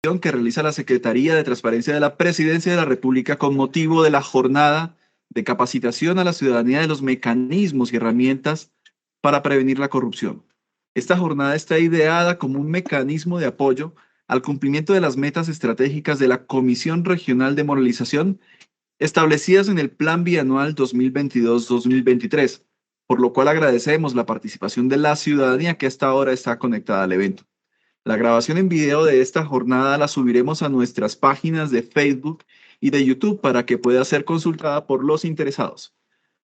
Que realiza la Secretaría de Transparencia de la Presidencia de la República con motivo de la jornada de capacitación a la ciudadanía de los mecanismos y herramientas para prevenir la corrupción. Esta jornada está ideada como un mecanismo de apoyo al cumplimiento de las metas estratégicas de la Comisión Regional de Moralización establecidas en el Plan Bianual 2022-2023, por lo cual agradecemos la participación de la ciudadanía que hasta ahora está conectada al evento. La grabación en video de esta jornada la subiremos a nuestras páginas de Facebook y de YouTube para que pueda ser consultada por los interesados.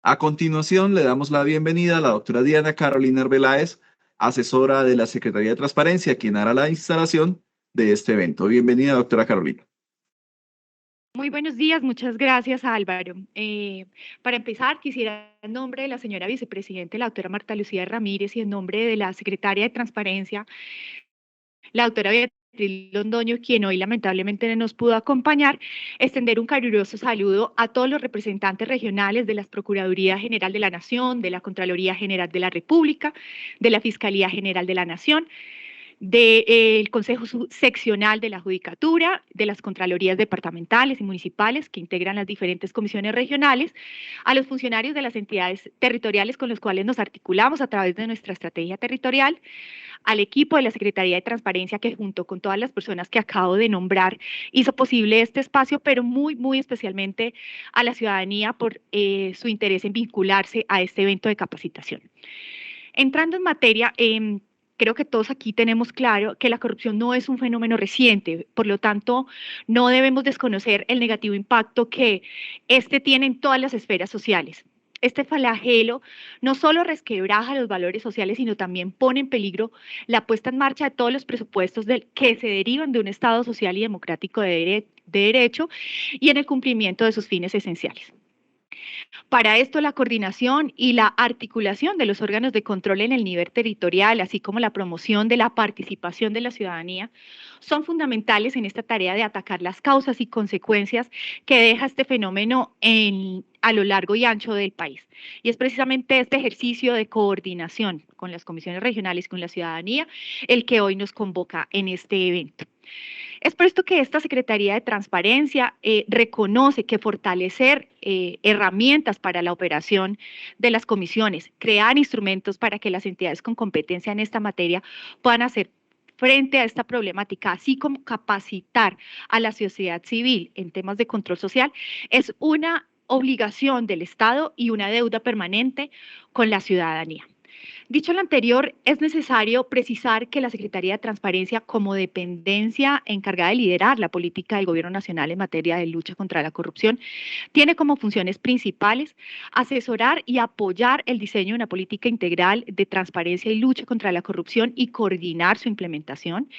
A continuación, le damos la bienvenida a la doctora Diana Carolina Arbeláez, asesora de la Secretaría de Transparencia, quien hará la instalación de este evento. Bienvenida, doctora Carolina. Muy buenos días, muchas gracias, Álvaro. Para empezar, quisiera, en nombre de la señora vicepresidenta, la doctora Marta Lucía Ramírez, y en nombre de la secretaria de Transparencia, la doctora Beatriz Londoño, quien hoy lamentablemente no nos pudo acompañar, extender un caluroso saludo a todos los representantes regionales de la Procuraduría General de la Nación, de la Contraloría General de la República, de la Fiscalía General de la Nación, del Consejo Seccional de la Judicatura, de las Contralorías departamentales y municipales que integran las diferentes comisiones regionales, a los funcionarios de las entidades territoriales con los cuales nos articulamos a través de nuestra estrategia territorial, al equipo de la Secretaría de Transparencia que junto con todas las personas que acabo de nombrar hizo posible este espacio, pero muy especialmente a la ciudadanía por su interés en vincularse a este evento de capacitación. Entrando en materia, creo que todos aquí tenemos claro que la corrupción no es un fenómeno reciente, por lo tanto, no debemos desconocer el negativo impacto que este tiene en todas las esferas sociales. Este flagelo no solo resquebraja los valores sociales, sino también pone en peligro la puesta en marcha de todos los presupuestos que se derivan de un Estado social y democrático de derecho y en el cumplimiento de sus fines esenciales. Para esto, la coordinación y la articulación de los órganos de control en el nivel territorial, así como la promoción de la participación de la ciudadanía, son fundamentales en esta tarea de atacar las causas y consecuencias que deja este fenómeno a lo largo y ancho del país. Y es precisamente este ejercicio de coordinación con las comisiones regionales y con la ciudadanía el que hoy nos convoca en este evento. Es por esto que esta Secretaría de Transparencia reconoce que fortalecer herramientas para la operación de las comisiones, crear instrumentos para que las entidades con competencia en esta materia puedan hacer frente a esta problemática, así como capacitar a la sociedad civil en temas de control social, es una obligación del Estado y una deuda permanente con la ciudadanía. Dicho lo anterior, es necesario precisar que la Secretaría de Transparencia, como dependencia encargada de liderar la política del Gobierno Nacional en materia de lucha contra la corrupción, tiene como funciones principales asesorar y apoyar el diseño de una política integral de transparencia y lucha contra la corrupción y coordinar su implementación,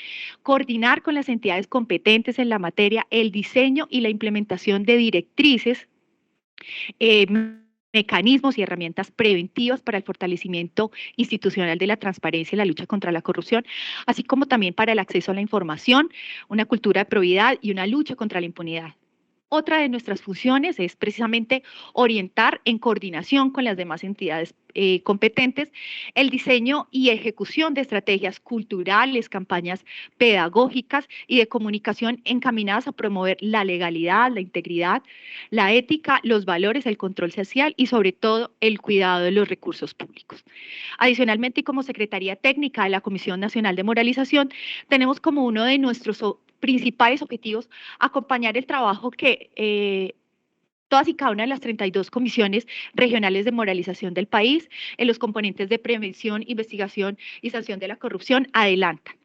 coordinar con las entidades competentes en la materia el diseño y la implementación de directrices, eh, mecanismos y herramientas preventivas para el fortalecimiento institucional de la transparencia y la lucha contra la corrupción, así como también para el acceso a la información, una cultura de probidad y una lucha contra la impunidad. Otra de nuestras funciones es precisamente orientar en coordinación con las demás entidades competentes el diseño y ejecución de estrategias culturales, campañas pedagógicas y de comunicación encaminadas a promover la legalidad, la integridad, la ética, los valores, el control social y sobre todo el cuidado de los recursos públicos. Adicionalmente, y como Secretaría Técnica de la Comisión Nacional de Moralización, tenemos como uno de nuestros principales objetivos acompañar el trabajo que todas y cada una de las 32 comisiones regionales de moralización del país en los componentes de prevención, investigación y sanción de la corrupción adelantan.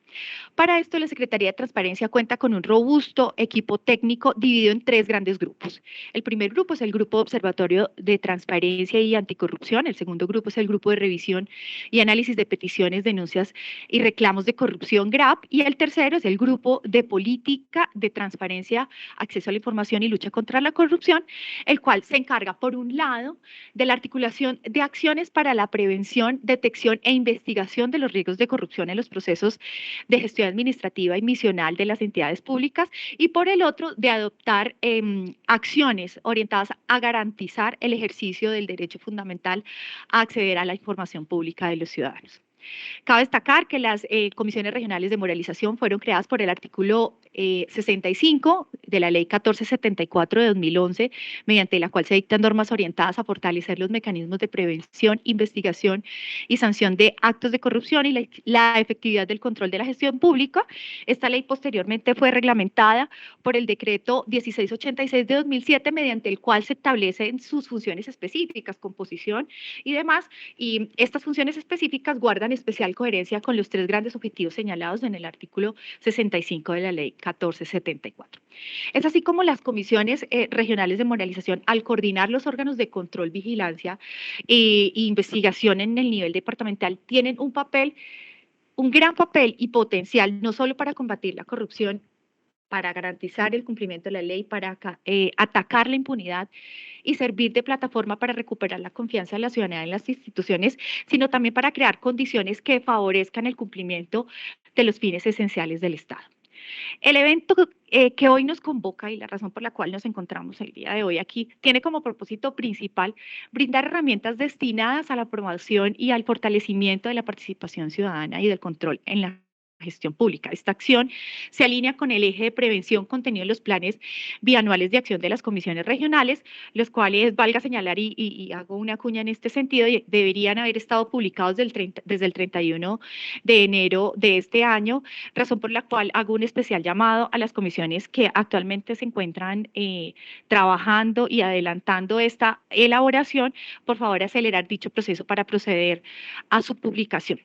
Para esto, la Secretaría de Transparencia cuenta con un robusto equipo técnico dividido en 3 grandes grupos. El primer grupo es el Grupo de Observatorio de Transparencia y Anticorrupción, el segundo grupo es el Grupo de Revisión y Análisis de Peticiones, Denuncias y Reclamos de Corrupción, GRAP, y el tercero es el Grupo de Política de Transparencia, Acceso a la Información y Lucha contra la Corrupción, el cual se encarga, por un lado, de la articulación de acciones para la prevención, detección e investigación de los riesgos de corrupción en los procesos de gestión administrativa y misional de las entidades públicas y por el otro de adoptar acciones orientadas a garantizar el ejercicio del derecho fundamental a acceder a la información pública de los ciudadanos. Cabe destacar que las comisiones regionales de moralización fueron creadas por el artículo 65 de la Ley 1474 de 2011, mediante la cual se dictan normas orientadas a fortalecer los mecanismos de prevención, investigación y sanción de actos de corrupción y la efectividad del control de la gestión pública. Esta ley posteriormente fue reglamentada por el decreto 1686 de 2007, mediante el cual se establecen sus funciones específicas, composición y demás, y estas funciones específicas guardan especial coherencia con los tres grandes objetivos señalados en el artículo 65 de la Ley 1474. Es así como las comisiones regionales de moralización, al coordinar los órganos de control, vigilancia e investigación en el nivel departamental, tienen un gran papel y potencial, no solo para combatir la corrupción, para garantizar el cumplimiento de la ley, para atacar la impunidad y servir de plataforma para recuperar la confianza de la ciudadanía en las instituciones, sino también para crear condiciones que favorezcan el cumplimiento de los fines esenciales del Estado. El evento que hoy nos convoca y la razón por la cual nos encontramos el día de hoy aquí tiene como propósito principal brindar herramientas destinadas a la promoción y al fortalecimiento de la participación ciudadana y del control en la gestión pública. Esta acción se alinea con el eje de prevención contenido en los planes bianuales de acción de las comisiones regionales, los cuales, valga señalar, y hago una cuña en este sentido, deberían haber estado publicados desde el 31 de enero de este año, razón por la cual hago un especial llamado a las comisiones que actualmente se encuentran trabajando y adelantando esta elaboración, por favor acelerar dicho proceso para proceder a su publicación.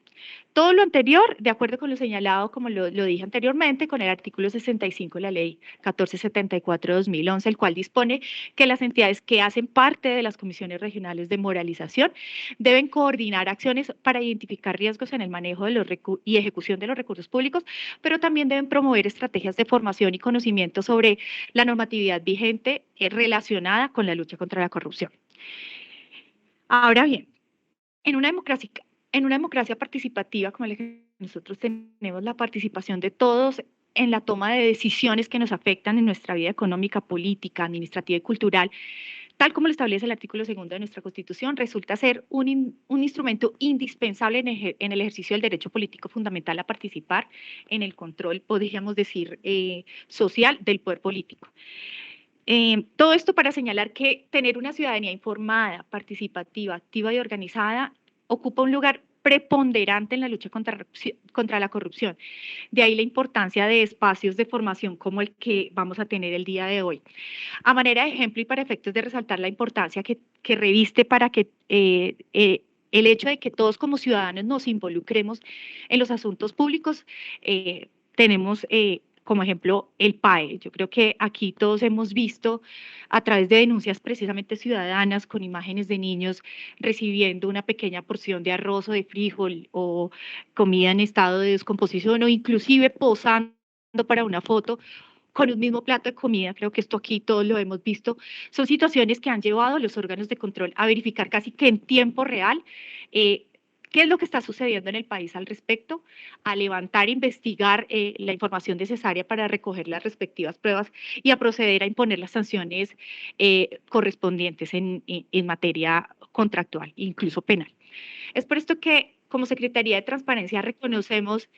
Todo lo anterior, de acuerdo con lo señalado, como lo dije anteriormente, con el artículo 65 de la Ley 1474 de 2011, el cual dispone que las entidades que hacen parte de las comisiones regionales de moralización deben coordinar acciones para identificar riesgos en el manejo de los y ejecución de los recursos públicos, pero también deben promover estrategias de formación y conocimiento sobre la normatividad vigente relacionada con la lucha contra la corrupción. Ahora bien, en una democracia participativa como la que nosotros tenemos, la participación de todos en la toma de decisiones que nos afectan en nuestra vida económica, política, administrativa y cultural, tal como lo establece el artículo 2 de nuestra Constitución, resulta ser un instrumento indispensable en el ejercicio del derecho político fundamental a participar en el control, podríamos decir, social del poder político. Todo esto para señalar que tener una ciudadanía informada, participativa, activa y organizada ocupa un lugar preponderante en la lucha contra la corrupción. De ahí la importancia de espacios de formación como el que vamos a tener el día de hoy. A manera de ejemplo y para efectos de resaltar la importancia que reviste para que el hecho de que todos como ciudadanos nos involucremos en los asuntos públicos, tenemos como ejemplo el PAE. Yo creo que aquí todos hemos visto a través de denuncias precisamente ciudadanas con imágenes de niños recibiendo una pequeña porción de arroz o de frijol o comida en estado de descomposición o inclusive posando para una foto con un mismo plato de comida. Creo que esto aquí todos lo hemos visto. Son situaciones que han llevado a los órganos de control a verificar casi que en tiempo real qué es lo que está sucediendo en el país al respecto, a levantar, investigar la información necesaria para recoger las respectivas pruebas y a proceder a imponer las sanciones correspondientes en materia contractual, incluso penal. Es por esto que como Secretaría de Transparencia reconocemos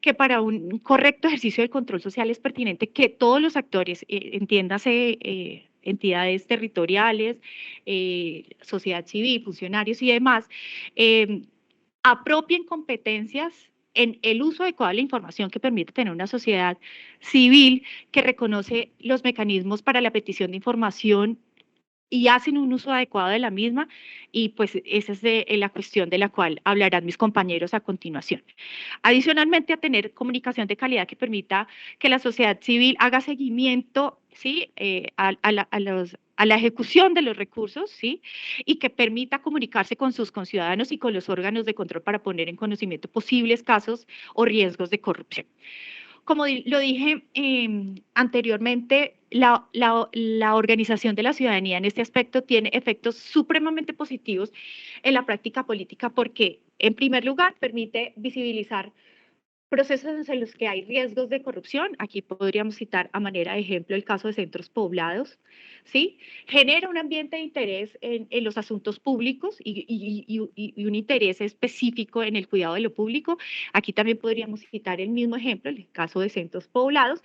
que para un correcto ejercicio del control social es pertinente que todos los actores, entiéndase entidades territoriales, sociedad civil, funcionarios y demás, apropien competencias en el uso adecuado de la información que permite tener una sociedad civil que reconoce los mecanismos para la petición de información y hacen un uso adecuado de la misma, y pues esa es la cuestión de la cual hablarán mis compañeros a continuación. Adicionalmente, a tener comunicación de calidad que permita que la sociedad civil haga seguimiento, ¿sí? A la ejecución de los recursos, ¿sí? Y que permita comunicarse con sus conciudadanos y con los órganos de control para poner en conocimiento posibles casos o riesgos de corrupción. Como lo dije anteriormente, la organización de la ciudadanía en este aspecto tiene efectos supremamente positivos en la práctica política porque, en primer lugar, permite visibilizar Procesos en los que hay riesgos de corrupción, aquí podríamos citar a manera de ejemplo el caso de centros poblados, ¿sí? Genera un ambiente de interés en los asuntos públicos y un interés específico en el cuidado de lo público. Aquí también podríamos citar el mismo ejemplo, el caso de centros poblados,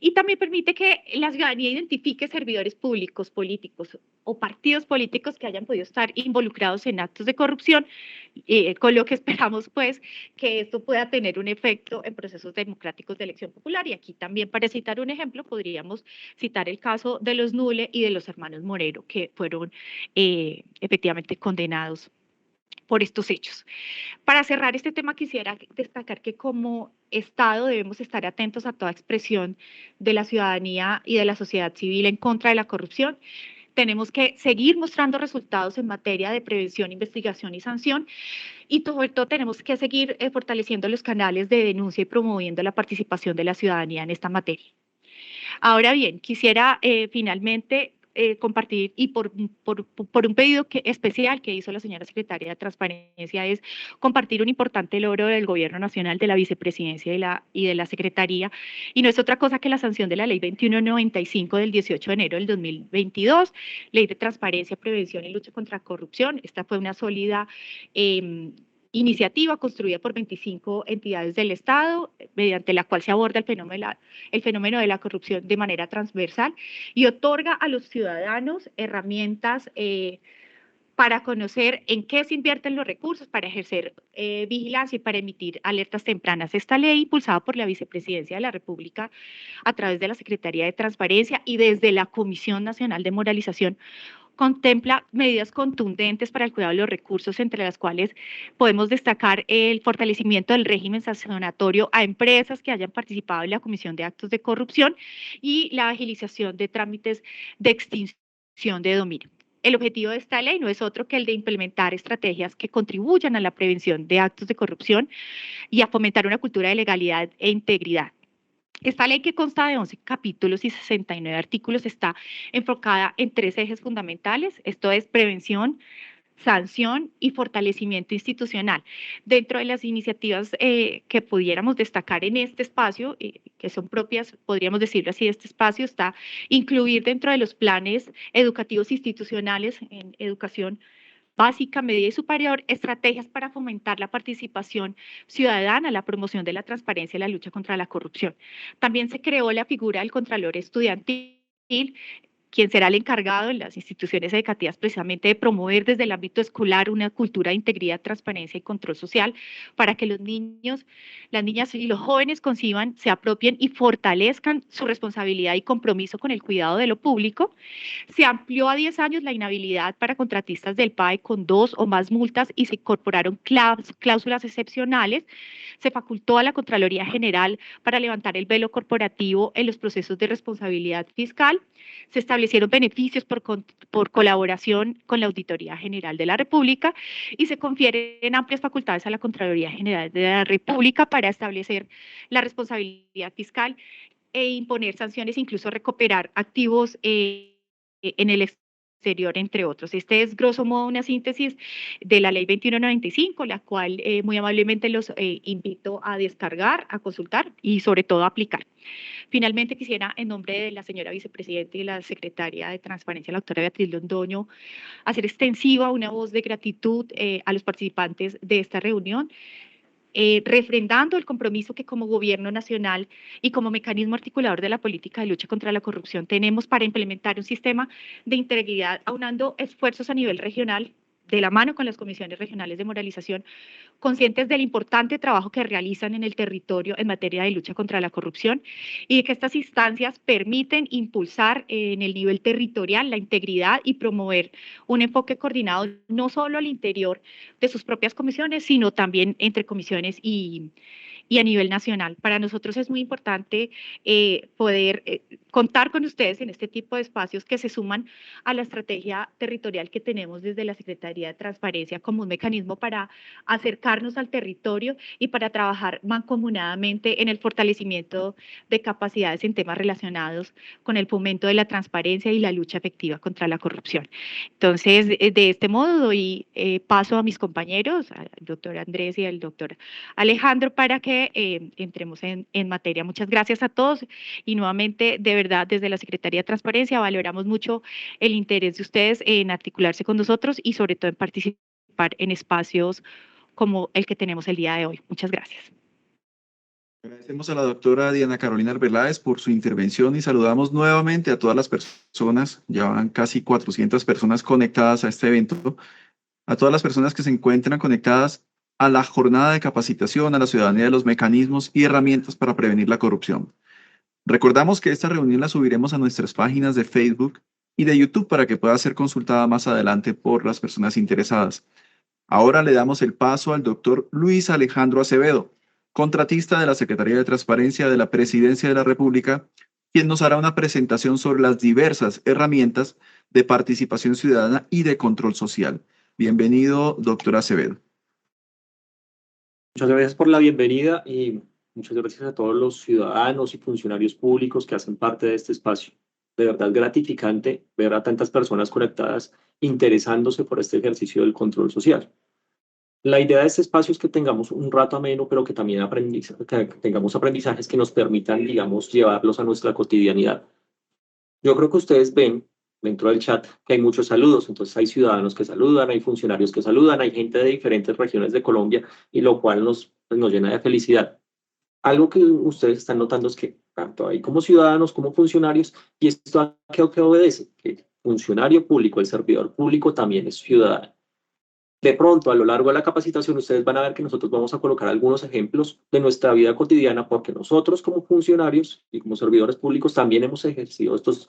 y también permite que la ciudadanía identifique servidores públicos, políticos o partidos políticos que hayan podido estar involucrados en actos de corrupción, con lo que esperamos pues que esto pueda tener un efecto en procesos democráticos de elección popular. Y aquí también, para citar un ejemplo, podríamos citar el caso de los Nule y de los hermanos Morero, que fueron efectivamente condenados por estos hechos. Para cerrar este tema, quisiera destacar que como Estado debemos estar atentos a toda expresión de la ciudadanía y de la sociedad civil en contra de la corrupción. Tenemos que seguir mostrando resultados en materia de prevención, investigación y sanción, y sobre todo tenemos que seguir fortaleciendo los canales de denuncia y promoviendo la participación de la ciudadanía en esta materia. Ahora bien, quisiera finalmente compartir, y por un pedido especial que hizo la señora secretaria de Transparencia, es compartir un importante logro del Gobierno Nacional, de la Vicepresidencia y de la Secretaría, y no es otra cosa que la sanción de la Ley 2195 del 18 de enero del 2022, Ley de Transparencia, Prevención y Lucha contra la Corrupción. Esta fue una sólida iniciativa construida por 25 entidades del Estado, mediante la cual se aborda el fenómeno de la corrupción de manera transversal y otorga a los ciudadanos herramientas para conocer en qué se invierten los recursos, para ejercer vigilancia y para emitir alertas tempranas. Esta ley, impulsada por la Vicepresidencia de la República a través de la Secretaría de Transparencia y desde la Comisión Nacional de Moralización, contempla medidas contundentes para el cuidado de los recursos, entre las cuales podemos destacar el fortalecimiento del régimen sancionatorio a empresas que hayan participado en la comisión de actos de corrupción y la agilización de trámites de extinción de dominio. El objetivo de esta ley no es otro que el de implementar estrategias que contribuyan a la prevención de actos de corrupción y a fomentar una cultura de legalidad e integridad. Esta ley, que consta de 11 capítulos y 69 artículos, está enfocada en 3 ejes fundamentales. Esto es prevención, sanción y fortalecimiento institucional. Dentro de las iniciativas que pudiéramos destacar en este espacio, que son propias, podríamos decirlo así, de este espacio, está incluir dentro de los planes educativos institucionales en educación básica, media y superior, estrategias para fomentar la participación ciudadana, la promoción de la transparencia y la lucha contra la corrupción. También se creó la figura del Contralor Estudiantil, quien será el encargado en las instituciones educativas precisamente de promover desde el ámbito escolar una cultura de integridad, transparencia y control social, para que los niños, las niñas y los jóvenes conciban, se apropien y fortalezcan su responsabilidad y compromiso con el cuidado de lo público. Se amplió a 10 años la inhabilidad para contratistas del PAE con 2 o más multas y se incorporaron cláusulas excepcionales. Se facultó a la Contraloría General para levantar el velo corporativo en los procesos de responsabilidad fiscal. Se establecieron beneficios por colaboración con la Auditoría General de la República y se confieren amplias facultades a la Contraloría General de la República para establecer la responsabilidad fiscal e imponer sanciones, incluso recuperar activos en el exterior, entre otros. Este es, grosso modo, una síntesis de la Ley 2195, la cual muy amablemente los invito a descargar, a consultar y sobre todo a aplicar. Finalmente, quisiera, en nombre de la señora vicepresidenta y la secretaria de Transparencia, la doctora Beatriz Londoño, hacer extensiva una voz de gratitud a los participantes de esta reunión, refrendando el compromiso que como Gobierno Nacional y como mecanismo articulador de la política de lucha contra la corrupción tenemos para implementar un sistema de integridad, aunando esfuerzos a nivel regional, de la mano con las comisiones regionales de moralización, conscientes del importante trabajo que realizan en el territorio en materia de lucha contra la corrupción, y de que estas instancias permiten impulsar en el nivel territorial la integridad y promover un enfoque coordinado no solo al interior de sus propias comisiones, sino también entre comisiones y a nivel nacional. Para nosotros es muy importante poder contar con ustedes en este tipo de espacios que se suman a la estrategia territorial que tenemos desde la Secretaría de Transparencia como un mecanismo para acercarnos al territorio y para trabajar mancomunadamente en el fortalecimiento de capacidades en temas relacionados con el fomento de la transparencia y la lucha efectiva contra la corrupción. Entonces, de este modo doy paso a mis compañeros, al doctor Andrés y al doctor Alejandro, para que que entremos en materia. Muchas gracias a todos y nuevamente, de verdad, desde la Secretaría de Transparencia valoramos mucho el interés de ustedes en articularse con nosotros y sobre todo en participar en espacios como el que tenemos el día de hoy. Muchas gracias. Agradecemos a la doctora Diana Carolina Arbeláez por su intervención y saludamos nuevamente a todas las personas, ya van casi 400 personas conectadas a este evento, a todas las personas que se encuentran conectadas a la jornada de capacitación a la ciudadanía de los mecanismos y herramientas para prevenir la corrupción. Recordamos que esta reunión la subiremos a nuestras páginas de Facebook y de YouTube para que pueda ser consultada más adelante por las personas interesadas. Ahora le damos el paso al doctor Luis Alejandro Acevedo, contratista de la Secretaría de Transparencia de la Presidencia de la República, quien nos hará una presentación sobre las diversas herramientas de participación ciudadana y de control social. Bienvenido, doctor Acevedo. Muchas gracias por la bienvenida y muchas gracias a todos los ciudadanos y funcionarios públicos que hacen parte de este espacio. De verdad es gratificante ver a tantas personas conectadas interesándose por este ejercicio del control social. La idea de este espacio es que tengamos un rato ameno, pero que también que tengamos aprendizajes que nos permitan, digamos, llevarlos a nuestra cotidianidad. Yo creo que ustedes ven dentro del chat que hay muchos saludos, entonces hay ciudadanos que saludan, hay funcionarios que saludan, hay gente de diferentes regiones de Colombia y lo cual nos llena de felicidad. Algo que ustedes están notando es que tanto hay como ciudadanos como funcionarios, y esto a qué obedece, que el funcionario público, el servidor público también es ciudadano. De pronto, a lo largo de la capacitación, ustedes van a ver que nosotros vamos a colocar algunos ejemplos de nuestra vida cotidiana, porque nosotros como funcionarios y como servidores públicos también hemos ejercido estos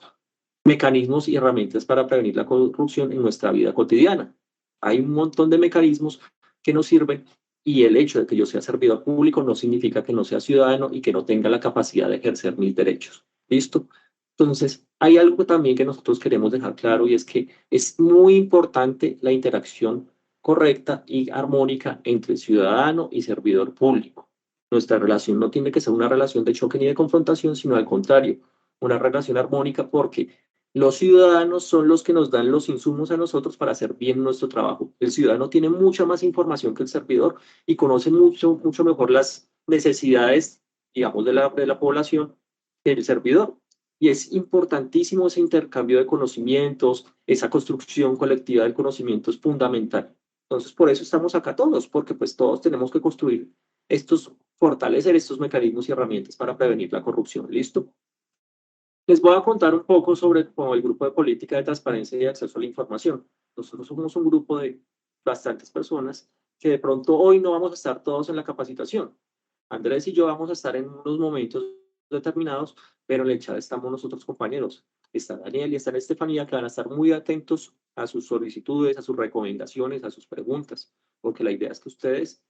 mecanismos y herramientas para prevenir la corrupción en nuestra vida cotidiana. Hay un montón de mecanismos que nos sirven y el hecho de que yo sea servidor público no significa que no sea ciudadano y que no tenga la capacidad de ejercer mis derechos. ¿Listo? Entonces, hay algo también que nosotros queremos dejar claro y es que es muy importante la interacción correcta y armónica entre ciudadano y servidor público. Nuestra relación no tiene que ser una relación de choque ni de confrontación, sino al contrario, una relación armónica porque los ciudadanos son los que nos dan los insumos a nosotros para hacer bien nuestro trabajo. El ciudadano tiene mucha más información que el servidor y conoce mucho mejor las necesidades, digamos, de la población que el servidor. Y es importantísimo ese intercambio de conocimientos, esa construcción colectiva del conocimiento es fundamental. Entonces, por eso estamos acá todos, porque pues todos tenemos que construir fortalecer estos mecanismos y herramientas para prevenir la corrupción. ¿Listo? Les voy a contar un poco sobre como el grupo de política de transparencia y acceso a la información. Nosotros somos un grupo de bastantes personas que de pronto hoy no vamos a estar todos en la capacitación. Andrés y yo vamos a estar en unos momentos determinados, pero en el chat estamos nosotros compañeros. Está Daniel y está Estefanía que van a estar muy atentos a sus solicitudes, a sus recomendaciones, a sus preguntas, porque la idea es que ustedes,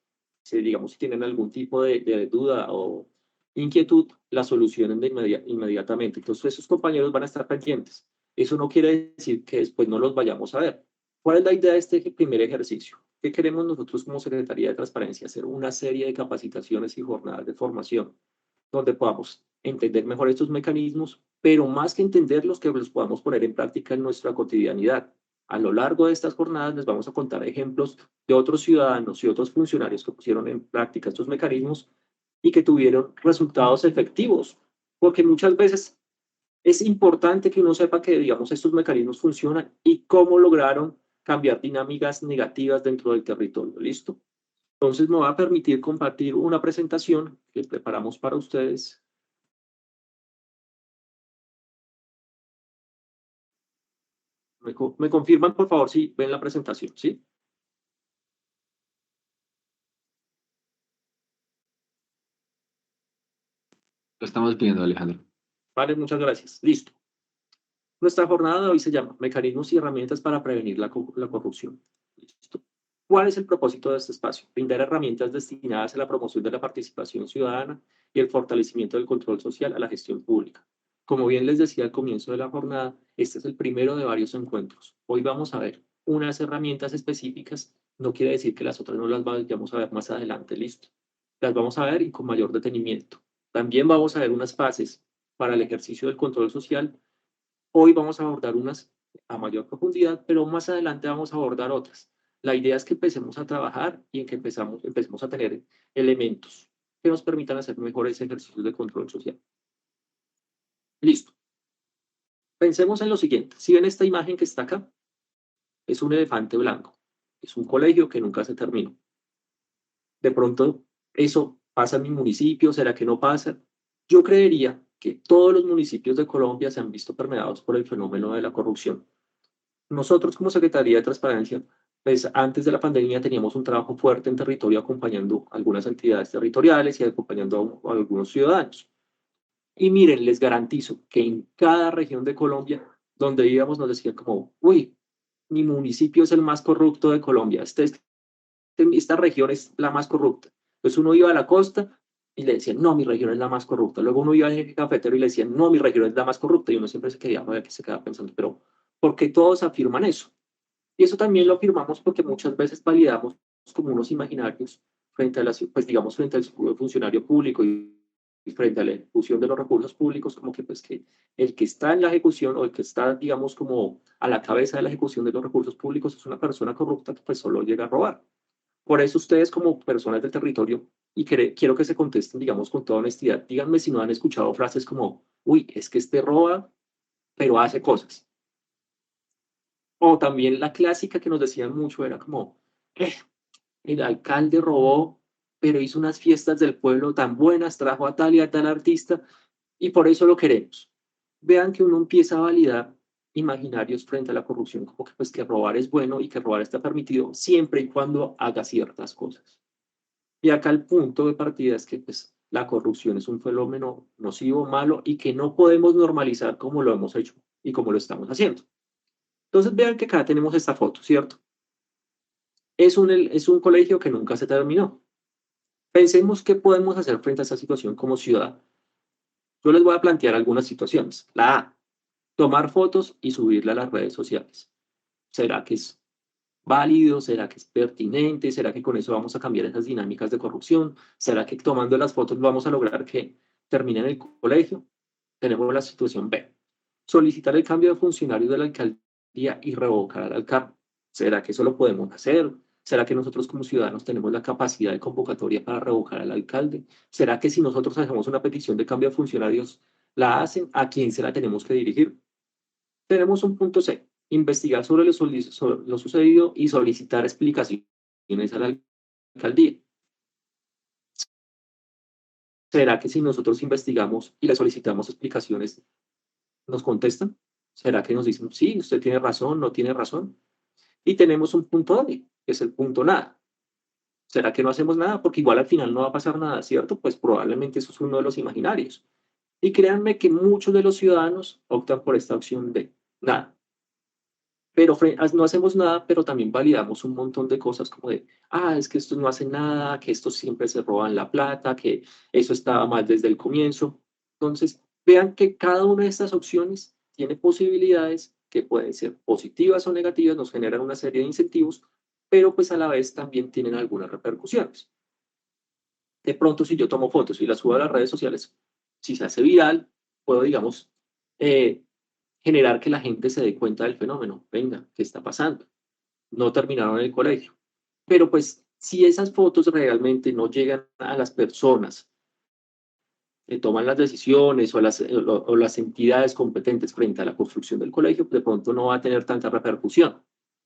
digamos, si tienen algún tipo de duda o inquietud, la solucionen inmediatamente. Entonces, esos compañeros van a estar pendientes. Eso no quiere decir que después no los vayamos a ver. ¿Cuál es la idea de este primer ejercicio? ¿Qué queremos nosotros como Secretaría de Transparencia? Hacer una serie de capacitaciones y jornadas de formación donde podamos entender mejor estos mecanismos, pero más que entenderlos, que los podamos poner en práctica en nuestra cotidianidad. A lo largo de estas jornadas les vamos a contar ejemplos de otros ciudadanos y otros funcionarios que pusieron en práctica estos mecanismos y que tuvieron resultados efectivos, porque muchas veces es importante que uno sepa que, digamos, estos mecanismos funcionan y cómo lograron cambiar dinámicas negativas dentro del territorio. ¿Listo? Entonces me va a permitir compartir una presentación que preparamos para ustedes. Me confirman, por favor, si ven la presentación, ¿sí? Lo estamos viendo, Alejandro. Vale, muchas gracias. Listo. Nuestra jornada de hoy se llama Mecanismos y herramientas para prevenir la corrupción. ¿Listo? ¿Cuál es el propósito de este espacio? Brindar herramientas destinadas a la promoción de la participación ciudadana y el fortalecimiento del control social a la gestión pública. Como bien les decía al comienzo de la jornada, este es el primero de varios encuentros. Hoy vamos a ver unas herramientas específicas, no quiere decir que las otras no las vayamos a ver más adelante, listo. Las vamos a ver y con mayor detenimiento. También vamos a ver unas fases para el ejercicio del control social. Hoy vamos a abordar unas a mayor profundidad, pero más adelante vamos a abordar otras. La idea es que empecemos a trabajar y en que empecemos a tener elementos que nos permitan hacer mejores ejercicios de control social. Listo. Pensemos en lo siguiente. Si ven esta imagen que está acá, es un elefante blanco. Es un colegio que nunca se terminó. De pronto, ¿eso pasa en mi municipio? ¿Será que no pasa? Yo creería que todos los municipios de Colombia se han visto permeados por el fenómeno de la corrupción. Nosotros como Secretaría de Transparencia, pues antes de la pandemia teníamos un trabajo fuerte en territorio acompañando algunas entidades territoriales y acompañando a algunos ciudadanos. Y miren, les garantizo que en cada región de Colombia donde íbamos nos decían como, uy, mi municipio es el más corrupto de Colombia, esta región es la más corrupta. Entonces uno iba a la costa y le decían, no, mi región es la más corrupta. Luego uno iba al eje cafetero y le decían, no, mi región es la más corrupta. Y uno siempre se quedaba pensando, pero ¿por qué todos afirman eso? Y eso también lo afirmamos porque muchas veces validamos como unos imaginarios frente a pues digamos, frente al funcionario público y frente a la ejecución de los recursos públicos, como que pues que el que está en la ejecución o el que está, digamos, como a la cabeza de la ejecución de los recursos públicos es una persona corrupta que pues solo llega a robar. Por eso ustedes como personas del territorio, y quiero que se contesten, digamos, con toda honestidad, díganme si no han escuchado frases como, uy, es que este roba, pero hace cosas. O también la clásica que nos decían mucho era como, el alcalde robó, pero hizo unas fiestas del pueblo tan buenas, trajo a tal y a tal artista, y por eso lo queremos. Vean que uno empieza a validar imaginarios frente a la corrupción, como que pues que robar es bueno y que robar está permitido siempre y cuando haga ciertas cosas. Y acá el punto de partida es que pues la corrupción es un fenómeno nocivo, malo y que no podemos normalizar como lo hemos hecho y como lo estamos haciendo. Entonces vean que acá tenemos esta foto, ¿cierto? Es un colegio que nunca se terminó. Pensemos qué podemos hacer frente a esta situación como ciudad. Yo les voy a plantear algunas situaciones. La A, tomar fotos y subirla a las redes sociales. ¿Será que es válido? ¿Será que es pertinente? ¿Será que con eso vamos a cambiar esas dinámicas de corrupción? ¿Será que tomando las fotos vamos a lograr que termine en el colegio? Tenemos la situación B. Solicitar el cambio de funcionario de la alcaldía y revocar al alcalde. ¿Será que eso lo podemos hacer? ¿Será que nosotros como ciudadanos tenemos la capacidad de convocatoria para revocar al alcalde? ¿Será que si nosotros hacemos una petición de cambio de funcionarios, la hacen? ¿A quién se la tenemos que dirigir? Tenemos un punto C, investigar sobre lo sucedido y solicitar explicaciones a la alcaldía. ¿Será que si nosotros investigamos y le solicitamos explicaciones, nos contestan? ¿Será que nos dicen, sí, usted tiene razón, no tiene razón? Y tenemos un punto D, que es el punto nada. ¿Será que no hacemos nada? Porque igual al final no va a pasar nada, ¿cierto? Pues probablemente eso es uno de los imaginarios. Y créanme que muchos de los ciudadanos optan por esta opción de nada. Pero no hacemos nada, pero también validamos un montón de cosas como de, es que estos no hacen nada, que estos siempre se roban la plata, que eso estaba mal desde el comienzo. Entonces, vean que cada una de estas opciones tiene posibilidades que pueden ser positivas o negativas, nos generan una serie de incentivos, pero pues a la vez también tienen algunas repercusiones. De pronto, si yo tomo fotos y las subo a las redes sociales, si se hace viral, puedo, digamos, generar que la gente se dé cuenta del fenómeno. Venga, ¿qué está pasando? No terminaron el colegio. Pero pues si esas fotos realmente no llegan a las personas que toman las decisiones o las entidades competentes frente a la construcción del colegio, de pronto no va a tener tanta repercusión.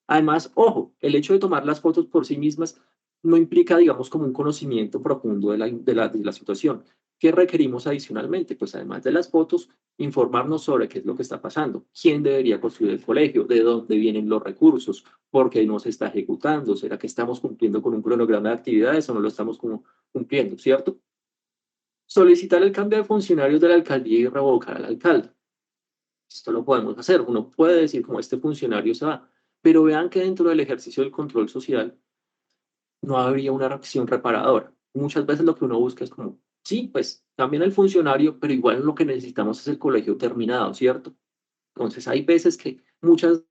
Además, ojo, el hecho de tomar las fotos por sí mismas no implica, digamos, como un conocimiento profundo de la situación. ¿Qué requerimos adicionalmente? Pues además de las fotos, informarnos sobre qué es lo que está pasando, quién debería construir el colegio, de dónde vienen los recursos, por qué no se está ejecutando, será que estamos cumpliendo con un cronograma de actividades o no lo estamos cumpliendo, ¿cierto? Solicitar el cambio de funcionarios de la alcaldía y revocar al alcalde. Esto lo podemos hacer. Uno puede decir como este funcionario se va, pero vean que dentro del ejercicio del control social no habría una reacción reparadora. Muchas veces lo que uno busca es como, sí, pues también el funcionario, pero igual lo que necesitamos es el colegio terminado, ¿cierto? Entonces hay veces que muchas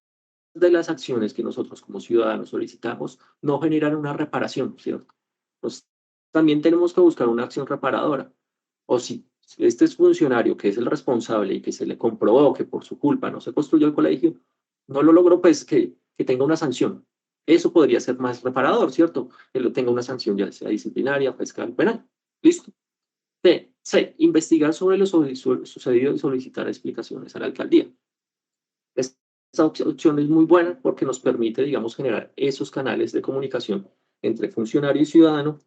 de las acciones que nosotros como ciudadanos solicitamos no generan una reparación, ¿cierto? Pues también tenemos que buscar una acción reparadora. O si este es funcionario que es el responsable y que se le comprobó que por su culpa no se construyó el colegio, no lo logró, pues que tenga una sanción. Eso podría ser más reparador, ¿cierto? Que lo tenga una sanción ya sea disciplinaria, fiscal, penal. ¿Listo? C. Investigar sobre lo sucedido y solicitar explicaciones a la alcaldía. Esta opción es muy buena porque nos permite, digamos, generar esos canales de comunicación entre funcionario y ciudadano,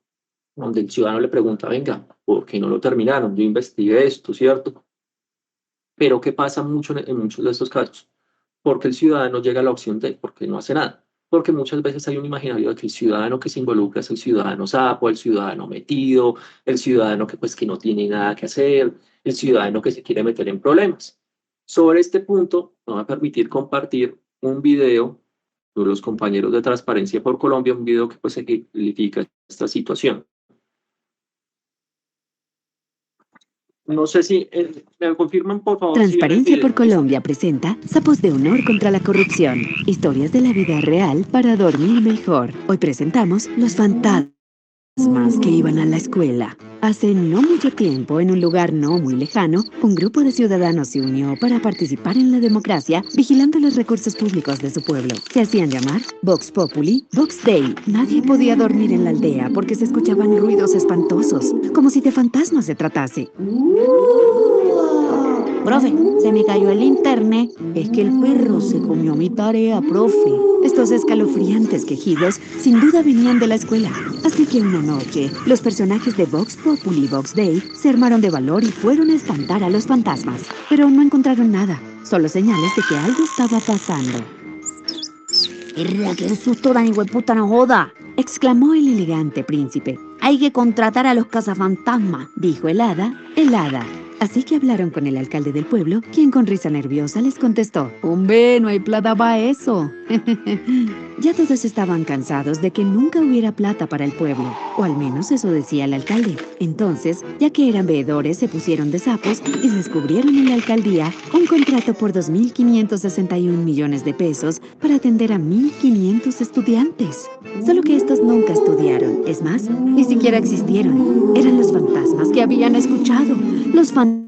donde el ciudadano le pregunta, venga, ¿por qué no lo terminaron? Yo investigué esto, ¿cierto? Pero ¿qué pasa mucho en muchos de estos casos? Porque el ciudadano llega a la opción de, porque no hace nada. Porque muchas veces hay un imaginario de que el ciudadano que se involucra es el ciudadano sapo, el ciudadano metido, el ciudadano que pues que no tiene nada que hacer, el ciudadano que se quiere meter en problemas. Sobre este punto, me va a permitir compartir un video de los compañeros de Transparencia por Colombia, un video que pues ejemplifica esta situación. No sé si me confirman, por favor. Transparencia por Colombia presenta Sapos de Honor contra la Corrupción. Historias de la vida real para dormir mejor. Hoy presentamos los fantasmas que iban a la escuela. Hace no mucho tiempo, en un lugar no muy lejano, un grupo de ciudadanos se unió para participar en la democracia, vigilando los recursos públicos de su pueblo. Se hacían llamar Vox Populi, Vox Dei. Nadie podía dormir en la aldea porque se escuchaban ruidos espantosos, como si de fantasmas se tratase. Profe, se me cayó el internet. Es que el perro se comió mi tarea, profe. Estos escalofriantes quejidos sin duda venían de la escuela. Así que una noche, los personajes de Vox Populi y Vox Dei se armaron de valor y fueron a espantar a los fantasmas. Pero no encontraron nada, solo señales de que algo estaba pasando. ¡Qué susto tan hijueputa, no joda! Exclamó el elegante príncipe. Hay que contratar a los cazafantasmas, dijo el hada. Así que hablaron con el alcalde del pueblo, quien con risa nerviosa les contestó: «Hombre, no hay plata para eso». Ya todos estaban cansados de que nunca hubiera plata para el pueblo, o al menos eso decía el alcalde. Entonces, ya que eran veedores, se pusieron de sapos y descubrieron en la alcaldía un contrato por 2.561 millones de pesos para atender a 1.500 estudiantes. Solo que estos nunca estudiaron, es más, ni siquiera existieron. Eran los fantasmas que habían escuchado, los fantasmas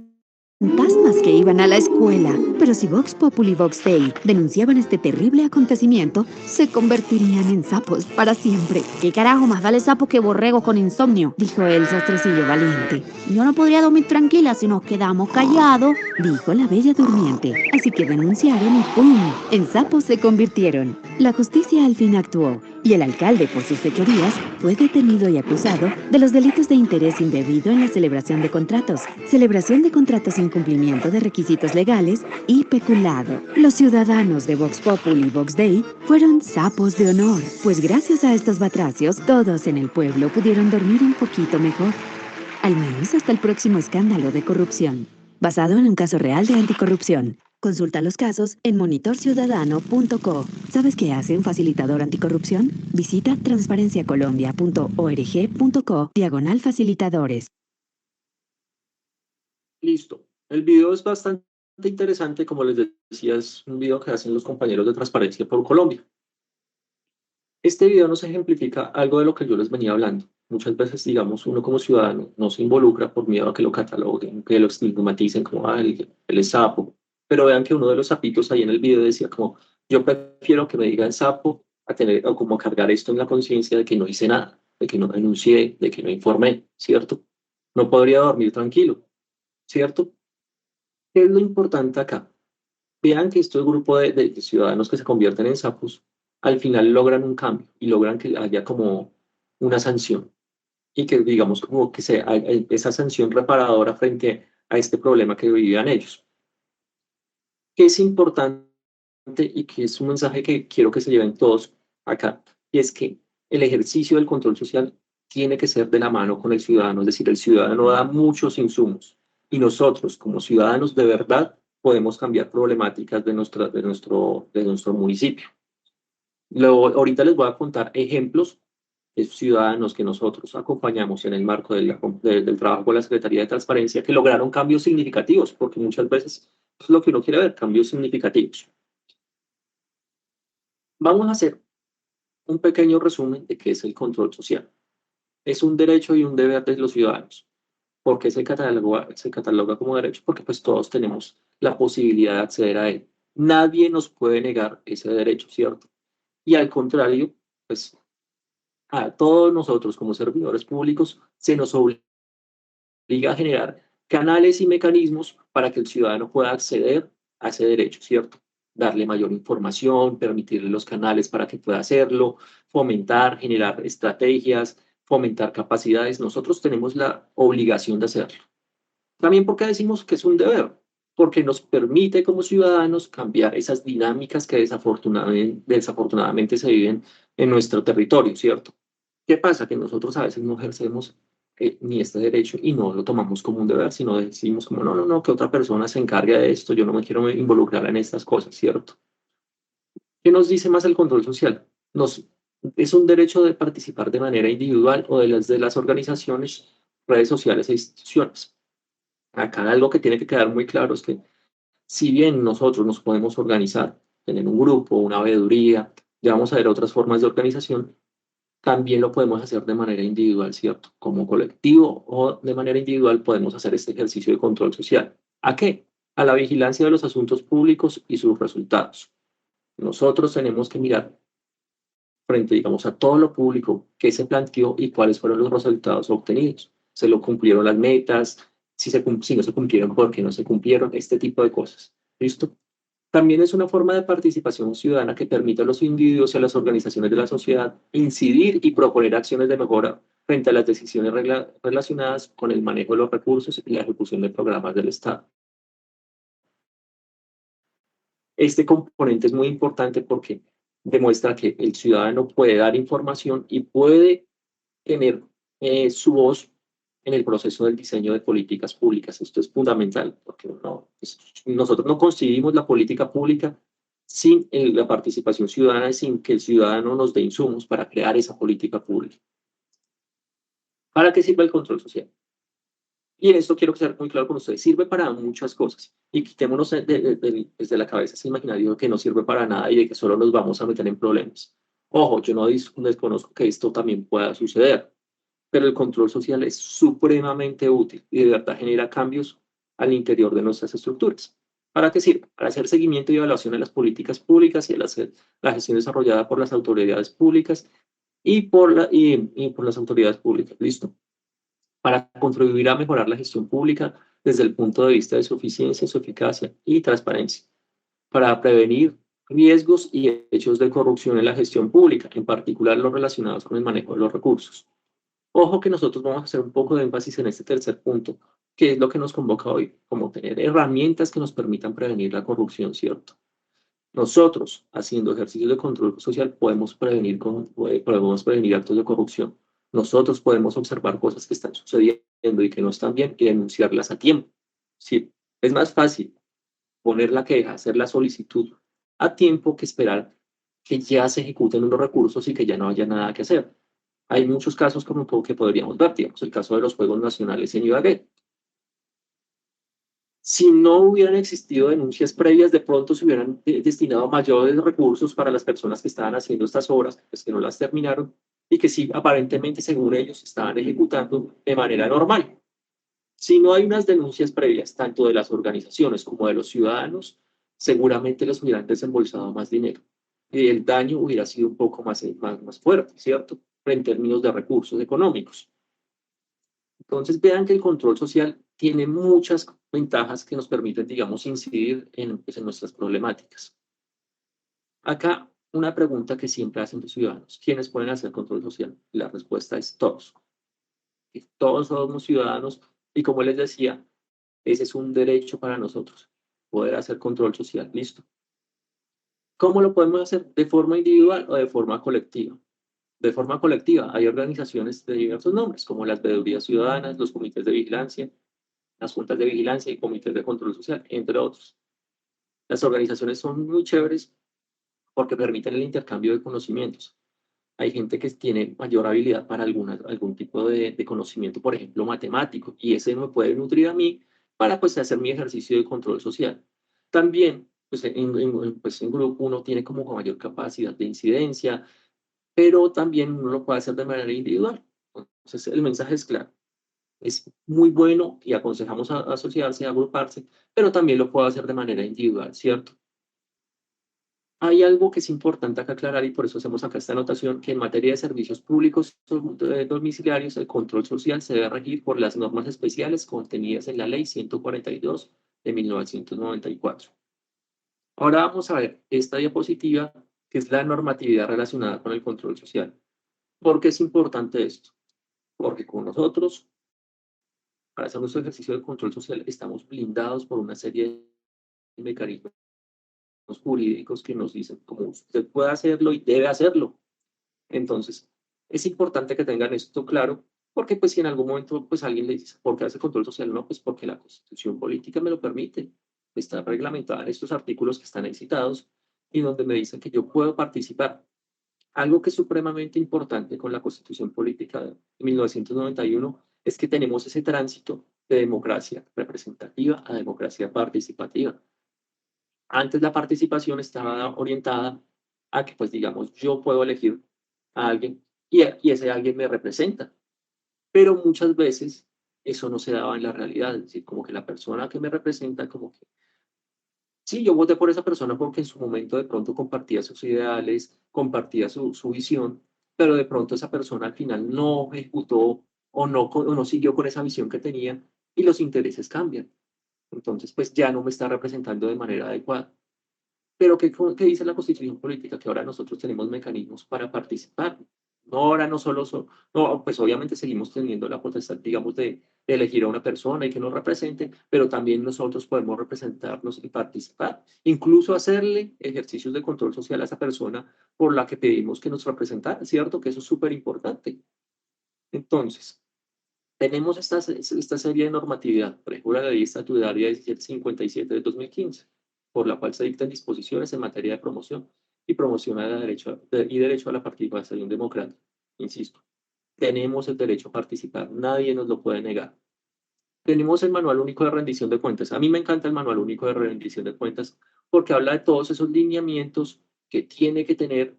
que iban a la escuela. Pero si Vox Populi y Vox Dei denunciaban este terrible acontecimiento, se convertirían en sapos para siempre. «¿Qué carajo, más vale sapo que borrego con insomnio?», dijo el sastrecillo valiente. «Yo no podría dormir tranquila si nos quedamos callados», dijo la bella durmiente. Así que denunciaron y ¡pum!, en sapos se convirtieron. La justicia al fin actuó, y el alcalde, por sus fechorías, fue detenido y acusado de los delitos de interés indebido en la celebración de contratos sin cumplimiento de requisitos legales y peculado. Los ciudadanos de Vox Populi y Vox Dei fueron sapos de honor, pues gracias a estos batracios, todos en el pueblo pudieron dormir un poquito mejor. Al menos hasta el próximo escándalo de corrupción. Basado en un caso real de anticorrupción. Consulta los casos en monitorciudadano.co. ¿Sabes qué hace un facilitador anticorrupción? Visita transparenciacolombia.org.co/facilitadores. Listo. El video es bastante interesante, como les decía, es un video que hacen los compañeros de Transparencia por Colombia. Este video nos ejemplifica algo de lo que yo les venía hablando. Muchas veces, digamos, uno como ciudadano no se involucra por miedo a que lo cataloguen, que lo estigmaticen como él es sapo. Pero vean que uno de los sapitos ahí en el video decía como, yo prefiero que me digan sapo a tener, o como cargar esto en la conciencia de que no hice nada, de que no denuncié, de que no informé, ¿cierto? No podría dormir tranquilo, ¿cierto? ¿Qué es lo importante acá? Vean que este grupo de ciudadanos que se convierten en sapos, al final logran un cambio y logran que haya como una sanción y que digamos como que sea esa sanción reparadora frente a este problema que vivían ellos. Que es importante y que es un mensaje que quiero que se lleven todos acá, y es que el ejercicio del control social tiene que ser de la mano con el ciudadano, es decir, el ciudadano da muchos insumos y nosotros como ciudadanos de verdad podemos cambiar problemáticas de nuestro municipio. Ahorita les voy a contar ejemplos de ciudadanos que nosotros acompañamos en el marco del trabajo con la Secretaría de Transparencia que lograron cambios significativos, porque muchas veces es lo que uno quiere ver, cambios significativos. Vamos a hacer un pequeño resumen de qué es el control social. Es un derecho y un deber de los ciudadanos. ¿Por qué se cataloga como derecho? Porque pues todos tenemos la posibilidad de acceder a él. Nadie nos puede negar ese derecho, ¿cierto? Y al contrario, pues a todos nosotros como servidores públicos se nos obliga obliga a generar canales y mecanismos para que el ciudadano pueda acceder a ese derecho, ¿cierto? Darle mayor información, permitirle los canales para que pueda hacerlo, fomentar, generar estrategias, fomentar capacidades. Nosotros tenemos la obligación de hacerlo. También porque decimos que es un deber, porque nos permite como ciudadanos cambiar esas dinámicas que desafortunadamente se viven en nuestro territorio, ¿cierto? ¿Qué pasa? Que nosotros a veces no ejercemos ni este derecho y no lo tomamos como un deber, sino decimos como, no, no, no, que otra persona se encargue de esto, yo no me quiero involucrar en estas cosas, ¿cierto? ¿Qué nos dice más el control social? Es un derecho de participar de manera individual o de las organizaciones, redes sociales e instituciones. Acá algo que tiene que quedar muy claro es que si bien nosotros nos podemos organizar, tener un grupo, una veeduría, ya vamos a ver otras formas de organización, también lo podemos hacer de manera individual, ¿cierto? Como colectivo o de manera individual podemos hacer este ejercicio de control social. ¿A qué? A la vigilancia de los asuntos públicos y sus resultados. Nosotros tenemos que mirar frente, digamos, a todo lo público que se planteó y cuáles fueron los resultados obtenidos. ¿Se lo cumplieron las metas? Si no se cumplieron, ¿por qué no se cumplieron? Este tipo de cosas. ¿Listo? También es una forma de participación ciudadana que permite a los individuos y a las organizaciones de la sociedad incidir y proponer acciones de mejora frente a las decisiones relacionadas con el manejo de los recursos y la ejecución de programas del Estado. Este componente es muy importante porque demuestra que el ciudadano puede dar información y puede tener su voz en el proceso del diseño de políticas públicas. Esto es fundamental porque nosotros no concebimos la política pública sin la participación ciudadana y sin que el ciudadano nos dé insumos para crear esa política pública. ¿Para qué sirve el control social? Y en esto quiero ser muy claro con ustedes, sirve para muchas cosas. Y quitémonos desde la cabeza ese imaginario de que no sirve para nada y de que solo nos vamos a meter en problemas. Ojo, yo no desconozco que esto también pueda suceder, pero el control social es supremamente útil y de verdad genera cambios al interior de nuestras estructuras. ¿Para qué sirve? Para hacer seguimiento y evaluación de las políticas públicas y de la gestión desarrollada por las autoridades públicas y por las autoridades públicas. ¿Listo? Para contribuir a mejorar la gestión pública desde el punto de vista de su eficiencia, su eficacia y transparencia, para prevenir riesgos y hechos de corrupción en la gestión pública, en particular los relacionados con el manejo de los recursos. Ojo que nosotros vamos a hacer un poco de énfasis en este tercer punto, que es lo que nos convoca hoy, como tener herramientas que nos permitan prevenir la corrupción, ¿cierto? Nosotros, haciendo ejercicios de control social, podemos prevenir actos de corrupción. Nosotros podemos observar cosas que están sucediendo y que no están bien y denunciarlas a tiempo. Sí, es más fácil poner la queja, hacer la solicitud a tiempo que esperar que ya se ejecuten unos recursos y que ya no haya nada que hacer. Hay muchos casos como que podríamos ver, digamos, el caso de los Juegos Nacionales en Ibagué. Si no hubieran existido denuncias previas, de pronto se hubieran destinado mayores recursos para las personas que estaban haciendo estas obras, pues que no las terminaron y que sí, aparentemente, según ellos, estaban ejecutando de manera normal. Si no hay unas denuncias previas, tanto de las organizaciones como de los ciudadanos, seguramente les hubieran desembolsado más dinero y el daño hubiera sido un poco más fuerte, ¿cierto? En términos de recursos económicos. Entonces vean que el control social tiene muchas ventajas que nos permiten, digamos, incidir en nuestras problemáticas. Acá una pregunta que siempre hacen los ciudadanos: ¿quiénes pueden hacer control social? Y la respuesta es todos. Y todos somos ciudadanos y, como les decía, ese es un derecho para nosotros, poder hacer control social. Listo. ¿Cómo lo podemos hacer? ¿De forma individual o de forma colectiva? De forma colectiva, hay organizaciones de diversos nombres, como las veedurías ciudadanas, los comités de vigilancia, las juntas de vigilancia y comités de control social, entre otros. Las organizaciones son muy chéveres porque permiten el intercambio de conocimientos. Hay gente que tiene mayor habilidad para algún tipo de conocimiento, por ejemplo, matemático, y ese me puede nutrir a mí para pues, hacer mi ejercicio de control social. También, pues, en grupo uno tiene como mayor capacidad de incidencia, pero también uno lo puede hacer de manera individual. Entonces, el mensaje es claro. Es muy bueno y aconsejamos a asociarse, a agruparse, pero también lo puedo hacer de manera individual, ¿cierto? Hay algo que es importante acá aclarar y por eso hacemos acá esta anotación, que en materia de servicios públicos domiciliarios, el control social se debe regir por las normas especiales contenidas en la Ley 142 de 1994. Ahora vamos a ver esta diapositiva, que es la normatividad relacionada con el control social. ¿Por qué es importante esto? Porque con nosotros, para hacer nuestro ejercicio de control social, estamos blindados por una serie de mecanismos jurídicos que nos dicen cómo usted puede hacerlo y debe hacerlo. Entonces, es importante que tengan esto claro, porque pues si en algún momento pues alguien le dice, ¿por qué hace control social? No, pues porque la Constitución política me lo permite. Está reglamentada en estos artículos que están ahí citados y donde me dicen que yo puedo participar. Algo que es supremamente importante con la Constitución política de 1991 es que tenemos ese tránsito de democracia representativa a democracia participativa. Antes la participación estaba orientada a que, pues digamos, yo puedo elegir a alguien y ese alguien me representa, pero muchas veces eso no se daba en la realidad, es decir, como que la persona que me representa, como que, sí, yo voté por esa persona porque en su momento de pronto compartía sus ideales, compartía su visión, pero de pronto esa persona al final no ejecutó o no siguió con esa visión que tenía y los intereses cambian. Entonces, pues ya no me está representando de manera adecuada. Pero ¿qué dice la Constitución política? Que ahora nosotros tenemos mecanismos para participar. No, ahora no solo son, no, pues obviamente seguimos teniendo la potestad, digamos, de elegir a una persona y que nos represente, pero también nosotros podemos representarnos y participar, incluso hacerle ejercicios de control social a esa persona por la que pedimos que nos representara, ¿cierto? Que eso es súper importante. Entonces, tenemos esta serie de normatividad, por ejemplo, la Ley Estatutaria 1757 de 2015, por la cual se dictan disposiciones en materia de promoción y promoción a derecho a la participación democrática. Insisto, tenemos el derecho a participar, nadie nos lo puede negar. Tenemos el Manual Único de Rendición de Cuentas. A mí me encanta el Manual Único de Rendición de Cuentas porque habla de todos esos lineamientos que tiene que tener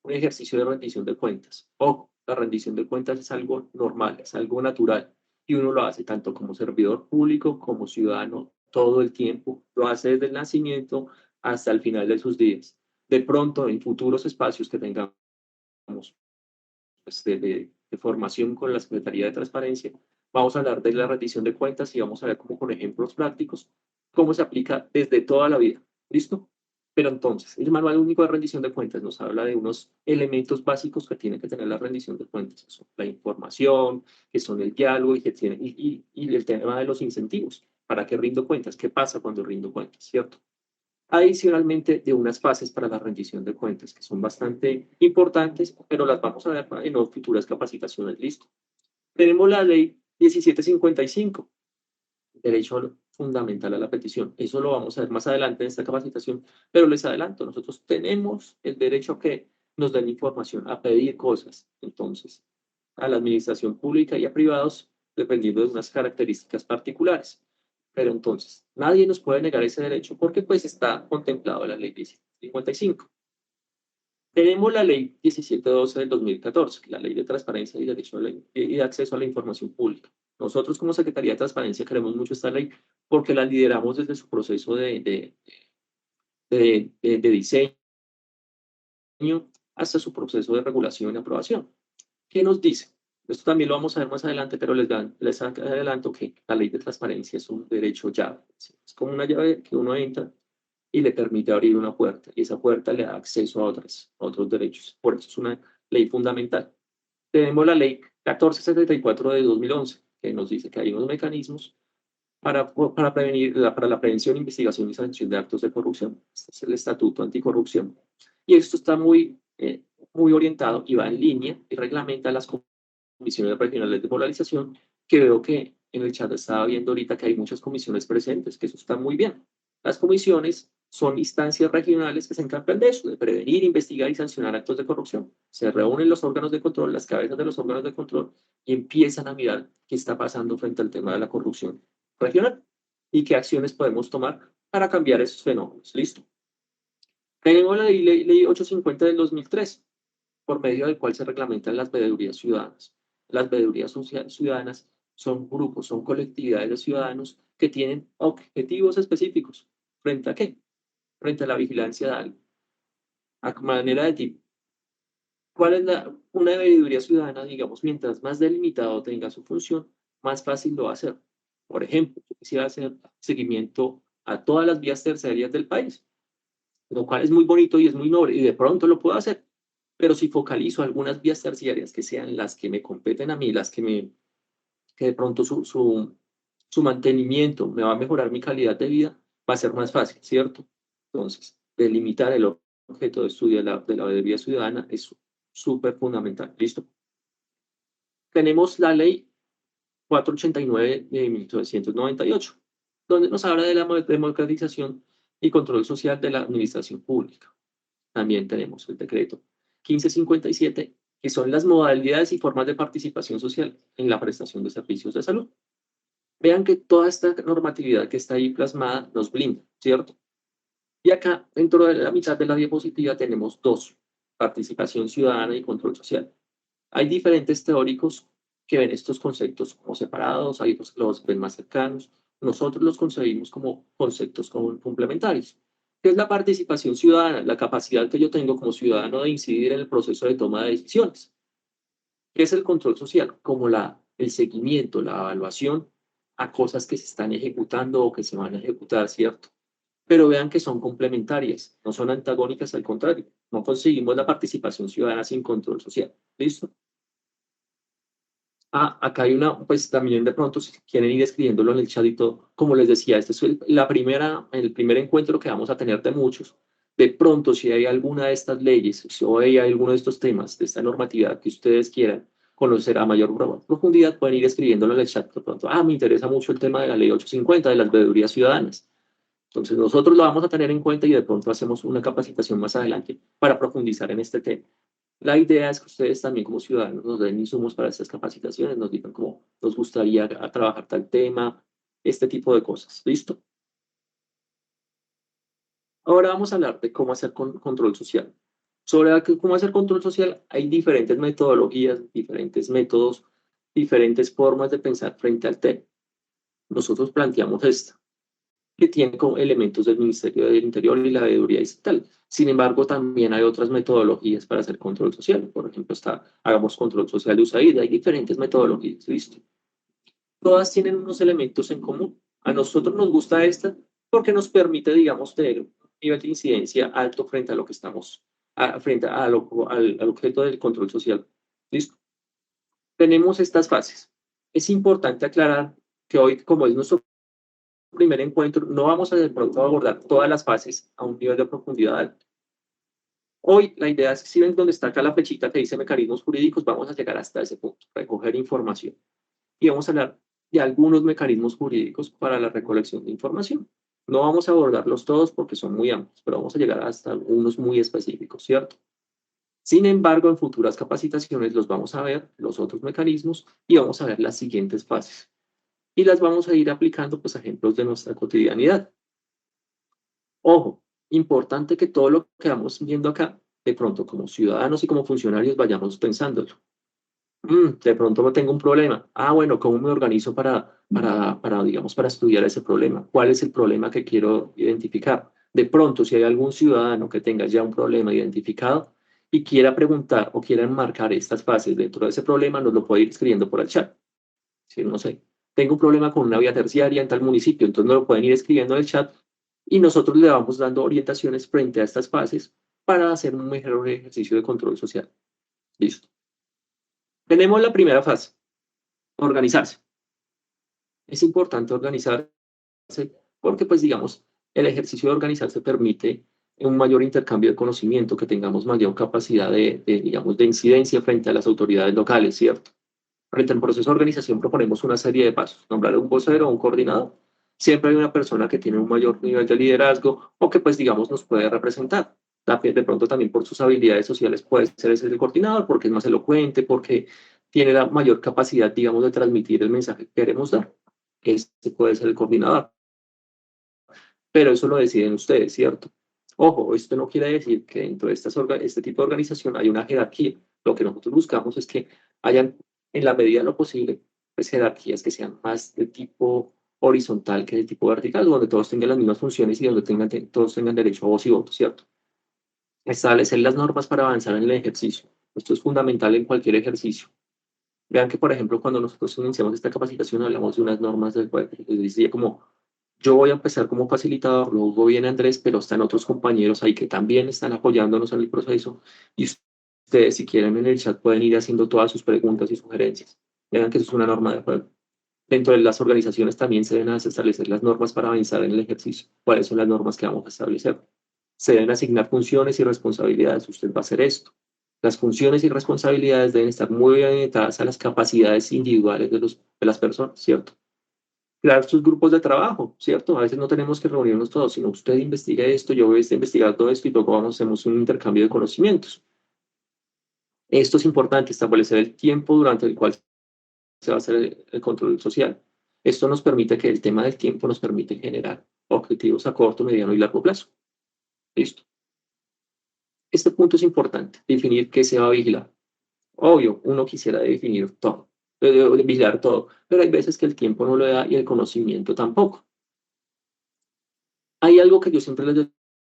un ejercicio de rendición de cuentas. Ojo, la rendición de cuentas es algo normal, es algo natural y uno lo hace tanto como servidor público como ciudadano todo el tiempo. Lo hace desde el nacimiento hasta el final de sus días. De pronto, en futuros espacios que tengamos pues, de formación con la Secretaría de Transparencia, vamos a hablar de la rendición de cuentas y vamos a ver cómo con ejemplos prácticos cómo se aplica desde toda la vida. ¿Listo? Pero entonces, el Manual Único de Rendición de Cuentas nos habla de unos elementos básicos que tiene que tener la rendición de cuentas, que son la información, que son el diálogo y el tema de los incentivos. ¿Para qué rindo cuentas? ¿Qué pasa cuando rindo cuentas? ¿Cierto? Adicionalmente, de unas fases para la rendición de cuentas, que son bastante importantes, pero las vamos a ver en futuras capacitaciones. Listo. Tenemos la ley 1755, derecho fundamental a la petición. Eso lo vamos a ver más adelante en esta capacitación, pero les adelanto, nosotros tenemos el derecho a que nos den información, a pedir cosas. Entonces, a la administración pública y a privados, dependiendo de unas características particulares. Pero entonces, nadie nos puede negar ese derecho porque pues está contemplado en la ley 1055. Tenemos la ley 1712 del 2014, la ley de transparencia y, y de acceso a la información pública. Nosotros como Secretaría de Transparencia queremos mucho esta ley porque la lideramos desde su proceso de diseño hasta su proceso de regulación y aprobación. ¿Qué nos dice? Esto también lo vamos a ver más adelante, pero les adelanto que la ley de transparencia es un derecho llave. Es como una llave que uno entra y le permite abrir una puerta, y esa puerta le da acceso a otros derechos. Por eso es una ley fundamental. Tenemos la ley 1474 de 2011, que nos dice que hay unos mecanismos para la prevención, investigación y sanción de actos de corrupción. Este es el Estatuto Anticorrupción. Y esto está muy orientado y va en línea y reglamenta las comisiones regionales de polarización, que veo que en el chat estaba viendo ahorita que hay muchas comisiones presentes, que eso está muy bien. Las comisiones son instancias regionales que se encargan de eso, de prevenir, investigar y sancionar actos de corrupción. Se reúnen los órganos de control, las cabezas de los órganos de control y empiezan a mirar qué está pasando frente al tema de la corrupción regional y qué acciones podemos tomar para cambiar esos fenómenos. Listo. Tenemos la ley 850 del 2003, por medio del cual se reglamentan las veedurías ciudadanas. Las veedurías ciudadanas son grupos, son colectividades de ciudadanos que tienen objetivos específicos. ¿Frente a qué? Frente a la vigilancia de algo. a manera de tipo. ¿Cuál es una veeduría ciudadana? Digamos, mientras más delimitado tenga su función, más fácil lo va a hacer. Por ejemplo, yo quisiera hacer seguimiento a todas las vías terciarias del país, lo cual es muy bonito y es muy noble, y de pronto lo puedo hacer. Pero si focalizo algunas vías terciarias que sean las que me competen a mí, que de pronto su mantenimiento me va a mejorar mi calidad de vida, va a ser más fácil, ¿cierto? Entonces, delimitar el objeto de estudio de la veeduría ciudadana es súper fundamental. ¿Listo? Tenemos la ley 489 de 1998, donde nos habla de la democratización y control social de la administración pública. También tenemos el decreto 1557, que son las modalidades y formas de participación social en la prestación de servicios de salud. Vean que toda esta normatividad que está ahí plasmada nos blinda, ¿cierto? Y acá, dentro de la mitad de la diapositiva, tenemos dos: participación ciudadana y control social. Hay diferentes teóricos que ven estos conceptos como separados, hay otros que los ven más cercanos. Nosotros los concebimos como conceptos complementarios. ¿Qué es la participación ciudadana? La capacidad que yo tengo como ciudadano de incidir en el proceso de toma de decisiones. ¿Qué es el control social? Como el seguimiento, la evaluación a cosas que se están ejecutando o que se van a ejecutar, ¿cierto? Pero vean que son complementarias, no son antagónicas, al contrario. No conseguimos la participación ciudadana sin control social. ¿Listo? Acá hay pues también de pronto, si quieren ir escribiéndolo en el chat y todo, como les decía, este es el primer encuentro que vamos a tener de muchos. De pronto, si hay alguna de estas leyes, o hay alguno de estos temas, de esta normatividad que ustedes quieran conocer a mayor profundidad, pueden ir escribiéndolo en el chat. De pronto, me interesa mucho el tema de la ley 850, de las veedurías ciudadanas. Entonces, nosotros lo vamos a tener en cuenta y de pronto hacemos una capacitación más adelante para profundizar en este tema. La idea es que ustedes también como ciudadanos nos den insumos para estas capacitaciones, nos digan cómo nos gustaría trabajar tal tema, este tipo de cosas. ¿Listo? Ahora vamos a hablar de cómo hacer control social. Sobre cómo hacer control social, hay diferentes metodologías, diferentes métodos, diferentes formas de pensar frente al tema. Nosotros planteamos esta, que tiene como elementos del Ministerio del Interior y la veeduría digital. Sin embargo, también hay otras metodologías para hacer control social. Por ejemplo, hagamos control social de USAID. Hay diferentes metodologías, ¿listo? Todas tienen unos elementos en común. A nosotros nos gusta esta porque nos permite, digamos, tener un nivel de incidencia alto frente a lo que estamos, frente al objeto del control social. ¿Listo? Tenemos estas fases. Es importante aclarar que hoy, como es nuestro primer encuentro, no vamos a de pronto abordar todas las fases a un nivel de profundidad alto. Hoy la idea es que, si ven donde está acá la flechita que dice mecanismos jurídicos, vamos a llegar hasta ese punto, recoger información. Y vamos a hablar de algunos mecanismos jurídicos para la recolección de información. No vamos a abordarlos todos porque son muy amplios, pero vamos a llegar hasta unos muy específicos, ¿cierto? Sin embargo, en futuras capacitaciones los vamos a ver, los otros mecanismos, y vamos a ver las siguientes fases. Y las vamos a ir aplicando, pues, a ejemplos de nuestra cotidianidad. Ojo, importante que todo lo que vamos viendo acá, de pronto como ciudadanos y como funcionarios vayamos pensándolo. De pronto tengo un problema. Bueno, ¿cómo me organizo digamos, para estudiar ese problema? ¿Cuál es el problema que quiero identificar? De pronto, si hay algún ciudadano que tenga ya un problema identificado y quiera preguntar o quiera enmarcar estas fases dentro de ese problema, nos lo puede ir escribiendo por el chat. Si no sé, tengo un problema con una vía terciaria en tal municipio, entonces nos lo pueden ir escribiendo en el chat y nosotros le vamos dando orientaciones frente a estas fases para hacer un mejor ejercicio de control social. Listo. Tenemos la primera fase, organizarse. Es importante organizarse porque, pues, digamos, el ejercicio de organizarse permite un mayor intercambio de conocimiento, que tengamos mayor capacidad digamos, de incidencia frente a las autoridades locales, ¿cierto? Frente al proceso de organización proponemos una serie de pasos: nombrar un vocero o un coordinador. Siempre hay una persona que tiene un mayor nivel de liderazgo o que, pues, digamos, nos puede representar. De pronto también por sus habilidades sociales puede ser ese el coordinador, porque es más elocuente, porque tiene la mayor capacidad, digamos, de transmitir el mensaje que queremos dar. Este puede ser el coordinador. Pero eso lo deciden ustedes, ¿cierto? Ojo, esto no quiere decir que dentro de este tipo de organización hay una jerarquía. Lo que nosotros buscamos es que hayan, en la medida de lo posible, pues, jerarquías que sean más de tipo horizontal que de tipo vertical, donde todos tengan las mismas funciones y donde todos tengan derecho a voz y voto, ¿cierto? Establecer las normas para avanzar en el ejercicio. Esto es fundamental en cualquier ejercicio. Vean que, por ejemplo, cuando nosotros iniciamos esta capacitación, hablamos de unas normas del juego. Decía como, yo voy a empezar como facilitador, luego viene Andrés, pero están otros compañeros ahí que también están apoyándonos en el proceso. Y ustedes, si quieren, en el chat pueden ir haciendo todas sus preguntas y sugerencias. Vean que eso es una norma de juego. Dentro de las organizaciones también se deben establecer las normas para avanzar en el ejercicio. ¿Cuáles son las normas que vamos a establecer? Se deben asignar funciones y responsabilidades. Usted va a hacer esto. Las funciones y responsabilidades deben estar muy orientadas a las capacidades individuales de las personas, ¿cierto? Crear sus grupos de trabajo, ¿cierto? A veces no tenemos que reunirnos todos, sino usted investiga esto, yo voy a investigar todo esto y luego hacemos un intercambio de conocimientos. Esto es importante, establecer el tiempo durante el cual se va a hacer el control social. Esto nos permite que el tema del tiempo nos permite generar objetivos a corto, mediano y largo plazo. Listo. Este punto es importante, definir qué se va a vigilar. Obvio, uno quisiera definir todo, vigilar todo, pero hay veces que el tiempo no lo da y el conocimiento tampoco. Hay algo que yo siempre les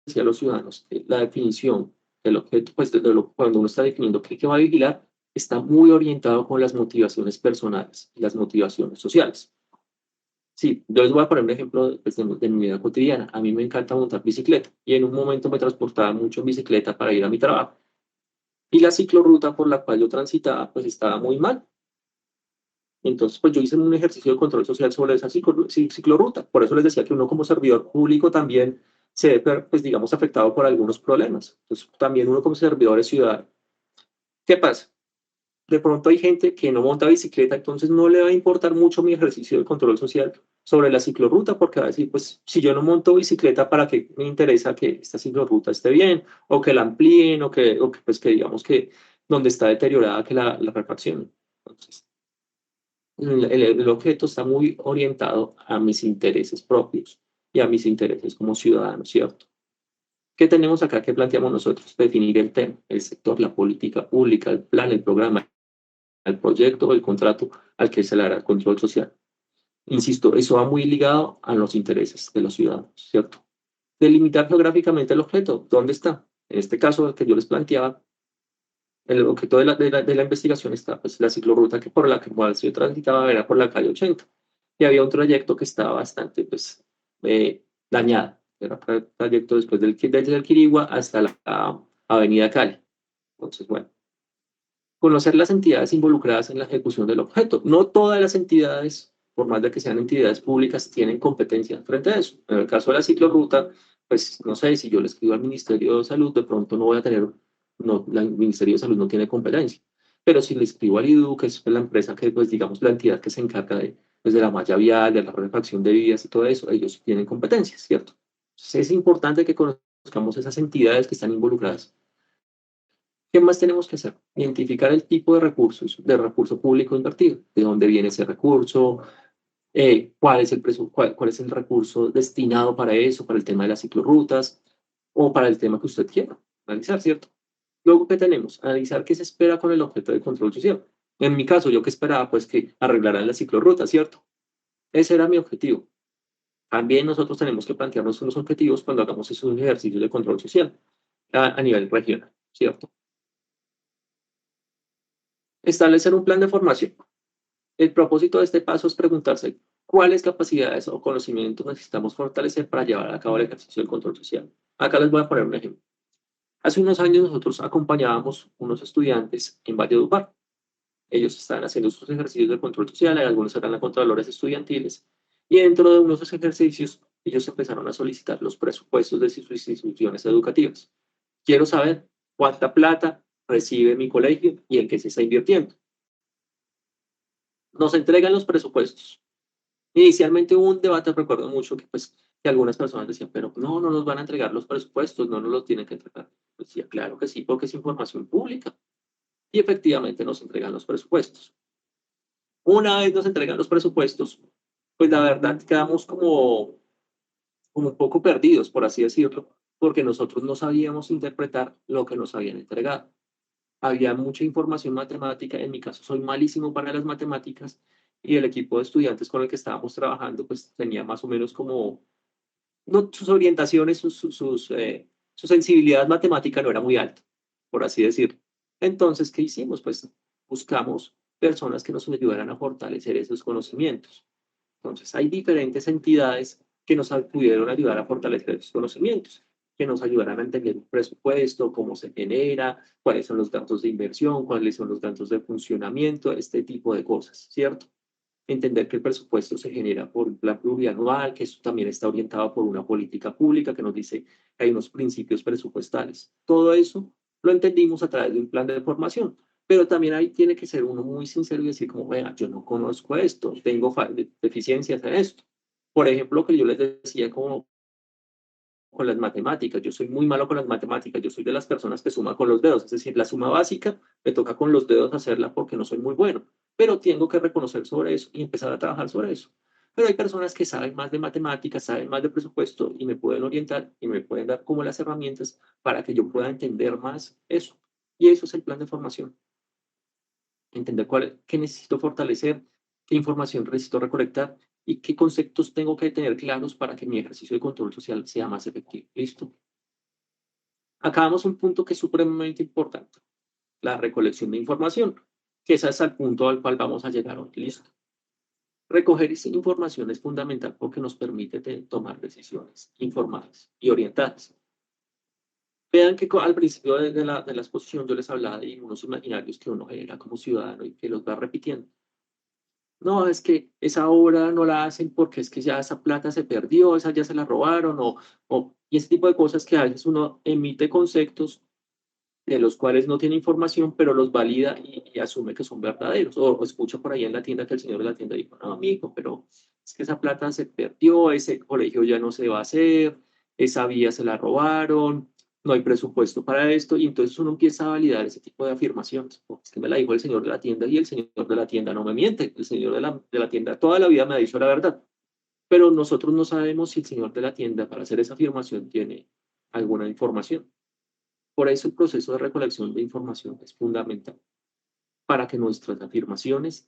decía a los ciudadanos, que la definición del objeto, pues cuando uno está definiendo qué va a vigilar, está muy orientado con las motivaciones personales y las motivaciones sociales. Sí, yo les voy a poner un ejemplo pues, de mi vida cotidiana. A mí me encanta montar bicicleta y en un momento me transportaba mucho en bicicleta para ir a mi trabajo. Y la ciclorruta por la cual yo transitaba pues estaba muy mal. Entonces, pues yo hice un ejercicio de control social sobre esa ciclorruta. Por eso les decía que uno como servidor público también se ve, pues digamos, afectado por algunos problemas. Entonces, también uno como servidor es ciudadano. ¿Qué pasa? De pronto hay gente que no monta bicicleta, entonces no le va a importar mucho mi ejercicio de control social sobre la ciclorruta, porque va a decir, pues si yo no monto bicicleta, ¿para qué me interesa que esta ciclorruta esté bien? O que la amplíen, pues que digamos que donde está deteriorada que la refaccionen. Entonces, el objeto está muy orientado a mis intereses propios y a mis intereses como ciudadano, ¿cierto? ¿Qué tenemos acá? ¿Qué planteamos nosotros? Definir el tema, el sector, la política pública, el plan, el programa, el proyecto o el contrato al que se le hará el control social. Insisto, eso va muy ligado a los intereses de los ciudadanos, ¿cierto? Delimitar geográficamente el objeto, ¿dónde está? En este caso que yo les planteaba, el objeto de la investigación está, pues, la ciclorruta que por la que yo transitaba era por la calle 80. Y había un trayecto que estaba bastante, pues, dañado. Era el trayecto después desde el Quirigua hasta la avenida Cali. Entonces, bueno, conocer las entidades involucradas en la ejecución del objeto. No todas las entidades, por más de que sean entidades públicas, tienen competencia frente a eso. En el caso de la ciclorruta, pues no sé, si yo le escribo al Ministerio de Salud, de pronto no voy a tener, no, el Ministerio de Salud no tiene competencia. Pero si le escribo al IDU, que es la empresa que, pues digamos, la entidad que se encarga pues, de la malla vial, de la refacción de vías y todo eso, ellos tienen competencias, ¿cierto? Entonces es importante que conozcamos esas entidades que están involucradas. ¿Qué más tenemos que hacer? Identificar el tipo de recursos, de recurso público invertido, de dónde viene ese recurso, cuál es el recurso destinado para eso, para el tema de las ciclorrutas o para el tema que usted quiera analizar, ¿cierto? Luego, ¿qué tenemos? Analizar qué se espera con el objeto de control social. En mi caso, yo que esperaba, pues que arreglaran la ciclorruta, ¿cierto? Ese era mi objetivo. También nosotros tenemos que plantearnos unos objetivos cuando hagamos esos ejercicios de control social a nivel regional, ¿cierto? Establecer un plan de formación. El propósito de este paso es preguntarse cuáles capacidades o conocimientos necesitamos fortalecer para llevar a cabo el ejercicio del control social. Acá les voy a poner un ejemplo. Hace unos años nosotros acompañábamos unos estudiantes en Valledupar. Ellos estaban haciendo sus ejercicios de control social, algunos eran las contralores estudiantiles, y dentro de unos de esos ejercicios ellos empezaron a solicitar los presupuestos de sus instituciones educativas. Quiero saber cuánta plata recibe mi colegio y en qué se está invirtiendo. Nos entregan los presupuestos. Inicialmente hubo un debate, recuerdo mucho, que algunas personas decían, pero no nos van a entregar los presupuestos, no nos los tienen que entregar. Pues decía, claro que sí, porque es información pública. Y efectivamente nos entregan los presupuestos. Una vez nos entregan los presupuestos, pues la verdad quedamos como un poco perdidos, por así decirlo, porque nosotros no sabíamos interpretar lo que nos habían entregado. Había mucha información matemática, en mi caso soy malísimo para las matemáticas, y el equipo de estudiantes con el que estábamos trabajando, pues tenía más o menos como, no, sus orientaciones, Su sensibilidad matemática no era muy alta, por así decirlo. Entonces, ¿qué hicimos? Pues buscamos personas que nos ayudaran a fortalecer esos conocimientos. Entonces, hay diferentes entidades que nos pudieron ayudar a fortalecer esos conocimientos, que nos ayudarán a entender un presupuesto, cómo se genera, cuáles son los gastos de inversión, cuáles son los gastos de funcionamiento, este tipo de cosas, ¿cierto? Entender que el presupuesto se genera por un plan plurianual, que eso también está orientado por una política pública que nos dice que hay unos principios presupuestales. Todo eso lo entendimos a través de un plan de formación, pero también ahí tiene que ser uno muy sincero y decir como, vea, yo no conozco esto, tengo deficiencias en esto. Por ejemplo, lo que yo les decía como con las matemáticas. Yo soy muy malo con las matemáticas. Yo soy de las personas que suma con los dedos. Es decir, la suma básica me toca con los dedos hacerla porque no soy muy bueno. Pero tengo que reconocer sobre eso y empezar a trabajar sobre eso. Pero hay personas que saben más de matemáticas, saben más de presupuesto y me pueden orientar y me pueden dar como las herramientas para que yo pueda entender más eso. Y eso es el plan de formación. Entender qué necesito fortalecer, qué información necesito recolectar y qué conceptos tengo que tener claros para que mi ejercicio de control social sea más efectivo. ¿Listo? Acabamos un punto que es supremamente importante, la recolección de información, que ese es el punto al cual vamos a llegar hoy. ¿Listo? Recoger esa información es fundamental porque nos permite tomar decisiones informadas y orientadas. Vean que al principio de la exposición yo les hablaba de unos imaginarios que uno genera como ciudadano y que los va repitiendo. No, es que esa obra no la hacen porque es que ya esa plata se perdió, esa ya se la robaron, y ese tipo de cosas que a veces uno emite conceptos de los cuales no tiene información, pero los valida y asume que son verdaderos. O escucha por ahí en la tienda que el señor de la tienda dijo, no, amigo, pero es que esa plata se perdió, ese colegio ya no se va a hacer, esa vía se la robaron, no hay presupuesto para esto, y entonces uno empieza a validar ese tipo de afirmaciones. Oh, es que me la dijo el señor de la tienda y el señor de la tienda no me miente, el señor de la tienda toda la vida me ha dicho la verdad, pero nosotros no sabemos si el señor de la tienda para hacer esa afirmación tiene alguna información. Por eso el proceso de recolección de información es fundamental para que nuestras afirmaciones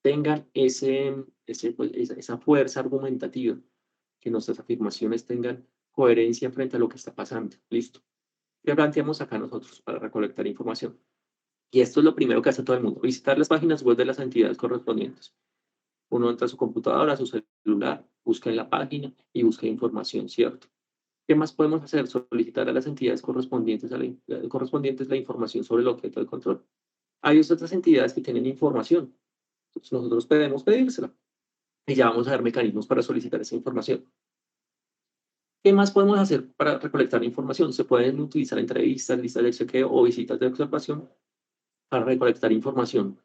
tengan esa fuerza argumentativa, que nuestras afirmaciones tengan coherencia frente a lo que está pasando. Listo. ¿Qué planteamos acá nosotros para recolectar información? Y esto es lo primero que hace todo el mundo, visitar las páginas web de las entidades correspondientes. Uno entra a su computadora, a su celular, busca en la página y busca información, ¿cierto? ¿Qué más podemos hacer? Solicitar a las entidades correspondientes, la información sobre el objeto de control. Hay otras entidades que tienen información. Entonces nosotros podemos pedírsela y ya vamos a dar mecanismos para solicitar esa información. ¿Qué más podemos hacer para recolectar información? Se pueden utilizar entrevistas, listas de chequeo o visitas de observación para recolectar información.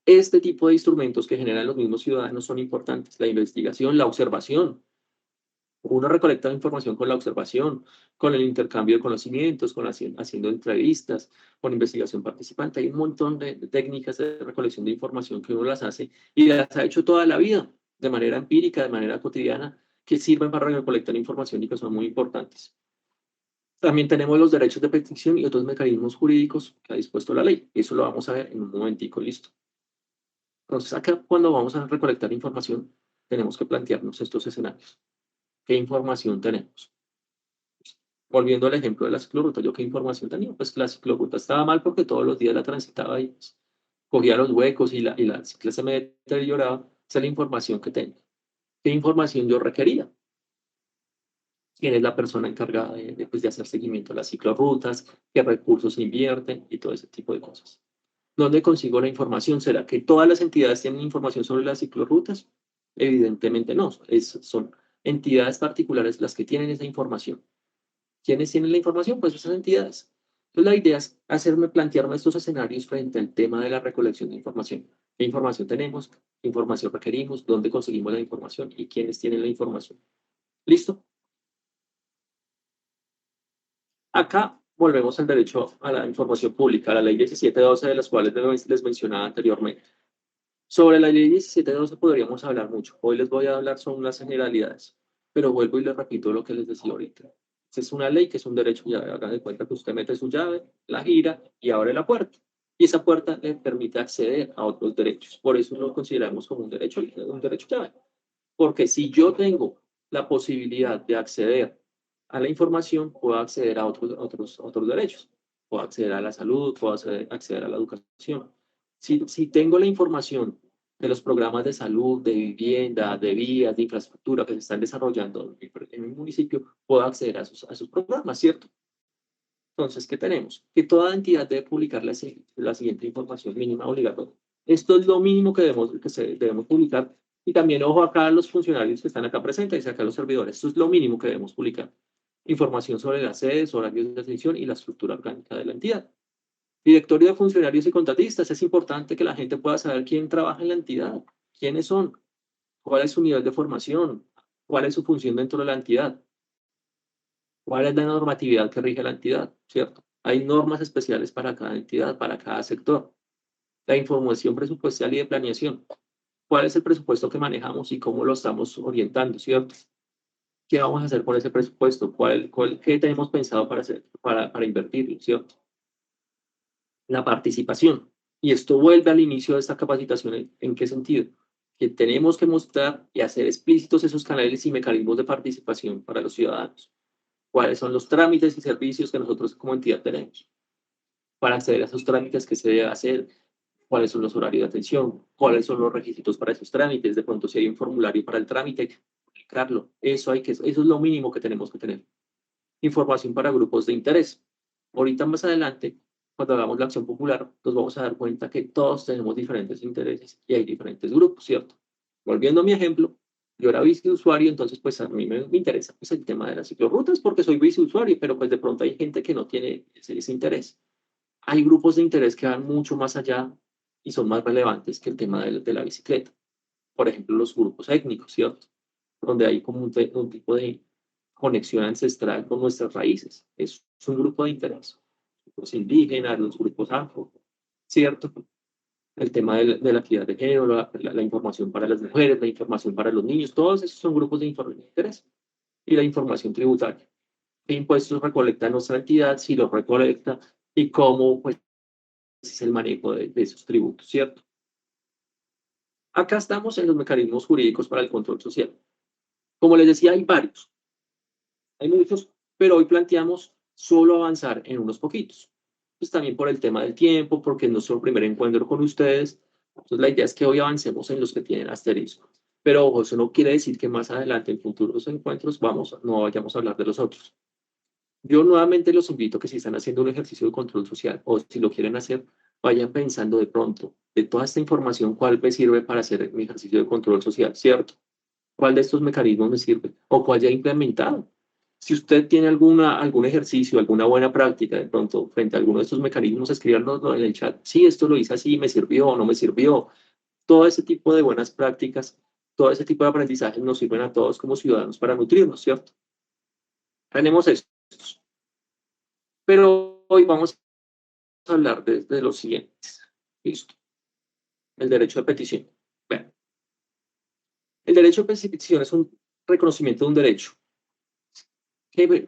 Este tipo de instrumentos que generan los mismos ciudadanos son importantes. La investigación, la observación. Uno recolecta la información con la observación, con el intercambio de conocimientos, haciendo entrevistas, con investigación participante. Hay un montón de técnicas de recolección de información que uno las hace y las ha hecho toda la vida, de manera empírica, de manera cotidiana, que sirven para recolectar información y que son muy importantes. También tenemos los derechos de petición y otros mecanismos jurídicos que ha dispuesto la ley. Eso lo vamos a ver en un momentico, listo. Entonces, acá cuando vamos a recolectar información, tenemos que plantearnos estos escenarios. ¿Qué información tenemos? Volviendo al ejemplo de la ciclorruta, ¿yo qué información tenía? Pues la ciclorruta estaba mal porque todos los días la transitaba y pues, cogía los huecos y la cicla se me deterioraba. Esa es la información que tengo. ¿Qué información yo requería? ¿Quién es la persona encargada de hacer seguimiento a las ciclorrutas? ¿Qué recursos invierten? Y todo ese tipo de cosas. ¿Dónde consigo la información? ¿Será que todas las entidades tienen información sobre las ciclorrutas? Evidentemente no. Son entidades particulares las que tienen esa información. ¿Quiénes tienen la información? Pues esas entidades. Entonces la idea es plantearme estos escenarios frente al tema de la recolección de información. ¿Qué información tenemos? ¿Qué información requerimos? ¿Dónde conseguimos la información? ¿Y quiénes tienen la información? ¿Listo? Acá volvemos al derecho a la información pública, a la ley 1712, de las cuales les mencionaba anteriormente. Sobre la ley 1712 podríamos hablar mucho. Hoy les voy a hablar sobre las generalidades, pero vuelvo y les repito lo que les decía ahorita. Es una ley que es un derecho llave. Hagan de cuenta que usted mete su llave, la gira y abre la puerta. Y esa puerta le permite acceder a otros derechos. Por eso lo consideramos como un derecho llave. Porque si yo tengo la posibilidad de acceder a la información, puedo acceder a otros derechos. Puedo acceder a la salud, puedo acceder a la educación. Si tengo la información de los programas de salud, de vivienda, de vías, de infraestructura que se están desarrollando en mi municipio, puedo acceder a esos programas, ¿cierto? Entonces, ¿qué tenemos? Que toda entidad debe publicar la siguiente información mínima obligatoria. Esto es lo mínimo que debemos publicar. Y también, ojo acá a los funcionarios que están acá presentes y acá a los servidores. Esto es lo mínimo que debemos publicar. Información sobre las sedes, horarios de atención y la estructura orgánica de la entidad. Directorio de funcionarios y contratistas. Es importante que la gente pueda saber quién trabaja en la entidad, quiénes son, cuál es su nivel de formación, cuál es su función dentro de la entidad, cuál es la normatividad que rige la entidad, ¿cierto? Hay normas especiales para cada entidad, para cada sector. La información presupuestal y de planeación. ¿Cuál es el presupuesto que manejamos y cómo lo estamos orientando, ¿cierto? ¿Qué vamos a hacer con ese presupuesto? ¿Qué tenemos pensado para hacer, para invertirlo, ¿cierto? La participación. Y esto vuelve al inicio de esta capacitación. ¿En qué sentido? Que tenemos que mostrar y hacer explícitos esos canales y mecanismos de participación para los ciudadanos. ¿Cuáles son los trámites y servicios que nosotros como entidad tenemos? Para acceder a esos trámites, ¿qué se debe hacer? ¿Cuáles son los horarios de atención? ¿Cuáles son los requisitos para esos trámites? De pronto, si hay un formulario para el trámite, publicarlo. Eso es lo mínimo que tenemos que tener. Información para grupos de interés. Ahorita más adelante, cuando hagamos la acción popular, nos vamos a dar cuenta que todos tenemos diferentes intereses y hay diferentes grupos, ¿cierto? Volviendo a mi ejemplo, yo era viceusuario, entonces pues a mí me interesa pues, el tema de las ciclorrutas porque soy viceusuario, pero pues de pronto hay gente que no tiene ese interés. Hay grupos de interés que van mucho más allá y son más relevantes que el tema de la bicicleta. Por ejemplo, los grupos étnicos, ¿cierto? Donde hay como un tipo de conexión ancestral con nuestras raíces. Es un grupo de interés. Los indígenas, los grupos afro, ¿cierto? El tema de la equidad de género, la información para las mujeres, la información para los niños, todos esos son grupos de interés. Y la información tributaria. ¿Qué impuestos recolecta nuestra entidad? Si los recolecta y cómo pues, es el manejo de esos tributos, ¿cierto? Acá estamos en los mecanismos jurídicos para el control social. Como les decía, hay varios. Hay muchos, pero hoy planteamos solo avanzar en unos poquitos. Pues también por el tema del tiempo, porque es nuestro primer encuentro con ustedes. Entonces la idea es que hoy avancemos en los que tienen asterisco. Pero ojo, eso no quiere decir que más adelante en futuros encuentros no vayamos a hablar de los otros. Yo nuevamente los invito a que si están haciendo un ejercicio de control social o si lo quieren hacer, vayan pensando de pronto de toda esta información, cuál me sirve para hacer mi ejercicio de control social, ¿cierto? ¿Cuál de estos mecanismos me sirve? O cuál ya he implementado. Si usted tiene algún ejercicio, alguna buena práctica de pronto frente a alguno de estos mecanismos, escríbanoslo en el chat. Sí, esto lo hice así, me sirvió o no me sirvió. Todo ese tipo de buenas prácticas, todo ese tipo de aprendizajes nos sirven a todos como ciudadanos para nutrirnos, ¿cierto? Tenemos estos. Pero hoy vamos a hablar de los siguientes. Listo. El derecho de petición. Bueno, el derecho de petición es un reconocimiento de un derecho.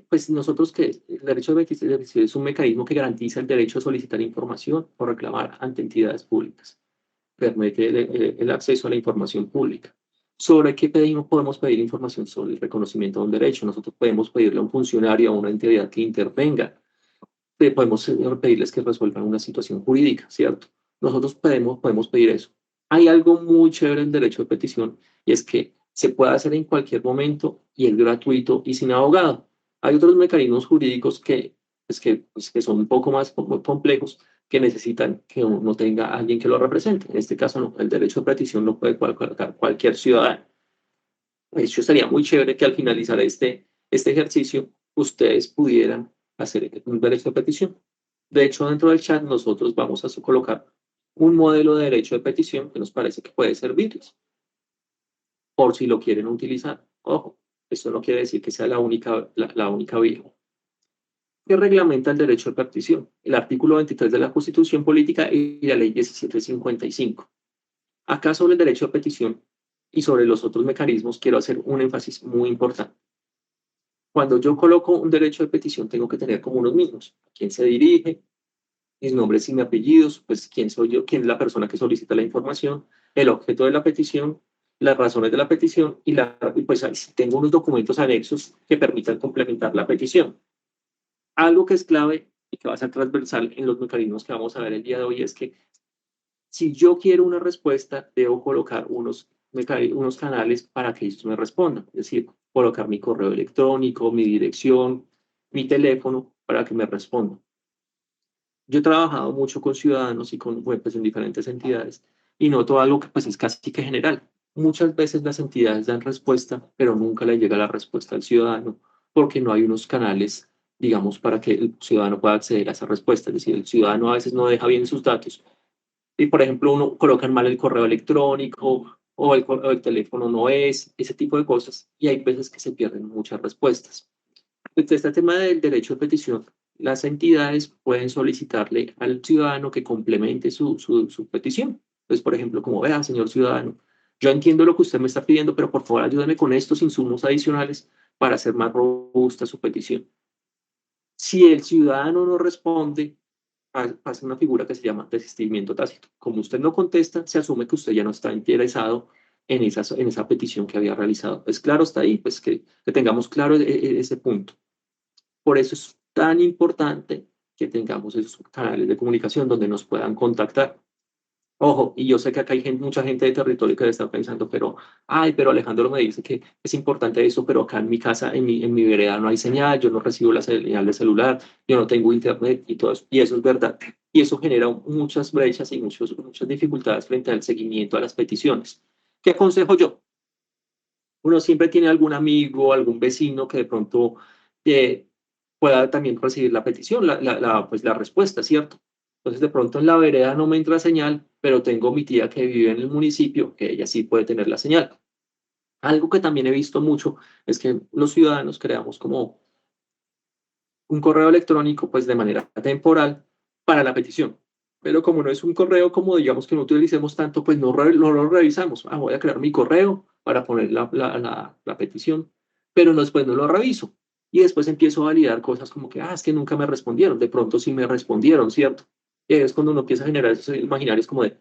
Pues nosotros que el derecho de petición es un mecanismo que garantiza el derecho a solicitar información o reclamar ante entidades públicas. Permite el acceso a la información pública. ¿Sobre qué podemos pedir información sobre el reconocimiento de un derecho? Nosotros podemos pedirle a un funcionario o a una entidad que intervenga. Podemos pedirles que resuelvan una situación jurídica, ¿cierto? Nosotros podemos pedir eso. Hay algo muy chévere en derecho de petición y es que se puede hacer en cualquier momento y es gratuito y sin abogado. Hay otros mecanismos jurídicos que son un poco más complejos que necesitan que uno tenga a alguien que lo represente. En este caso, no, el derecho de petición lo puede colocar cualquier ciudadano. De hecho, sería muy chévere que al finalizar este ejercicio ustedes pudieran hacer un derecho de petición. De hecho, dentro del chat nosotros vamos a colocar un modelo de derecho de petición que nos parece que puede servirles, por si lo quieren utilizar. Ojo, esto no quiere decir que sea la única vía. ¿Qué reglamenta el derecho de petición? El artículo 23 de la Constitución Política y la Ley 1755. Acá sobre el derecho de petición y sobre los otros mecanismos quiero hacer un énfasis muy importante. Cuando yo coloco un derecho de petición tengo que tener como unos mismos. ¿A quién se dirige? Mis nombres y mis apellidos, pues quién soy yo, quién es la persona que solicita la información, el objeto de la petición las razones de la petición y pues si tengo unos documentos anexos que permitan complementar la petición. Algo que es clave y que va a ser transversal en los mecanismos que vamos a ver el día de hoy es que si yo quiero una respuesta, debo colocar unos canales para que ellos me respondan. Es decir, colocar mi correo electrónico, mi dirección, mi teléfono para que me respondan. Yo he trabajado mucho con ciudadanos y con pues, en diferentes entidades y noto algo que pues, es casi que general. Muchas veces las entidades dan respuesta, pero nunca le llega la respuesta al ciudadano porque no hay unos canales, digamos, para que el ciudadano pueda acceder a esa respuesta. Es decir, el ciudadano a veces no deja bien sus datos y, por ejemplo, uno coloca mal el correo electrónico o el teléfono no es, ese tipo de cosas, y hay veces que se pierden muchas respuestas. Entonces, este tema del derecho de petición, las entidades pueden solicitarle al ciudadano que complemente su petición. Entonces, por ejemplo, como vea, señor ciudadano, yo entiendo lo que usted me está pidiendo, pero por favor ayúdeme con estos insumos adicionales para hacer más robusta su petición. Si el ciudadano no responde, pasa una figura que se llama desistimiento tácito. Como usted no contesta, se asume que usted ya no está interesado en esa petición que había realizado. Pues claro, está ahí, pues que tengamos claro ese punto. Por eso es tan importante que tengamos esos canales de comunicación donde nos puedan contactar. Ojo, y yo sé que acá hay mucha gente de territorio que está pensando, pero Alejandro me dice que es importante eso, pero acá en mi casa, en mi vereda no hay señal, yo no recibo la señal de celular, yo no tengo internet y todo eso, y eso es verdad. Y eso genera muchas brechas y muchas dificultades frente al seguimiento a las peticiones. ¿Qué aconsejo yo? Uno siempre tiene algún amigo, algún vecino que de pronto pueda también recibir la petición, pues la respuesta, ¿cierto? Entonces, de pronto en la vereda no me entra señal, pero tengo mi tía que vive en el municipio, que ella sí puede tener la señal. Algo que también he visto mucho es que los ciudadanos creamos como un correo electrónico, pues de manera temporal para la petición. Pero como no es un correo como digamos que no utilicemos tanto, pues no lo revisamos. Voy a crear mi correo para poner la petición, pero después no lo reviso. Y después empiezo a validar cosas como que, es que nunca me respondieron. De pronto sí me respondieron, ¿cierto? Y ahí es cuando uno empieza a generar esos imaginarios como de,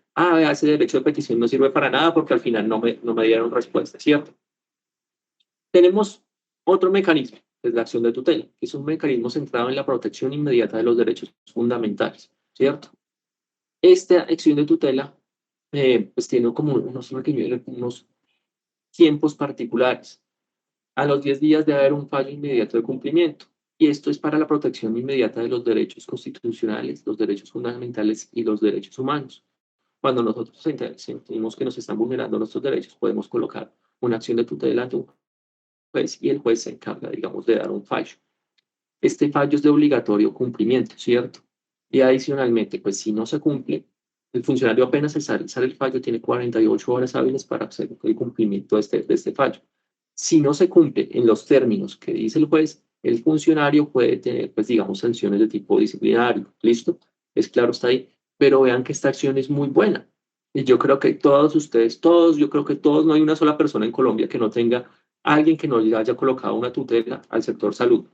ese derecho de petición no sirve para nada porque al final no me dieron respuesta, ¿cierto? Tenemos otro mecanismo, que es la acción de tutela, que es un mecanismo centrado en la protección inmediata de los derechos fundamentales, ¿cierto? Esta acción de tutela pues tiene como unos tiempos particulares. A los 10 días debe haber un fallo inmediato de cumplimiento. Y esto es para la protección inmediata de los derechos constitucionales, los derechos fundamentales y los derechos humanos. Cuando nosotros sentimos que nos están vulnerando nuestros derechos, podemos colocar una acción de tutela ante un juez y el juez se encarga, digamos, de dar un fallo. Este fallo es de obligatorio cumplimiento, ¿cierto? Y adicionalmente, pues si no se cumple, el funcionario apenas sale el fallo, tiene 48 horas hábiles para hacer el cumplimiento de este fallo. Si no se cumple en los términos que dice el juez, el funcionario puede tener, pues digamos, sanciones de tipo disciplinario. ¿Listo? Es claro, está ahí. Pero vean que esta acción es muy buena. Y yo creo que yo creo que todos, no hay una sola persona en Colombia que no tenga alguien que no le haya colocado una tutela al sector salud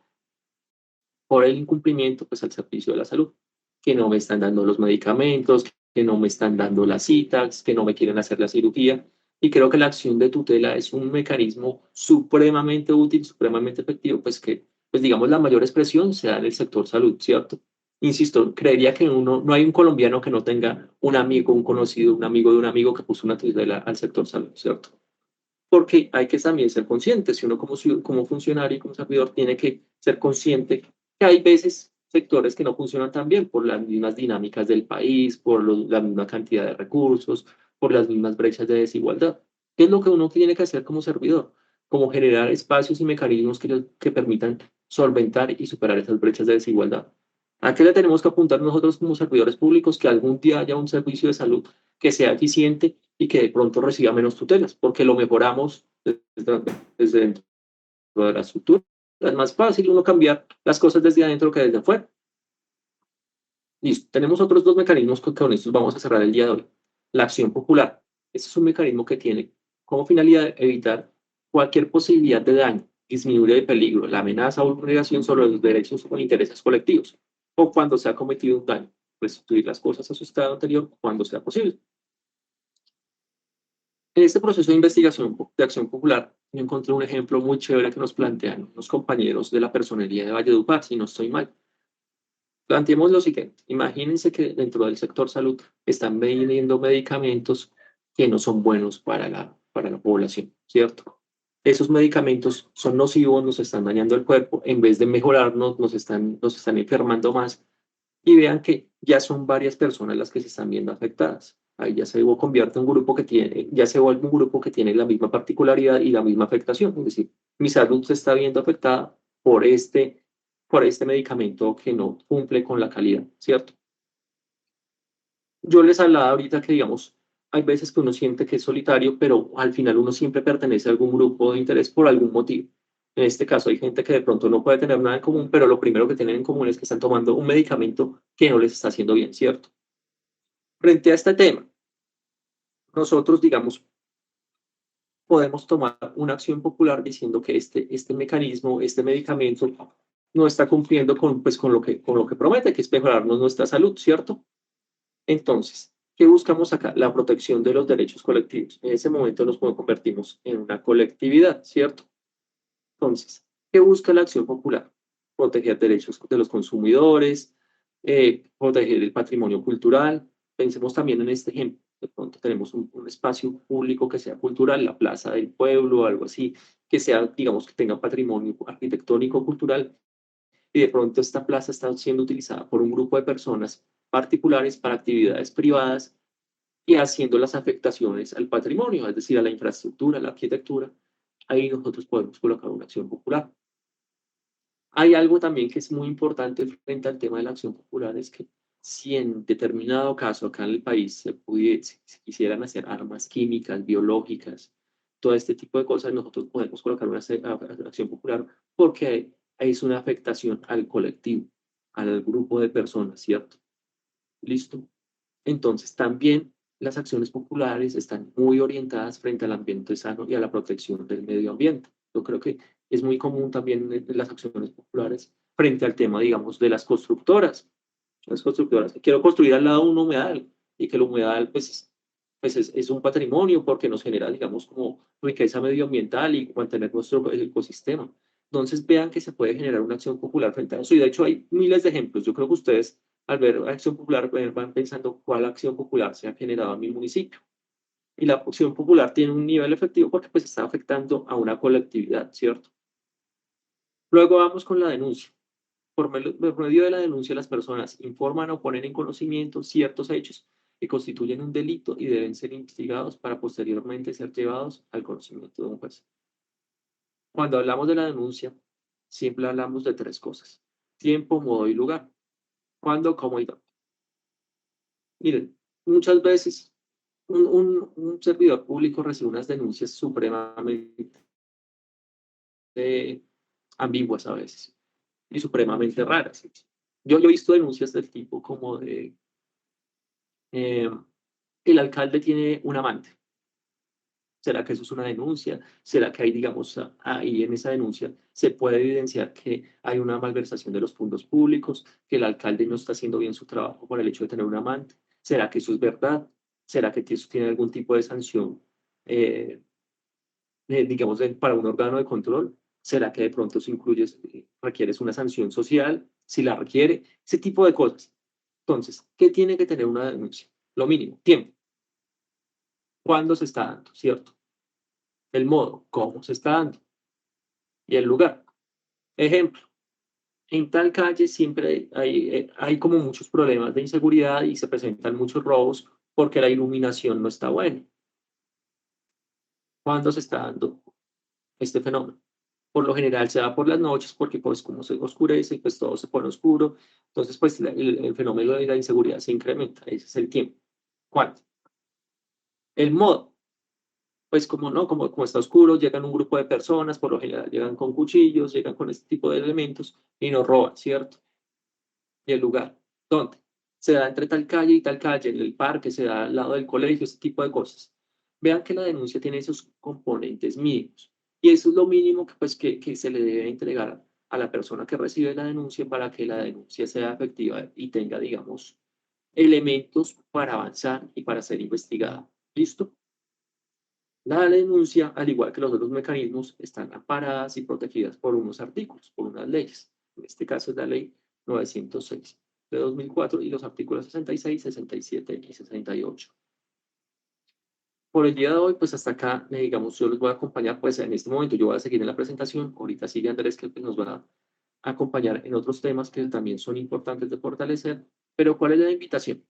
por el incumplimiento pues al servicio de la salud, que no me están dando los medicamentos, que no me están dando las citas, que no me quieren hacer la cirugía. Y creo que la acción de tutela es un mecanismo supremamente útil, supremamente efectivo, pues que, pues digamos, la mayor expresión se da en el sector salud, ¿cierto? Insisto, creería que no hay un colombiano que no tenga un amigo, un conocido, un amigo de un amigo que puso una tutela al sector salud, ¿cierto? Porque hay que también ser consciente, si uno como funcionario y como servidor tiene que ser consciente que hay veces sectores que no funcionan tan bien por las mismas dinámicas del país, por la misma cantidad de recursos, por las mismas brechas de desigualdad. ¿Qué es lo que uno tiene que hacer como servidor? Como generar espacios y mecanismos que permitan solventar y superar esas brechas de desigualdad. ¿A qué le tenemos que apuntar nosotros como servidores públicos? Que algún día haya un servicio de salud que sea eficiente y que de pronto reciba menos tutelas, porque lo mejoramos desde dentro de la estructura. Es más fácil uno cambiar las cosas desde adentro que desde afuera. Listo. Tenemos otros dos mecanismos que con estos vamos a cerrar el día de hoy. La acción popular. Este es un mecanismo que tiene como finalidad evitar cualquier posibilidad de daño, disminuir el peligro, la amenaza o vulneración sobre los derechos o intereses colectivos, o cuando se ha cometido un daño, restituir las cosas a su estado anterior cuando sea posible. En este proceso de investigación de acción popular, yo encontré un ejemplo muy chévere que nos plantean unos compañeros de la personería de Valledupar, si no estoy mal. Planteemos lo siguiente, imagínense que dentro del sector salud están vendiendo medicamentos que no son buenos para la población, ¿cierto? Esos medicamentos son nocivos, nos están dañando el cuerpo, en vez de mejorarnos, nos están enfermando más. Y vean que ya son varias personas las que se están viendo afectadas. Ahí ya se convierte en un grupo que tiene, ya se vuelve un grupo que tiene la misma particularidad y la misma afectación. Es decir, mi salud se está viendo afectada por este medicamento que no cumple con la calidad, ¿cierto? Yo les hablaba ahorita que, digamos, hay veces que uno siente que es solitario, pero al final uno siempre pertenece a algún grupo de interés por algún motivo. En este caso hay gente que de pronto no puede tener nada en común, pero lo primero que tienen en común es que están tomando un medicamento que no les está haciendo bien, ¿cierto? Frente a este tema, nosotros, digamos, podemos tomar una acción popular diciendo que este mecanismo, este medicamento, no está cumpliendo pues, con lo que promete, que es mejorarnos nuestra salud, ¿cierto? Entonces, ¿qué buscamos acá? La protección de los derechos colectivos. En ese momento nos convertimos en una colectividad, ¿cierto? Entonces, ¿qué busca la acción popular? Proteger derechos de los consumidores, proteger el patrimonio cultural. Pensemos también en este ejemplo. De pronto tenemos un espacio público que sea cultural, la plaza del pueblo, algo así, que sea, digamos, que tenga patrimonio arquitectónico, cultural, y de pronto esta plaza está siendo utilizada por un grupo de personas particulares para actividades privadas y haciendo las afectaciones al patrimonio, es decir, a la infraestructura, a la arquitectura. Ahí nosotros podemos colocar una acción popular. Hay algo también que es muy importante frente al tema de la acción popular, es que si en determinado caso acá en el país se quisieran hacer armas químicas, biológicas, todo este tipo de cosas, nosotros podemos colocar una acción popular porque es una afectación al colectivo, al grupo de personas, ¿cierto? ¿Listo? Entonces, también las acciones populares están muy orientadas frente al ambiente sano y a la protección del medio ambiente. Yo creo que es muy común también en las acciones populares frente al tema, digamos, de las constructoras. Las constructoras, quiero construir al lado un humedal y que el humedal, es un patrimonio porque nos genera, digamos, como riqueza medioambiental y mantener nuestro ecosistema. Entonces, vean que se puede generar una acción popular frente a eso. Y de hecho, hay miles de ejemplos. Yo creo que ustedes al ver acción popular, van pensando cuál acción popular se ha generado en mi municipio. Y la acción popular tiene un nivel efectivo porque pues está afectando a una colectividad, ¿cierto? Luego vamos con la denuncia. Por medio de la denuncia, las personas informan o ponen en conocimiento ciertos hechos que constituyen un delito y deben ser investigados para posteriormente ser llevados al conocimiento de un juez. Cuando hablamos de la denuncia, siempre hablamos de tres cosas: tiempo, modo y lugar. ¿Cuándo, cómo y dónde? Miren, muchas veces un servidor público recibe unas denuncias supremamente ambiguas a veces y supremamente raras. Yo he visto denuncias del tipo como de eh, el alcalde tiene un amante. ¿Será que eso es una denuncia? ¿Será que hay, digamos, ahí en esa denuncia se puede evidenciar que hay una malversación de los fondos públicos, que el alcalde no está haciendo bien su trabajo por el hecho de tener un amante? ¿Será que eso es verdad? ¿Será que eso tiene algún tipo de sanción, eh, digamos, para un órgano de control? ¿Será que de pronto eso incluye, requieres una sanción social? Si la requiere, ese tipo de cosas. Entonces, ¿qué tiene que tener una denuncia? Lo mínimo, tiempo. ¿Cuándo se está dando? ¿Cierto? El modo, cómo se está dando. Y el lugar. Ejemplo, en tal calle siempre hay como muchos problemas de inseguridad y se presentan muchos robos porque la iluminación no está buena. ¿Cuándo se está dando este fenómeno? Por lo general se da por las noches porque pues como se oscurece, pues todo se pone oscuro. Entonces pues el fenómeno de la inseguridad se incrementa. Ese es el tiempo. ¿Cuánto? El modo. Pues como no, como está oscuro, llegan un grupo de personas, por lo general llegan con cuchillos, llegan con este tipo de elementos y nos roban, ¿cierto? Y el lugar. ¿Dónde? Se da entre tal calle y tal calle, en el parque, se da al lado del colegio, ese tipo de cosas. Vean que la denuncia tiene esos componentes mínimos. Y eso es lo mínimo que se le debe entregar a la persona que recibe la denuncia para que la denuncia sea efectiva y tenga, digamos, elementos para avanzar y para ser investigada. ¿Listo? La denuncia, al igual que los otros mecanismos, están amparadas y protegidas por unos artículos, por unas leyes. En este caso es la ley 906 de 2004 y los artículos 66, 67 y 68. Por el día de hoy, pues hasta acá, digamos, yo les voy a acompañar, pues en este momento yo voy a seguir en la presentación, ahorita sigue Andrés, que pues, nos va a acompañar en otros temas que también son importantes de fortalecer, pero ¿cuál es la invitación?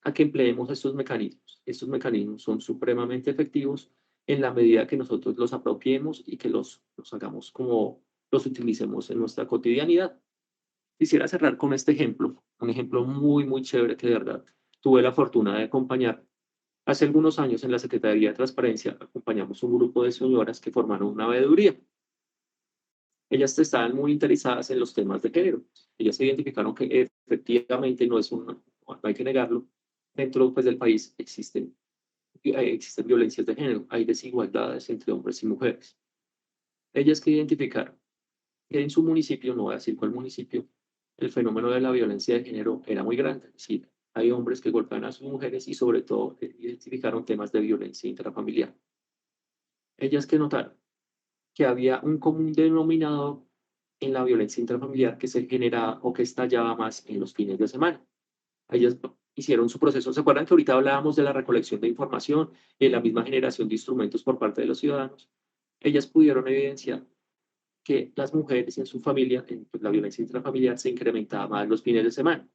A que empleemos estos mecanismos. Estos mecanismos son supremamente efectivos en la medida que nosotros los apropiemos y que los hagamos como los utilicemos en nuestra cotidianidad. Quisiera cerrar con este ejemplo, un ejemplo muy, muy chévere que de verdad tuve la fortuna de acompañar. Hace algunos años en la Secretaría de Transparencia acompañamos un grupo de señoras que formaron una veeduría. Ellas estaban muy interesadas en los temas de género. Ellas identificaron que efectivamente no hay que negarlo, dentro pues, del país existen violencias de género, hay desigualdades entre hombres y mujeres. Ellas que identificaron que en su municipio, no voy a decir cuál municipio, el fenómeno de la violencia de género era muy grande. Es decir, hay hombres que golpean a sus mujeres y sobre todo identificaron temas de violencia intrafamiliar. Ellas que notaron que había un común denominador en la violencia intrafamiliar que se generaba o que estallaba más en los fines de semana. Ellas hicieron su proceso. ¿Se acuerdan que ahorita hablábamos de la recolección de información y de la misma generación de instrumentos por parte de los ciudadanos? Ellas pudieron evidenciar que las mujeres en su familia, pues, la violencia intrafamiliar se incrementaba más los fines de semana.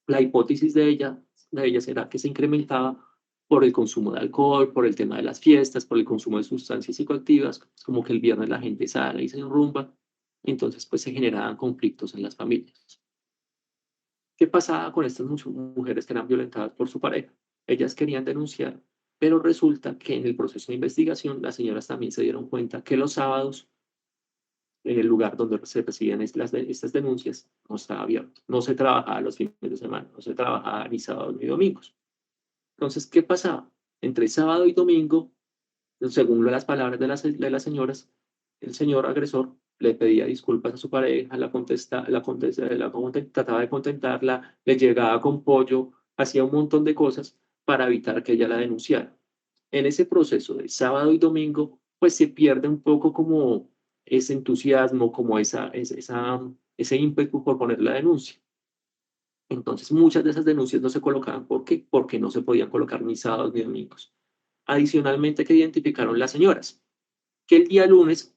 La hipótesis de ellas era que se incrementaba por el consumo de alcohol, por el tema de las fiestas, por el consumo de sustancias psicoactivas, como que el viernes la gente sale y se enrumba, entonces pues se generaban conflictos en las familias. ¿Qué pasaba con estas mujeres que eran violentadas por su pareja? Ellas querían denunciar, pero resulta que en el proceso de investigación las señoras también se dieron cuenta que los sábados, en el lugar donde se recibían estas denuncias, no estaba abierto. No se trabajaba los fines de semana, no se trabajaba ni sábados ni domingos. Entonces, ¿qué pasaba? Entre sábado y domingo, según las palabras de las señoras, el señor agresor le pedía disculpas a su pareja, trataba de contentarla, le llegaba con pollo, hacía un montón de cosas para evitar que ella la denunciara. En ese proceso de sábado y domingo, pues se pierde un poco como ese entusiasmo, como ese ímpetu por poner la denuncia. Entonces, muchas de esas denuncias no se colocaban. ¿Por qué? Porque no se podían colocar ni sábados ni domingos. Adicionalmente, que identificaron las señoras, que el día lunes,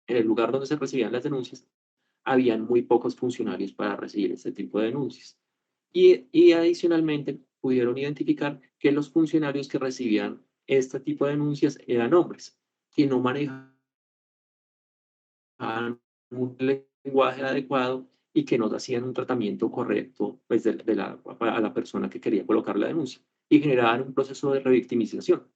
en el lugar donde se recibían las denuncias, habían muy pocos funcionarios para recibir este tipo de denuncias. Y adicionalmente, pudieron identificar que los funcionarios que recibían este tipo de denuncias eran hombres, que no manejaban un lenguaje adecuado y que no hacían un tratamiento correcto pues, a la persona que quería colocar la denuncia y generaban un proceso de revictimización.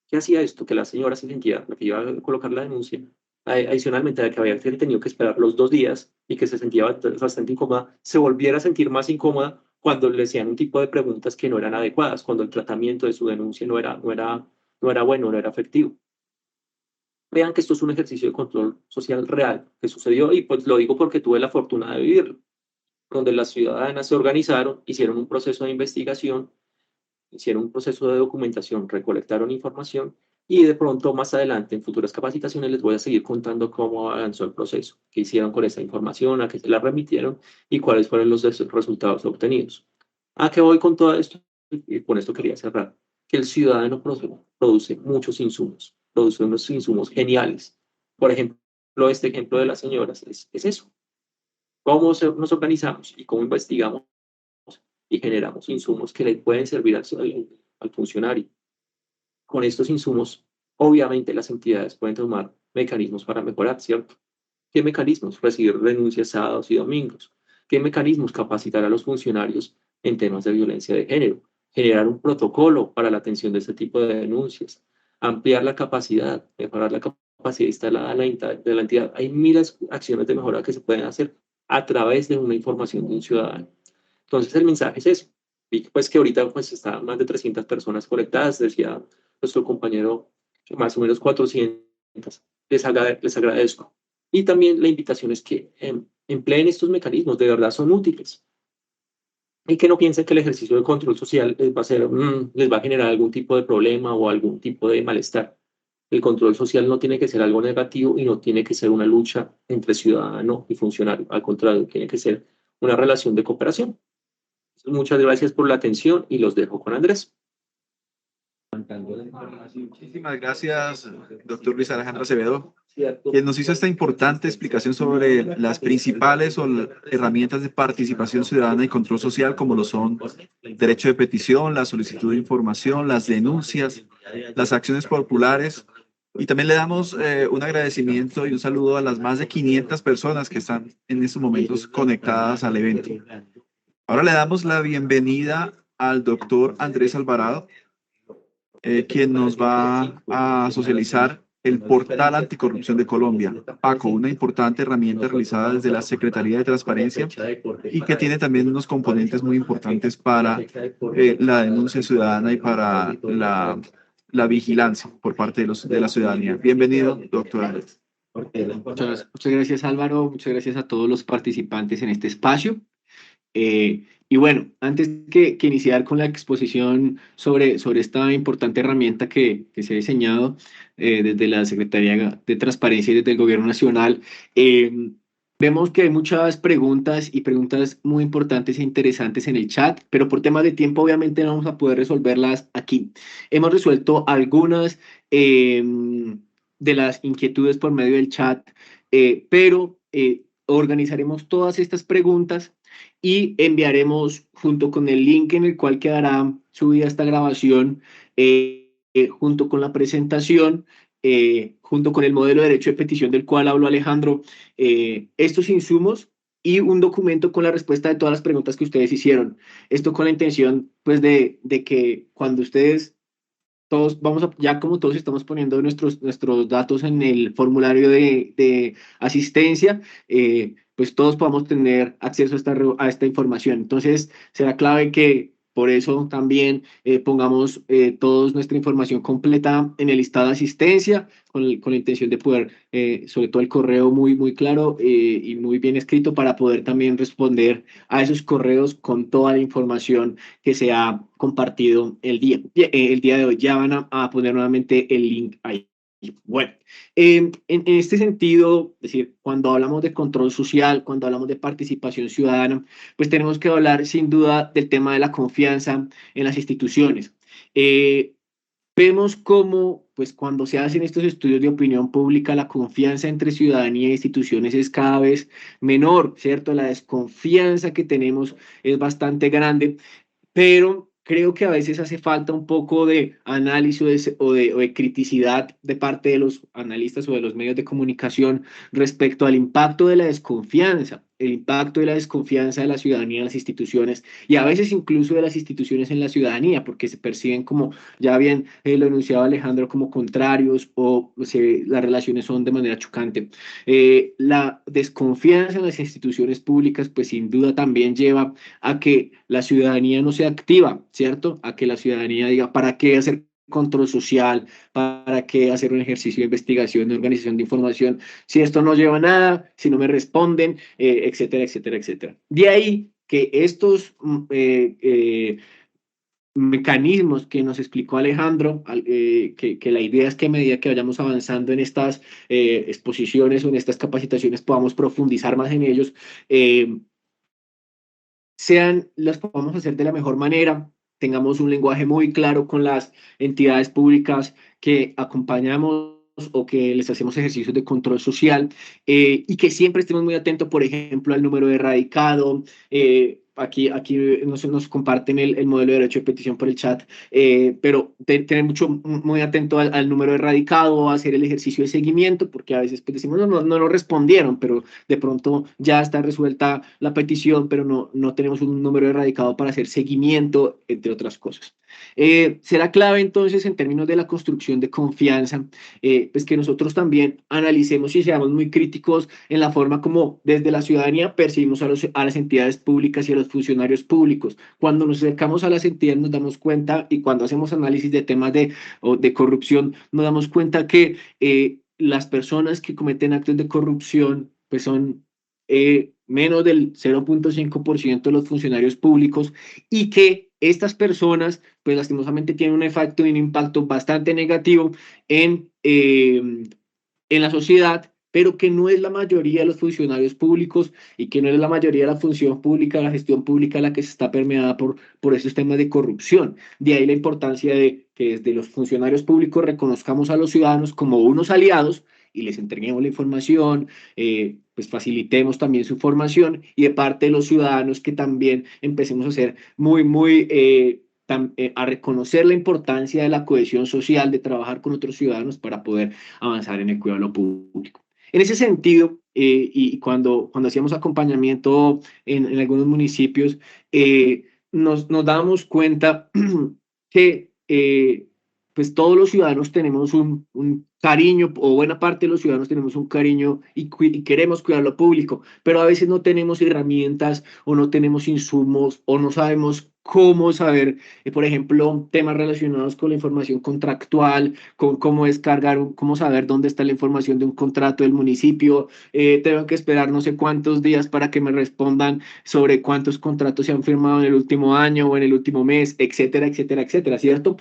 ¿Qué hacía esto? Que la señora se sentía, la que iba a colocar la denuncia, adicionalmente a que había tenido que esperar los 2 días y que se sentía bastante incómoda, se volviera a sentir más incómoda cuando le hacían un tipo de preguntas que no eran adecuadas, cuando el tratamiento de su denuncia no era bueno, no era efectivo. Vean que esto es un ejercicio de control social real que sucedió y pues lo digo porque tuve la fortuna de vivirlo, donde las ciudadanas se organizaron, hicieron un proceso de investigación, hicieron un proceso de documentación, recolectaron información y de pronto más adelante en futuras capacitaciones les voy a seguir contando cómo avanzó el proceso, qué hicieron con esa información, a qué se la remitieron y cuáles fueron los resultados obtenidos. ¿A qué voy con todo esto? Y con esto quería cerrar, que el ciudadano produce muchos insumos, produce unos insumos geniales. Por ejemplo, este ejemplo de las señoras es eso. ¿Cómo nos organizamos y cómo investigamos y generamos insumos que le pueden servir al funcionario? Con estos insumos, obviamente las entidades pueden tomar mecanismos para mejorar, ¿cierto? ¿Qué mecanismos? Recibir denuncias sábados y domingos. ¿Qué mecanismos? Capacitar a los funcionarios en temas de violencia de género. Generar un protocolo para la atención de este tipo de denuncias. Ampliar la capacidad, mejorar la capacidad instalada de la entidad. Hay miles de acciones de mejora que se pueden hacer a través de una información de un ciudadano. Entonces el mensaje es eso. Vi pues que ahorita pues están más de 300 personas conectadas, decía nuestro compañero, más o menos 400. Les agradezco. Y también la invitación es que empleen estos mecanismos, de verdad son útiles. y que no piensen que el ejercicio de control social va a ser, les va a generar algún tipo de problema o algún tipo de malestar. El control social no tiene que ser algo negativo y no tiene que ser una lucha entre ciudadano y funcionario. Al contrario, tiene que ser una relación de cooperación. Muchas gracias por la atención y los dejo con Andrés. Muchísimas gracias, doctor Luis Alejandro Acevedo, quien nos hizo esta importante explicación sobre las principales herramientas de participación ciudadana y control social, como lo son el derecho de petición, la solicitud de información, las denuncias, las acciones populares. Y también le damos un agradecimiento y un saludo a las más de 500 personas que están en estos momentos conectadas al evento. Ahora le damos la bienvenida al doctor Andrés Alvarado, quien nos va a socializar el portal anticorrupción de Colombia, PACO, una importante herramienta realizada desde la Secretaría de Transparencia y que tiene también unos componentes muy importantes para la denuncia ciudadana y para la vigilancia por parte de la ciudadanía. Bienvenido, doctor Andrés. Muchas gracias, Álvaro. Muchas gracias a todos los participantes en este espacio. Y bueno, antes que iniciar con la exposición sobre esta importante herramienta que se ha diseñado desde la Secretaría de Transparencia y desde el Gobierno Nacional, vemos que hay muchas preguntas y preguntas muy importantes e interesantes en el chat, pero por temas de tiempo obviamente no vamos a poder resolverlas aquí. Hemos resuelto algunas de las inquietudes por medio del chat, pero organizaremos todas estas preguntas y enviaremos junto con el link en el cual quedará subida esta grabación, junto con la presentación, junto con el modelo de derecho de petición del cual habló Alejandro, estos insumos y un documento con la respuesta de todas las preguntas que ustedes hicieron. Esto con la intención, pues, de que cuando ustedes todos ya como todos estamos poniendo nuestros datos en el formulario de asistencia, pues todos podamos tener acceso a esta información. Entonces, será clave que por eso también pongamos todos nuestra información completa en el listado de asistencia, con la intención de poder, sobre todo el correo muy claro y muy bien escrito, para poder también responder a esos correos con toda la información que se ha compartido el día de hoy. Ya van a poner nuevamente el link ahí. Bueno, en este sentido, es decir, cuando hablamos de control social, cuando hablamos de participación ciudadana, pues tenemos que hablar sin duda del tema de la confianza en las instituciones. Vemos cómo, pues, cuando se hacen estos estudios de opinión pública, la confianza entre ciudadanía e instituciones es cada vez menor, ¿cierto? La desconfianza que tenemos es bastante grande, pero creo que a veces hace falta un poco de análisis o de criticidad de parte de los analistas o de los medios de comunicación respecto al impacto de la desconfianza, el impacto de la desconfianza de la ciudadanía en las instituciones y a veces incluso de las instituciones en la ciudadanía, porque se perciben como, ya bien lo enunciaba Alejandro, como contrarios o las relaciones son de manera chocante. La desconfianza en las instituciones públicas, pues sin duda también lleva a que la ciudadanía no sea activa, ¿cierto? A que la ciudadanía diga, ¿para qué hacer control social? ¿Para qué hacer un ejercicio de investigación, de organización de información? Si esto no lleva a nada, si no me responden, etcétera, etcétera, etcétera. De ahí que estos mecanismos que nos explicó Alejandro, que la idea es que a medida que vayamos avanzando en estas exposiciones o en estas capacitaciones podamos profundizar más en ellos, las podamos hacer de la mejor manera, tengamos un lenguaje muy claro con las entidades públicas que acompañamos o que les hacemos ejercicios de control social, y que siempre estemos muy atentos, por ejemplo, al número de radicado. Aquí nos comparten el modelo de derecho de petición por el chat, pero tener muy atento al número de radicado, hacer el ejercicio de seguimiento, porque a veces pues, decimos no lo respondieron, pero de pronto ya está resuelta la petición, pero no tenemos un número de radicado para hacer seguimiento, entre otras cosas. Será clave entonces en términos de la construcción de confianza, pues que nosotros también analicemos y seamos muy críticos en la forma como desde la ciudadanía percibimos a las entidades públicas y a los funcionarios públicos. Cuando nos acercamos a las entidades nos damos cuenta, y cuando hacemos análisis de temas de corrupción, nos damos cuenta que las personas que cometen actos de corrupción pues son menos del 0.5% de los funcionarios públicos, y que estas personas, pues lastimosamente tienen un efecto y un impacto bastante negativo en la sociedad, pero que no es la mayoría de los funcionarios públicos y que no es la mayoría de la función pública, la gestión pública la que se está permeada por estos temas de corrupción. De ahí la importancia de que desde los funcionarios públicos reconozcamos a los ciudadanos como unos aliados y les entreguemos la información, pues facilitemos también su formación, y de parte de los ciudadanos que también empecemos a ser a reconocer la importancia de la cohesión social, de trabajar con otros ciudadanos para poder avanzar en el cuidado de lo público. En ese sentido, y cuando hacíamos acompañamiento en algunos municipios, nos damos cuenta que pues todos los ciudadanos tenemos un cariño, o buena parte de los ciudadanos tenemos un cariño y queremos cuidar lo público, pero a veces no tenemos herramientas o no tenemos insumos o no sabemos cómo saber, por ejemplo, temas relacionados con la información contractual, con cómo descargar, cómo saber dónde está la información de un contrato del municipio. Tengo que esperar no sé cuántos días para que me respondan sobre cuántos contratos se han firmado en el último año o en el último mes, etcétera, etcétera, etcétera, ¿cierto?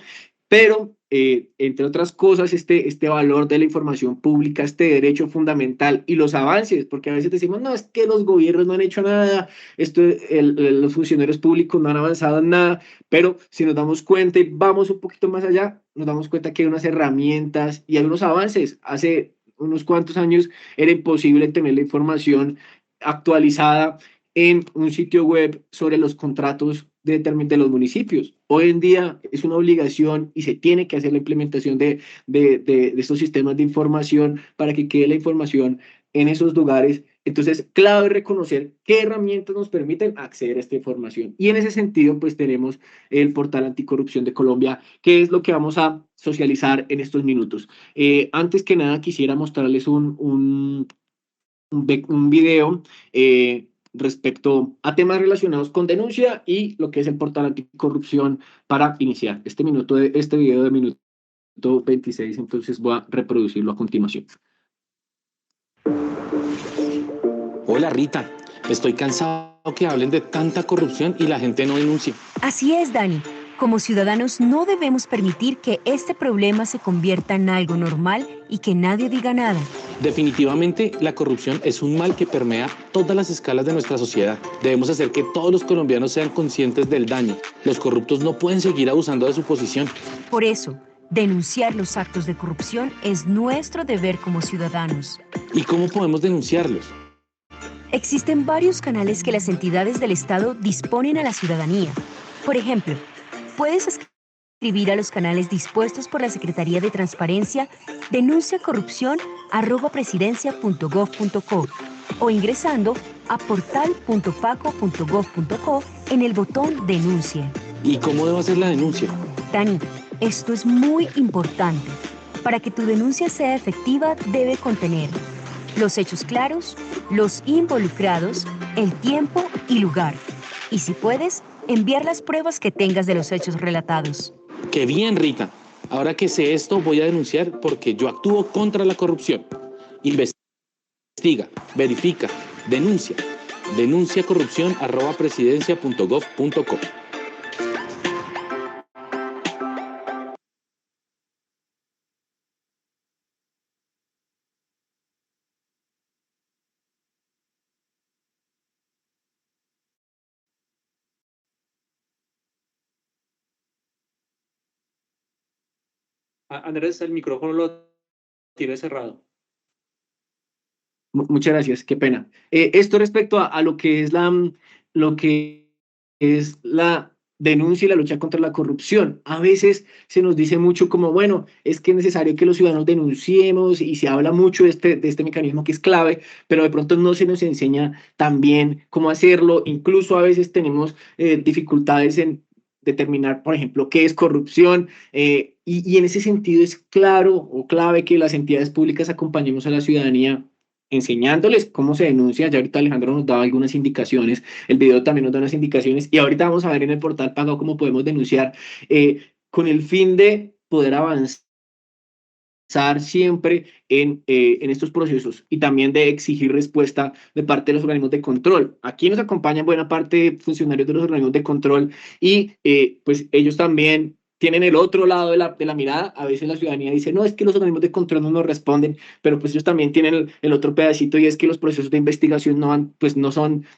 Pero, entre otras cosas, este valor de la información pública, este derecho fundamental y los avances, porque a veces decimos, no, es que los gobiernos no han hecho nada, los funcionarios públicos no han avanzado en nada, pero si nos damos cuenta y vamos un poquito más allá, nos damos cuenta que hay unas herramientas y hay unos avances. Hace unos cuantos años era imposible tener la información actualizada en un sitio web sobre los contratos de los municipios. Hoy en día es una obligación y se tiene que hacer la implementación de estos sistemas de información para que quede la información en esos lugares. Entonces, clave reconocer qué herramientas nos permiten acceder a esta información. Y en ese sentido, pues tenemos el portal Anticorrupción de Colombia, que es lo que vamos a socializar en estos minutos. Antes que nada, quisiera mostrarles un video respecto a temas relacionados con denuncia y lo que es el portal anticorrupción para iniciar este video de minuto 26. Entonces voy a reproducirlo a continuación. Hola Rita, estoy cansado que hablen de tanta corrupción y la gente no denuncia. Así es, Dani. Como ciudadanos no debemos permitir que este problema se convierta en algo normal y que nadie diga nada. Definitivamente, la corrupción es un mal que permea todas las escalas de nuestra sociedad. Debemos hacer que todos los colombianos sean conscientes del daño. Los corruptos no pueden seguir abusando de su posición. Por eso, denunciar los actos de corrupción es nuestro deber como ciudadanos. ¿Y cómo podemos denunciarlos? Existen varios canales que las entidades del Estado disponen a la ciudadanía. Por ejemplo, puedes escribir a los canales dispuestos por la Secretaría de Transparencia denunciacorrupción@presidencia.gov.co o ingresando a portal.paco.gov.co en el botón Denuncia. ¿Y cómo debo hacer la denuncia? Dani, esto es muy importante. Para que tu denuncia sea efectiva, debe contener los hechos claros, los involucrados, el tiempo y lugar. Y si puedes, enviar las pruebas que tengas de los hechos relatados. ¡Qué bien, Rita! Ahora que sé esto, voy a denunciar porque yo actúo contra la corrupción. Investiga, verifica, denuncia. Denunciacorrupción@presidencia.gov.co. Andrés, el micrófono lo tiene cerrado. Muchas gracias, qué pena. Esto respecto a lo que es la denuncia y la lucha contra la corrupción. A veces se nos dice mucho como, bueno, es que es necesario que los ciudadanos denunciemos y se habla mucho de este mecanismo que es clave, pero de pronto no se nos enseña tan bien cómo hacerlo. Incluso a veces tenemos dificultades en determinar, por ejemplo, qué es corrupción, y en ese sentido es claro o clave que las entidades públicas acompañemos a la ciudadanía enseñándoles cómo se denuncia. Ya ahorita Alejandro nos daba algunas indicaciones, el video también nos da unas indicaciones, y ahorita vamos a ver en el portal Pago cómo podemos denunciar, con el fin de poder avanzar avanzar siempre en estos procesos y también de exigir respuesta de parte de los organismos de control. Aquí nos acompañan buena parte de funcionarios de los organismos de control y pues ellos también tienen el otro lado de la mirada. A veces la ciudadanía dice, no, es que los organismos de control no nos responden, pero pues ellos también tienen el otro pedacito, y es que los procesos de investigación no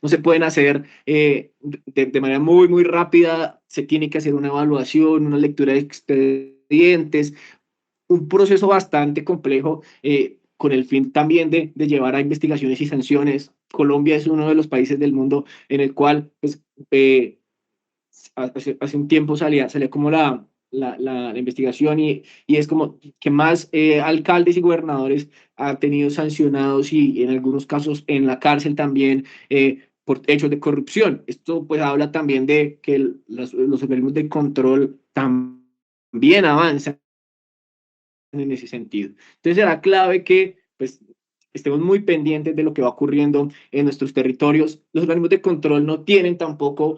se pueden hacer de manera muy, muy rápida. Se tiene que hacer una evaluación, una lectura de expedientes, un proceso bastante complejo, con el fin también de llevar a investigaciones y sanciones. Colombia es uno de los países del mundo en el cual pues, hace un tiempo salía como la investigación, y es como que más alcaldes y gobernadores han tenido sancionados, y en algunos casos en la cárcel también, por hechos de corrupción. Esto pues habla también de que los organismos de control también avanzan en ese sentido. Entonces será clave que pues estemos muy pendientes de lo que va ocurriendo en nuestros territorios. Los organismos de control no tienen tampoco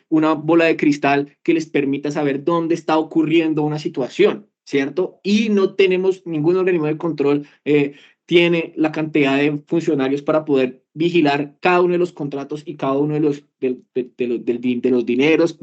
una bola de cristal que les permita saber dónde está ocurriendo una situación, ¿cierto? Y no tenemos, ningún organismo de control tiene la cantidad de funcionarios para poder vigilar cada uno de los contratos y cada uno de los dineros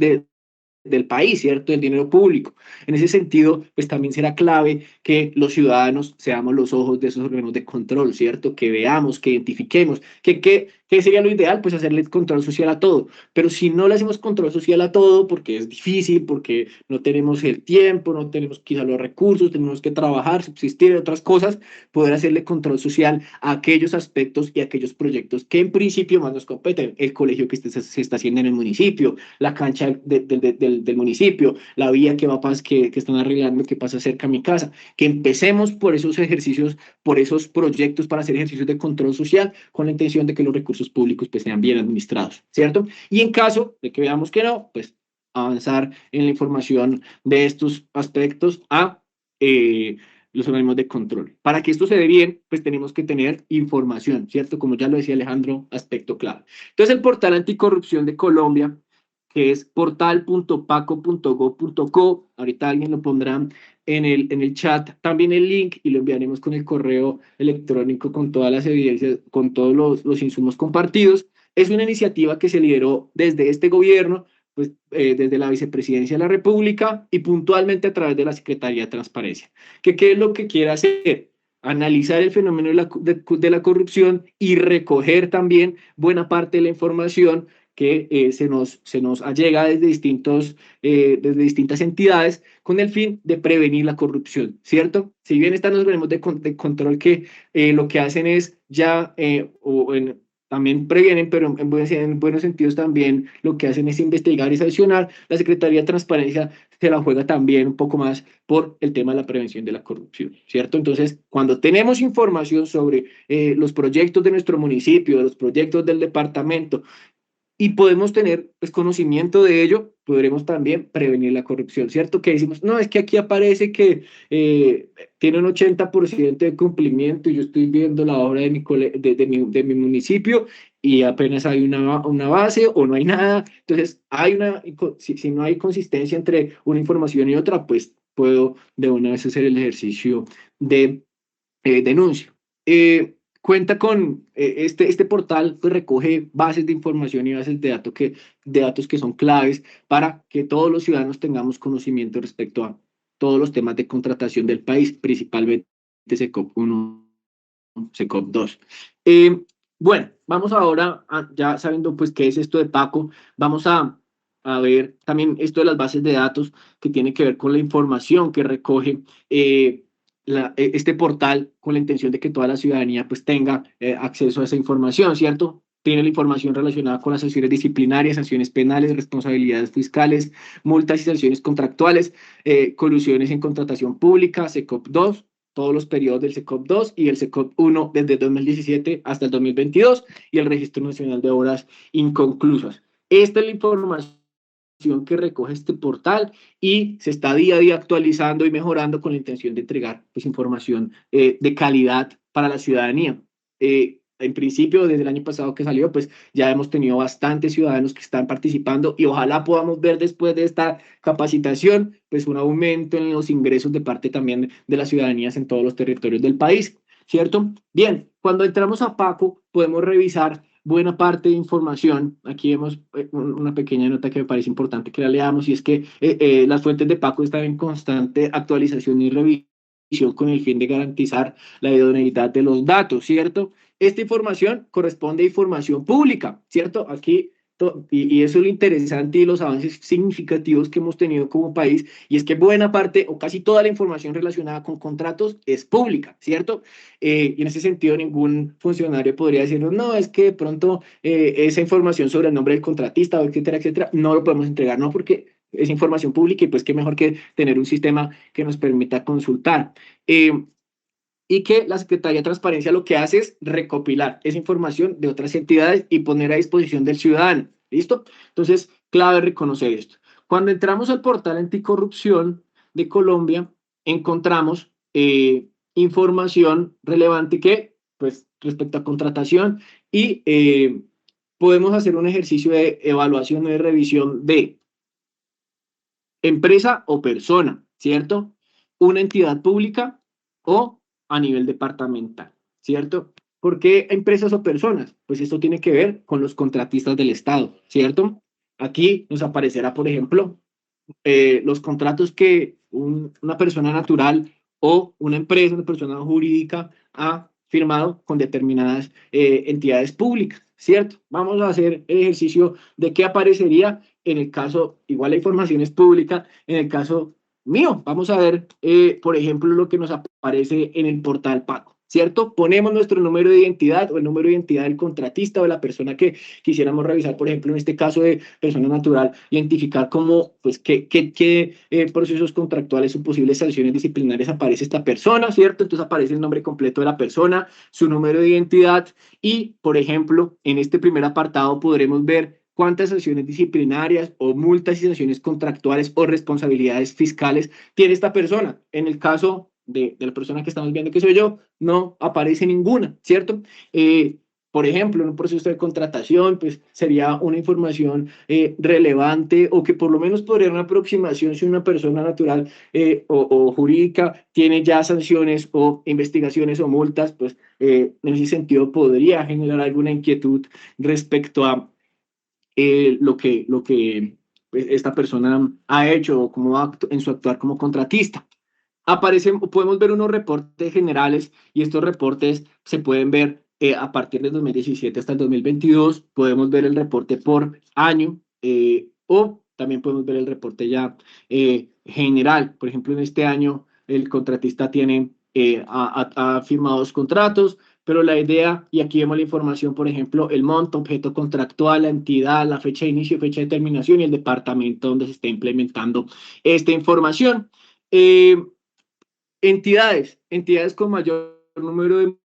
del país, ¿cierto? Del dinero público. En ese sentido, pues también será clave que los ciudadanos seamos los ojos de esos organismos de control, ¿cierto? Que veamos, que identifiquemos, ¿qué sería lo ideal? Pues hacerle control social a todo. Pero si no le hacemos control social a todo, porque es difícil, porque no tenemos el tiempo, no tenemos quizá los recursos, tenemos que trabajar, subsistir, otras cosas, poder hacerle control social a aquellos aspectos y a aquellos proyectos que en principio más nos competen. El colegio que se está haciendo en el municipio, la cancha del municipio, la vía que están arreglando, que pasa cerca a mi casa. Que empecemos por esos ejercicios, por esos proyectos para hacer ejercicios de control social, con la intención de que los recursos públicos pues sean bien administrados, ¿cierto? Y en caso de que veamos que no, pues avanzar en la información de estos aspectos a los organismos de control. Para que esto se dé bien, pues tenemos que tener información, ¿cierto? Como ya lo decía Alejandro, aspecto clave. Entonces, el portal anticorrupción de Colombia, que es portal.paco.gov.co, ahorita alguien lo pondrá en el chat, también el link, y lo enviaremos con el correo electrónico con todas las evidencias, con todos los insumos compartidos. Es una iniciativa que se lideró desde este gobierno, pues desde la Vicepresidencia de la República y puntualmente a través de la Secretaría de Transparencia. ¿Qué es lo que quiere hacer? Analizar el fenómeno de la corrupción y recoger también buena parte de la información que se nos allega desde distintas entidades, con el fin de prevenir la corrupción, ¿cierto? Si bien están los organismos de control que lo que hacen es también previenen, pero en buenos sentidos también lo que hacen es investigar y sancionar, la Secretaría de Transparencia se la juega también un poco más por el tema de la prevención de la corrupción, ¿cierto? Entonces, cuando tenemos información sobre los proyectos de nuestro municipio, de los proyectos del departamento, y podemos tener pues, conocimiento de ello, podremos también prevenir la corrupción, ¿cierto? Que decimos, no, es que aquí aparece que tiene un 80% de cumplimiento y yo estoy viendo la obra de mi municipio y apenas hay una base o no hay nada. Entonces, si no hay consistencia entre una información y otra, pues puedo de una vez hacer el ejercicio de denuncia. Cuenta con este portal, pues recoge bases de información y bases de datos que son claves para que todos los ciudadanos tengamos conocimiento respecto a todos los temas de contratación del país, principalmente SECOP 1, SECOP 2. Bueno, vamos ahora, ya sabiendo pues qué es esto de Paco, vamos a ver también esto de las bases de datos que tiene que ver con la información que recoge este portal, con la intención de que toda la ciudadanía pues tenga acceso a esa información, ¿cierto? Tiene la información relacionada con las sanciones disciplinarias, sanciones penales, responsabilidades fiscales, multas y sanciones contractuales, colusiones en contratación pública, SECOP 2, todos los periodos del SECOP 2 y el SECOP 1 desde 2017 hasta el 2022 y el Registro Nacional de Obras Inconclusas. Esta es la información que recoge este portal y se está día a día actualizando y mejorando con la intención de entregar pues, información de calidad para la ciudadanía. en principio, desde el año pasado que salió, pues ya hemos tenido bastantes ciudadanos que están participando y ojalá podamos ver después de esta capacitación, pues un aumento en los ingresos de parte también de las ciudadanías en todos los territorios del país, ¿cierto? Bien, cuando entramos a Paco, podemos revisar buena parte de información. Aquí vemos una pequeña nota que me parece importante que la leamos, y es que las fuentes de Paco están en constante actualización y revisión con el fin de garantizar la idoneidad de los datos, ¿cierto? Esta información corresponde a información pública, ¿cierto? Aquí, y eso es lo interesante y los avances significativos que hemos tenido como país, y es que buena parte o casi toda la información relacionada con contratos es pública, ¿cierto? Y en ese sentido ningún funcionario podría decirnos, no, es que de pronto esa información sobre el nombre del contratista, etcétera, etcétera, no lo podemos entregar, no, porque es información pública y pues qué mejor que tener un sistema que nos permita consultar. Y que la Secretaría de Transparencia lo que hace es recopilar esa información de otras entidades y poner a disposición del ciudadano. ¿Listo? Entonces, clave reconocer esto. Cuando entramos al portal anticorrupción de Colombia, encontramos información relevante que, pues, respecto a contratación, y podemos hacer un ejercicio de evaluación o de revisión de empresa o persona, ¿cierto? Una entidad pública o a nivel departamental, ¿cierto? ¿Por qué empresas o personas? Pues esto tiene que ver con los contratistas del Estado, ¿cierto? Aquí nos aparecerá, por ejemplo, los contratos que una persona natural o una empresa, una persona jurídica ha firmado con determinadas entidades públicas, ¿cierto? Vamos a hacer el ejercicio de qué aparecería en el caso, igual la información es pública, en el caso mío. Vamos a ver, por ejemplo, lo que nos aparece en el portal Paco, ¿cierto? Ponemos nuestro número de identidad o el número de identidad del contratista o de la persona que quisiéramos revisar, por ejemplo, en este caso de persona natural, identificar cómo, pues, qué procesos contractuales o posibles sanciones disciplinarias aparece esta persona, ¿cierto? Entonces aparece el nombre completo de la persona, su número de identidad y, por ejemplo, en este primer apartado podremos ver cuántas sanciones disciplinarias o multas y sanciones contractuales o responsabilidades fiscales tiene esta persona. En el caso de la persona que estamos viendo, que soy yo, no aparece ninguna, ¿cierto? Por ejemplo, en un proceso de contratación, pues sería una información relevante, o que por lo menos podría dar una aproximación si una persona natural o jurídica tiene ya sanciones o investigaciones o multas, pues en ese sentido podría generar alguna inquietud respecto a lo que pues, esta persona ha hecho o cómo en su actuar como contratista. Podemos ver unos reportes generales, y estos reportes se pueden ver a partir del 2017 hasta el 2022. Podemos ver el reporte por año o también podemos ver el reporte ya general. Por ejemplo, en este año el contratista tiene ha firmado 2 contratos, pero la idea, y aquí vemos la información, por ejemplo, el monto, objeto contractual, la entidad, la fecha de inicio, fecha de terminación y el departamento donde se está implementando esta información. Entidades con mayor número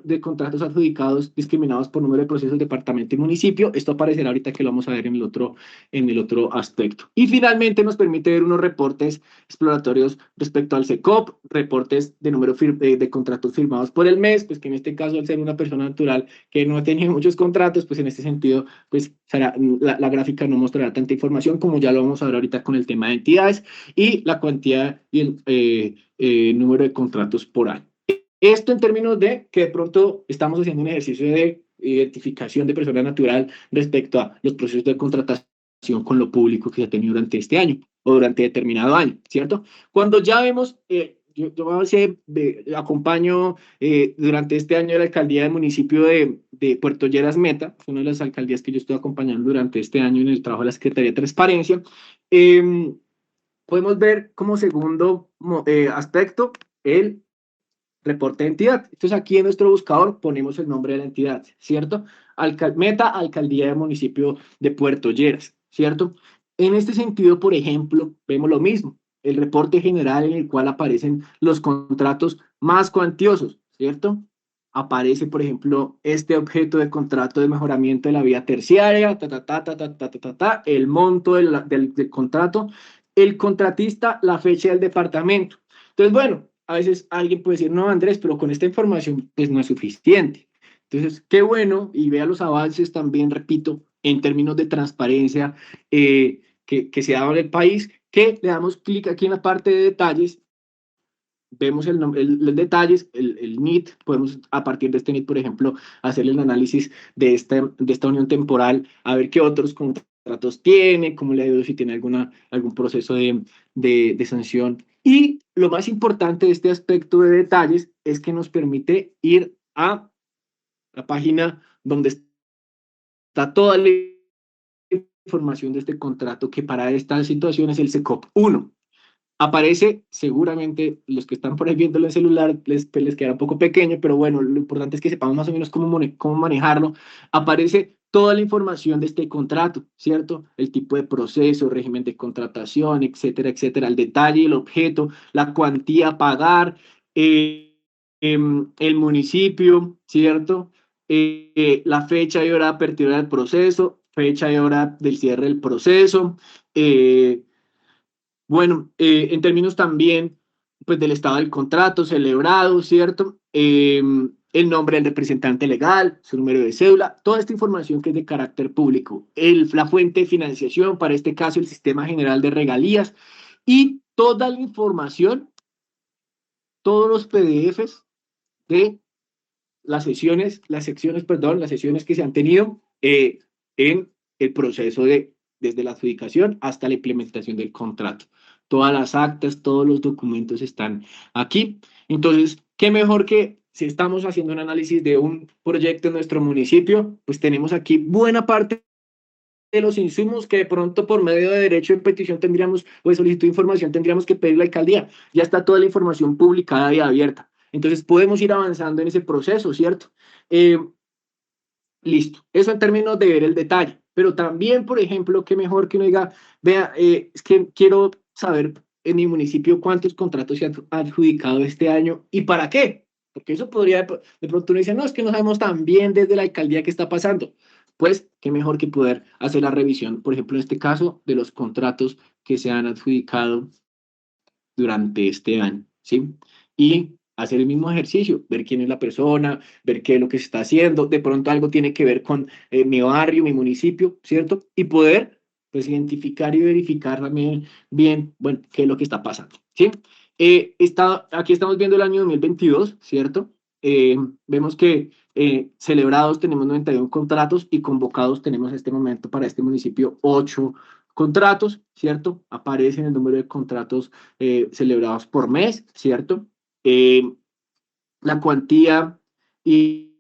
de contratos adjudicados discriminados por número de procesos, departamento y municipio. Esto aparecerá ahorita que lo vamos a ver en el otro aspecto. Y finalmente nos permite ver unos reportes exploratorios respecto al SECOP, reportes de número de contratos firmados por el mes, pues que en este caso, al ser una persona natural que no ha tenido muchos contratos, pues en este sentido, pues la gráfica no mostrará tanta información, como ya lo vamos a ver ahorita con el tema de entidades, y la cantidad y el número de contratos por año. Esto en términos de que de pronto estamos haciendo un ejercicio de identificación de persona natural respecto a los procesos de contratación con lo público que se ha tenido durante este año o durante determinado año, ¿cierto? Cuando ya vemos, yo acompaño durante este año la alcaldía del municipio de Puerto Lleras Meta, una de las alcaldías que yo estoy acompañando durante este año en el trabajo de la Secretaría de Transparencia. Podemos ver como segundo aspecto el reporte de entidad. Entonces aquí en nuestro buscador ponemos el nombre de la entidad, ¿cierto? Meta, Alcaldía del Municipio de Puerto Lleras, ¿cierto? En este sentido, por ejemplo, vemos lo mismo, el reporte general en el cual aparecen los contratos más cuantiosos, ¿cierto? Aparece, por ejemplo, este objeto de contrato de mejoramiento de la vía terciaria, el monto del contrato, el contratista, la fecha del departamento. Entonces, bueno, a veces alguien puede decir, no, Andrés, pero con esta información pues no es suficiente. Entonces, qué bueno, y vea los avances también, repito, en términos de transparencia que se ha dado en el país, que le damos clic aquí en la parte de detalles, vemos los detalles, el NIT, podemos a partir de este NIT, por ejemplo, hacer el análisis de esta unión temporal, a ver qué otros contratos tiene, cómo le ha ido, si tiene algún proceso de sanción. Y lo más importante de este aspecto de detalles es que nos permite ir a la página donde está toda la información de este contrato, que para esta situación es el SECOP 1. Aparece, seguramente los que están por ahí viéndolo en celular les queda un poco pequeño, pero bueno, lo importante es que sepamos más o menos cómo manejarlo. Aparece toda la información de este contrato, ¿cierto? El tipo de proceso, régimen de contratación, etcétera, etcétera, el detalle, el objeto, la cuantía a pagar, el municipio, ¿cierto? La fecha y hora de apertura del proceso, fecha y hora del cierre del proceso, bueno, en términos también pues, del estado del contrato celebrado, ¿cierto? El nombre del representante legal, su número de cédula, toda esta información que es de carácter público, la fuente de financiación, para este caso el Sistema General de Regalías, y toda la información, todos los PDFs de las sesiones que se han tenido en el proceso desde la adjudicación hasta la implementación del contrato. Todas las actas, todos los documentos están aquí. Entonces, qué mejor que si estamos haciendo un análisis de un proyecto en nuestro municipio, pues tenemos aquí buena parte de los insumos que de pronto por medio de derecho de petición tendríamos, o de solicitud de información tendríamos que pedir a la alcaldía. Ya está toda la información publicada y abierta. Entonces podemos ir avanzando en ese proceso, ¿cierto? Listo. Eso en términos de ver el detalle. Pero también, por ejemplo, qué mejor que uno diga, vea, es que quiero saber en mi municipio cuántos contratos se han adjudicado este año y para qué. Porque eso podría, de pronto uno dice, no, es que no sabemos tan bien desde la alcaldía qué está pasando. Pues, qué mejor que poder hacer la revisión, por ejemplo, en este caso, de los contratos que se han adjudicado durante este año, ¿sí? Y hacer el mismo ejercicio, ver quién es la persona, ver qué es lo que se está haciendo, de pronto algo tiene que ver con mi barrio, mi municipio, ¿cierto? Y poder, pues, identificar y verificar también bien, bueno, qué es lo que está pasando, ¿sí? Aquí estamos viendo el año 2022, ¿cierto? Vemos que celebrados tenemos 91 contratos y convocados tenemos en este momento para este municipio 8 contratos, ¿cierto? Aparece en el número de contratos celebrados por mes, ¿cierto? La cuantía y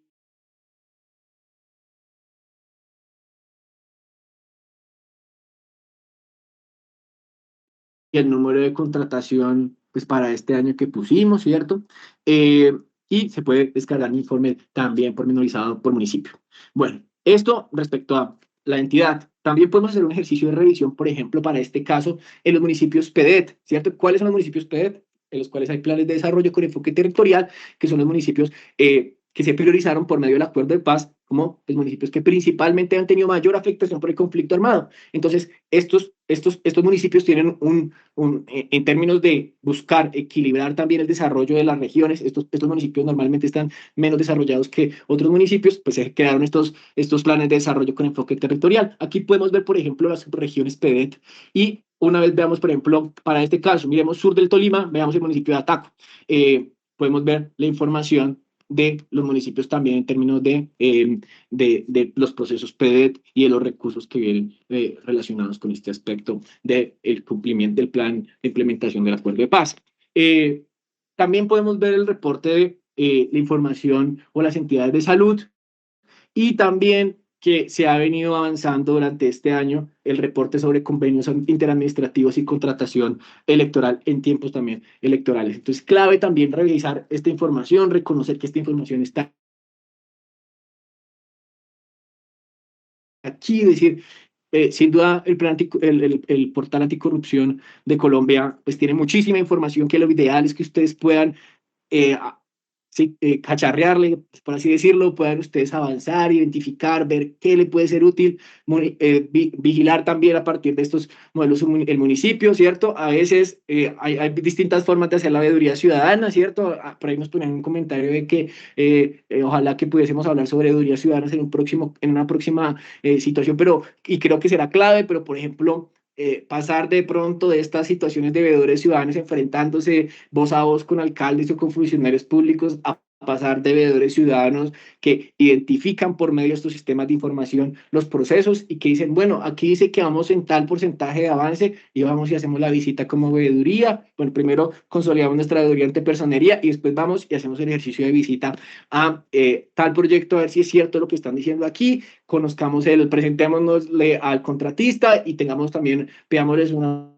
el número de contratación pues para este año que pusimos, ¿cierto? Y se puede descargar un informe también pormenorizado por municipio. Bueno, esto respecto a la entidad. También podemos hacer un ejercicio de revisión, por ejemplo, para este caso, en los municipios PEDET, ¿cierto? ¿Cuáles son los municipios PEDET? En los cuales hay planes de desarrollo con enfoque territorial, que son los municipios que se priorizaron por medio del acuerdo de paz, como los municipios que principalmente han tenido mayor afectación por el conflicto armado. Entonces, estos municipios tienen en términos de buscar equilibrar también el desarrollo de las regiones, estos municipios normalmente están menos desarrollados que otros municipios, pues se crearon estos planes de desarrollo con enfoque territorial. Aquí podemos ver, por ejemplo, las subregiones PEDET y una vez veamos, por ejemplo, para este caso, miremos sur del Tolima, veamos el municipio de Ataco. Podemos ver la información de los municipios también en términos de los procesos PEDET y de los recursos que vienen relacionados con este aspecto del cumplimiento del plan de implementación del acuerdo de paz. También podemos ver el reporte de la información o las entidades de salud y también que se ha venido avanzando durante este año el reporte sobre convenios interadministrativos y contratación electoral en tiempos también electorales. Entonces, clave también revisar esta información, reconocer que esta información está aquí, decir, sin duda el portal anticorrupción de Colombia pues tiene muchísima información que lo ideal es que ustedes puedan sí, cacharrearle, por así decirlo, puedan ustedes avanzar, identificar, ver qué le puede ser útil, vigilar también a partir de estos modelos el municipio, ¿cierto? A veces hay distintas formas de hacer la veeduría ciudadana, ¿cierto? Por ahí nos ponían un comentario de que ojalá que pudiésemos hablar sobre veeduría ciudadana en una próxima situación, y creo que será clave, pero por ejemplo, pasar de pronto de estas situaciones de veedores ciudadanos enfrentándose voz a voz con alcaldes o con funcionarios públicos a pasar de veedores ciudadanos que identifican por medio de estos sistemas de información los procesos y que dicen, bueno, aquí dice que vamos en tal porcentaje de avance y vamos y hacemos la visita como veeduría. Bueno, primero consolidamos nuestra veeduría ante personería y después vamos y hacemos el ejercicio de visita a tal proyecto a ver si es cierto lo que están diciendo aquí, conozcamos presentémonosle al contratista y tengamos también, pidámosles una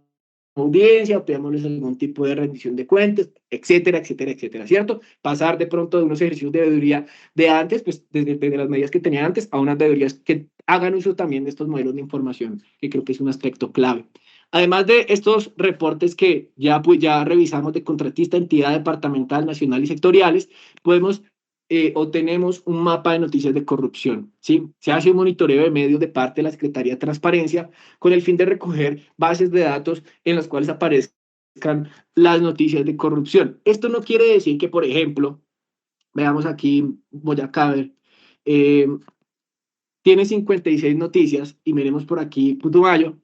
audiencia, o pidámosles algún tipo de rendición de cuentas, etcétera, etcétera, etcétera, ¿cierto? Pasar de pronto de unos ejercicios de veeduría de antes, pues desde las medidas que tenía antes, a unas veedurías que hagan uso también de estos modelos de información, que creo que es un aspecto clave. Además de estos reportes que ya revisamos de contratista, entidad departamental, nacional y sectoriales, podemos o tenemos un mapa de noticias de corrupción, ¿sí? Se hace un monitoreo de medios de parte de la Secretaría de Transparencia con el fin de recoger bases de datos en las cuales aparezcan las noticias de corrupción. Esto no quiere decir que, por ejemplo, veamos aquí Boyacá, tiene 56 noticias y miremos por aquí Putumayo,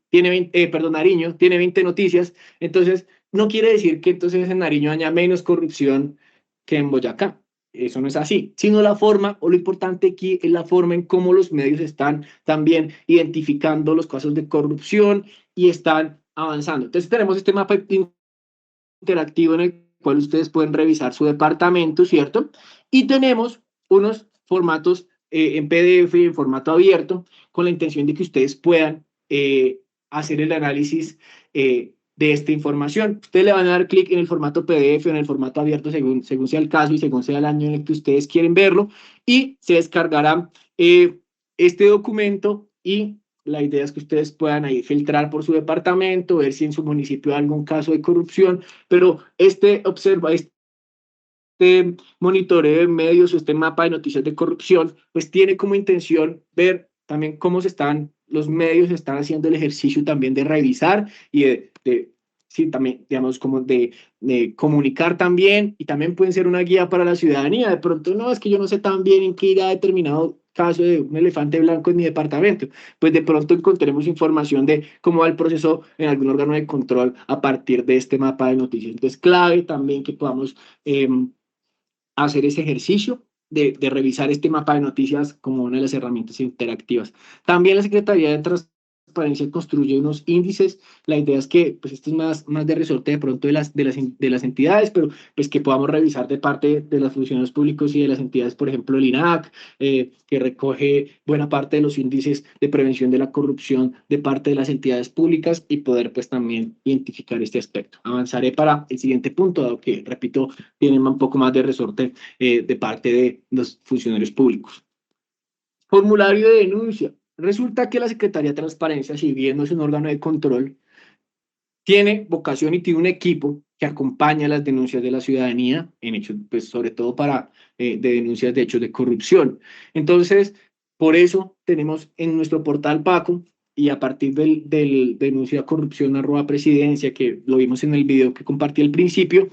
Nariño, tiene 20 noticias, entonces no quiere decir que entonces en Nariño haya menos corrupción que en Boyacá. Eso no es así, sino la forma, o lo importante aquí es la forma en cómo los medios están también identificando los casos de corrupción y están avanzando. Entonces tenemos este mapa interactivo en el cual ustedes pueden revisar su departamento, ¿cierto? Y tenemos unos formatos en PDF y en formato abierto con la intención de que ustedes puedan hacer el análisis de esta información. Ustedes le van a dar clic en el formato PDF o en el formato abierto según sea el caso y según sea el año en el que ustedes quieren verlo y se descargará este documento y la idea es que ustedes puedan ahí filtrar por su departamento, ver si en su municipio hay algún caso de corrupción, pero este monitoreo de medios o este mapa de noticias de corrupción, pues tiene como intención ver también cómo los medios están haciendo el ejercicio también de revisar y sí, también, digamos, como de comunicar también, y también pueden ser una guía para la ciudadanía. De pronto, no, es que yo no sé tan bien en qué irá determinado caso de un elefante blanco en mi departamento, pues de pronto encontremos información de cómo va el proceso en algún órgano de control a partir de este mapa de noticias. Entonces, clave también que podamos hacer ese ejercicio de revisar este mapa de noticias como una de las herramientas interactivas. También la Secretaría de Transparencia construye unos índices. La idea es que, pues esto es más de resorte de pronto de las entidades, pero pues que podamos revisar de parte de los funcionarios públicos y de las entidades, por ejemplo, el INAC, que recoge buena parte de los índices de prevención de la corrupción de parte de las entidades públicas y poder pues también identificar este aspecto. Avanzaré para el siguiente punto, dado que, repito, tienen un poco más de resorte de parte de los funcionarios públicos. Formulario de denuncia. Resulta que la Secretaría de Transparencia, si bien no es un órgano de control, tiene vocación y tiene un equipo que acompaña las denuncias de la ciudadanía en hechos, pues sobre todo de denuncias de hechos de corrupción. Entonces, por eso tenemos en nuestro portal PACO y a partir del denuncia corrupción @presidencia, que lo vimos en el video que compartí al principio,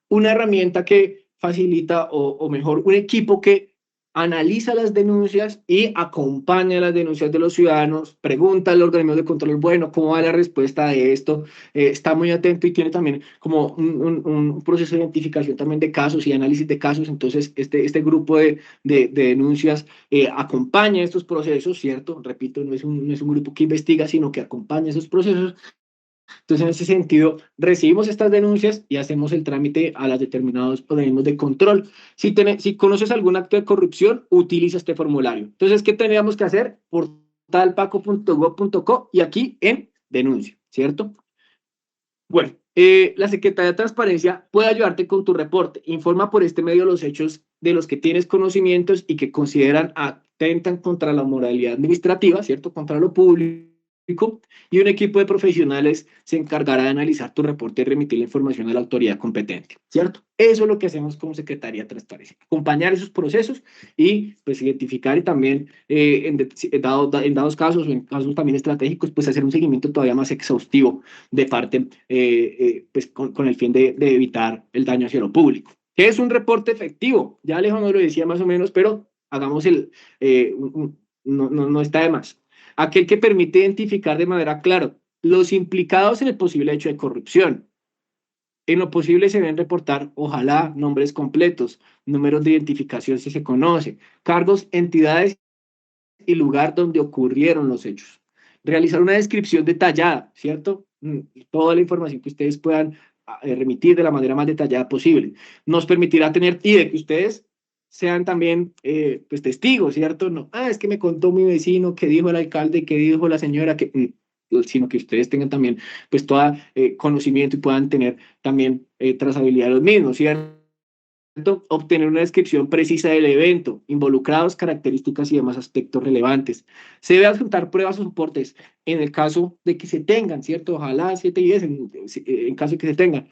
una herramienta que facilita o mejor, un equipo que analiza las denuncias y acompaña las denuncias de los ciudadanos, pregunta a los organismos de control, bueno, ¿cómo va la respuesta de esto? Está muy atento y tiene también como un proceso de identificación también de casos y análisis de casos. Entonces, este grupo de denuncias acompaña estos procesos, ¿cierto? Repito, no es un grupo que investiga, sino que acompaña esos procesos. Entonces, en ese sentido, recibimos estas denuncias y hacemos el trámite a los determinados organismos de control. Si conoces algún acto de corrupción, utiliza este formulario. Entonces, ¿qué teníamos que hacer? Portalpaco.gov.co y aquí en denuncia, ¿cierto? Bueno, la Secretaría de Transparencia puede ayudarte con tu reporte. Informa por este medio los hechos de los que tienes conocimientos y que consideran atentan contra la moralidad administrativa, ¿cierto? Contra lo público y un equipo de profesionales se encargará de analizar tu reporte y remitir la información a la autoridad competente, ¿cierto? Eso es lo que hacemos como Secretaría de Transparencia, acompañar esos procesos y pues identificar y también en dados casos o en casos también estratégicos, pues hacer un seguimiento todavía más exhaustivo de parte, pues con el fin de evitar el daño hacia lo público. ¿Qué es un reporte efectivo? Ya Alejandro lo decía más o menos, pero hagamos no está de más. Aquel que permite identificar de manera clara los implicados en el posible hecho de corrupción. En lo posible se deben reportar, ojalá, nombres completos, números de identificación si se conoce, cargos, entidades y lugar donde ocurrieron los hechos. Realizar una descripción detallada, ¿cierto? Toda la información que ustedes puedan remitir de la manera más detallada posible. Nos permitirá tener, y de que ustedes sean también pues testigos, ¿cierto? No, es que me contó mi vecino, que dijo el alcalde, que dijo la señora, sino que ustedes tengan también pues todo conocimiento y puedan tener también trazabilidad de los mismos, ¿cierto? Obtener una descripción precisa del evento, involucrados, características y demás aspectos relevantes. Se debe adjuntar pruebas o soportes en el caso de que se tengan, ¿cierto? Ojalá 7 y 10 en caso de que se tengan.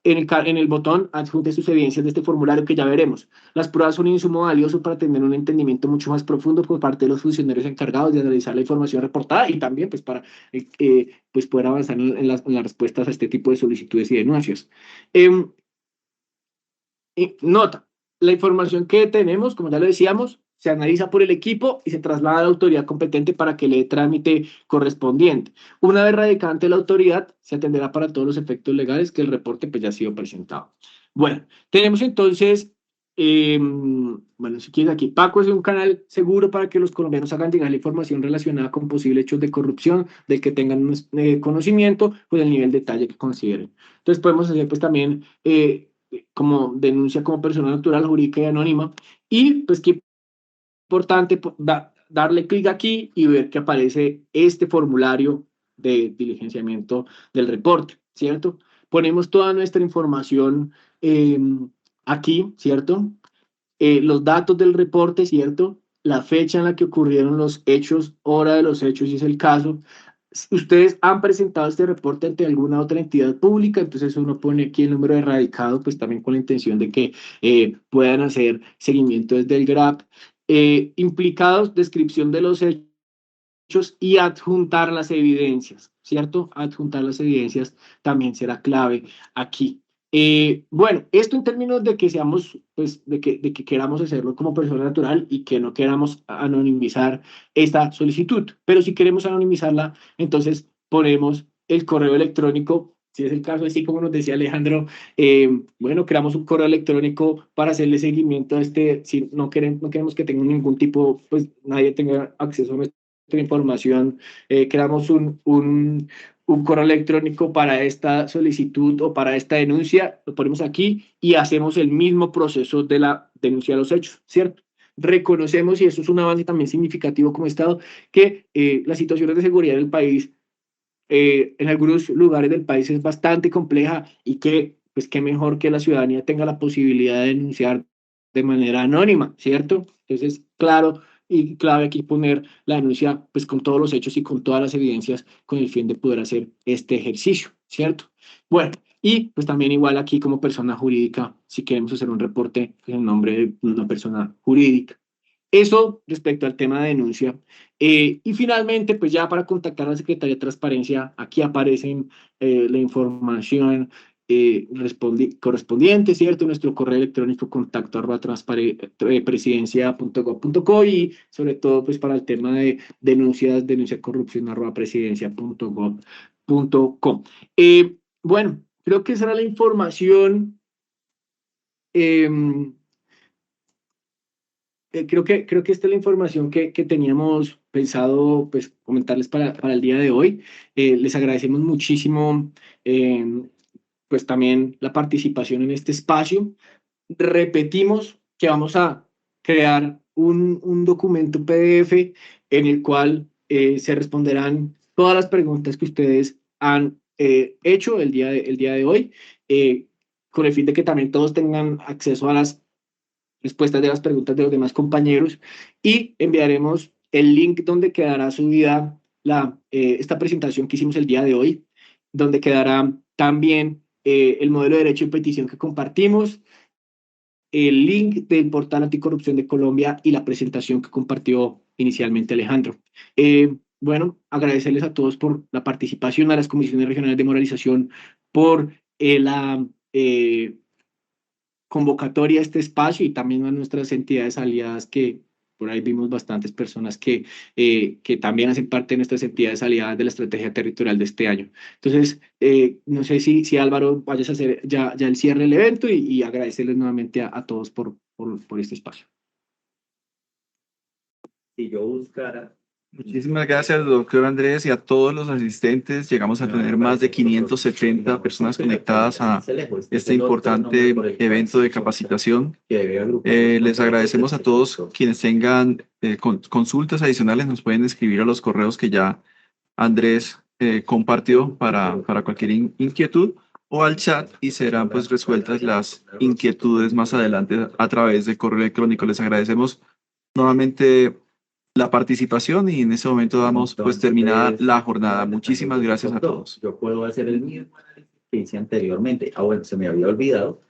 En el botón adjunte sus evidencias de este formulario que ya veremos. Las pruebas son un insumo valioso para tener un entendimiento mucho más profundo por parte de los funcionarios encargados de analizar la información reportada y también pues para pues poder avanzar en las respuestas a este tipo de solicitudes y denuncias. Nota, la información que tenemos, como ya lo decíamos, se analiza por el equipo y se traslada a la autoridad competente para que le dé trámite correspondiente. Una vez radicada ante la autoridad, se atenderá para todos los efectos legales que el reporte pues, ya ha sido presentado. Bueno, tenemos entonces, bueno, si quieres aquí, Paco es un canal seguro para que los colombianos hagan llegar la información relacionada con posibles hechos de corrupción, del que tengan conocimiento, pues el nivel de detalle que consideren. Entonces podemos hacer pues también como denuncia como persona natural, jurídica y anónima, y pues qué importante darle clic aquí y ver que aparece este formulario de diligenciamiento del reporte, ¿cierto? Ponemos toda nuestra información aquí, ¿cierto? Los datos del reporte, ¿cierto? La fecha en la que ocurrieron los hechos, hora de los hechos, si es el caso. Ustedes han presentado este reporte ante alguna otra entidad pública, entonces uno pone aquí el número de radicado, pues también con la intención de que puedan hacer seguimiento desde el GRAP. Implicados, descripción de los hechos y adjuntar las evidencias, ¿cierto? Adjuntar las evidencias también será clave aquí. Bueno, esto en términos de que seamos, pues, de que queramos hacerlo como persona natural y que no queramos anonimizar esta solicitud, pero si queremos anonimizarla, entonces ponemos el correo electrónico, si es el caso, así como nos decía Alejandro, bueno, creamos un correo electrónico para hacerle seguimiento a si no queremos que tenga ningún tipo, pues nadie tenga acceso a nuestra información, creamos un correo electrónico para esta solicitud o para esta denuncia, lo ponemos aquí y hacemos el mismo proceso de la denuncia de los hechos, ¿cierto? Reconocemos, y eso es un avance también significativo como Estado, que las situaciones de seguridad del país, en algunos lugares del país es bastante compleja y que, pues, qué mejor que la ciudadanía tenga la posibilidad de denunciar de manera anónima, ¿cierto? Entonces, claro, y clave aquí poner la denuncia pues con todos los hechos y con todas las evidencias con el fin de poder hacer este ejercicio, ¿cierto? Bueno, y pues también igual aquí como persona jurídica, si queremos hacer un reporte en nombre de una persona jurídica. Eso respecto al tema de denuncia. Y finalmente, pues ya para contactar a la Secretaría de Transparencia, aquí aparecen la información correspondiente, ¿cierto? Nuestro correo electrónico contacto @presidencia.gov.co y sobre todo pues para el tema de denuncia corrupción @presidencia.gov.co. Bueno, creo que esa era la información. Creo que esta es la información que teníamos pensado pues, comentarles para el día de hoy. Les agradecemos muchísimo pues también la participación en este espacio. Repetimos que vamos a crear un documento PDF en el cual se responderán todas las preguntas que ustedes han hecho el día de hoy, con el fin de que también todos tengan acceso a las respuestas de las preguntas de los demás compañeros y enviaremos el link donde quedará subida esta presentación que hicimos el día de hoy, donde quedará también el modelo de derecho de petición que compartimos, el link del portal anticorrupción de Colombia y la presentación que compartió inicialmente Alejandro. Bueno, agradecerles a todos por la participación, a las comisiones regionales de moralización por la convocatoria a este espacio y también a nuestras entidades aliadas que por ahí vimos bastantes personas que también hacen parte de nuestras entidades aliadas de la estrategia territorial de este año. Entonces, no sé si Álvaro vayas a hacer ya el cierre del evento y agradecerles nuevamente a todos por este espacio. Si yo buscara... Muchísimas gracias, doctor Andrés, y a todos los asistentes. Llegamos a tener más de 570 personas conectadas a este importante evento de capacitación. Les agradecemos a todos quienes tengan consultas adicionales. Nos pueden escribir a los correos que ya Andrés compartió para cualquier inquietud o al chat y serán pues resueltas las inquietudes más adelante a través de correo electrónico. Les agradecemos nuevamente la participación y en ese momento damos pues terminada la jornada. Muchísimas gracias a todos. Yo puedo hacer el mismo análisis que hice anteriormente. Bueno, se me había olvidado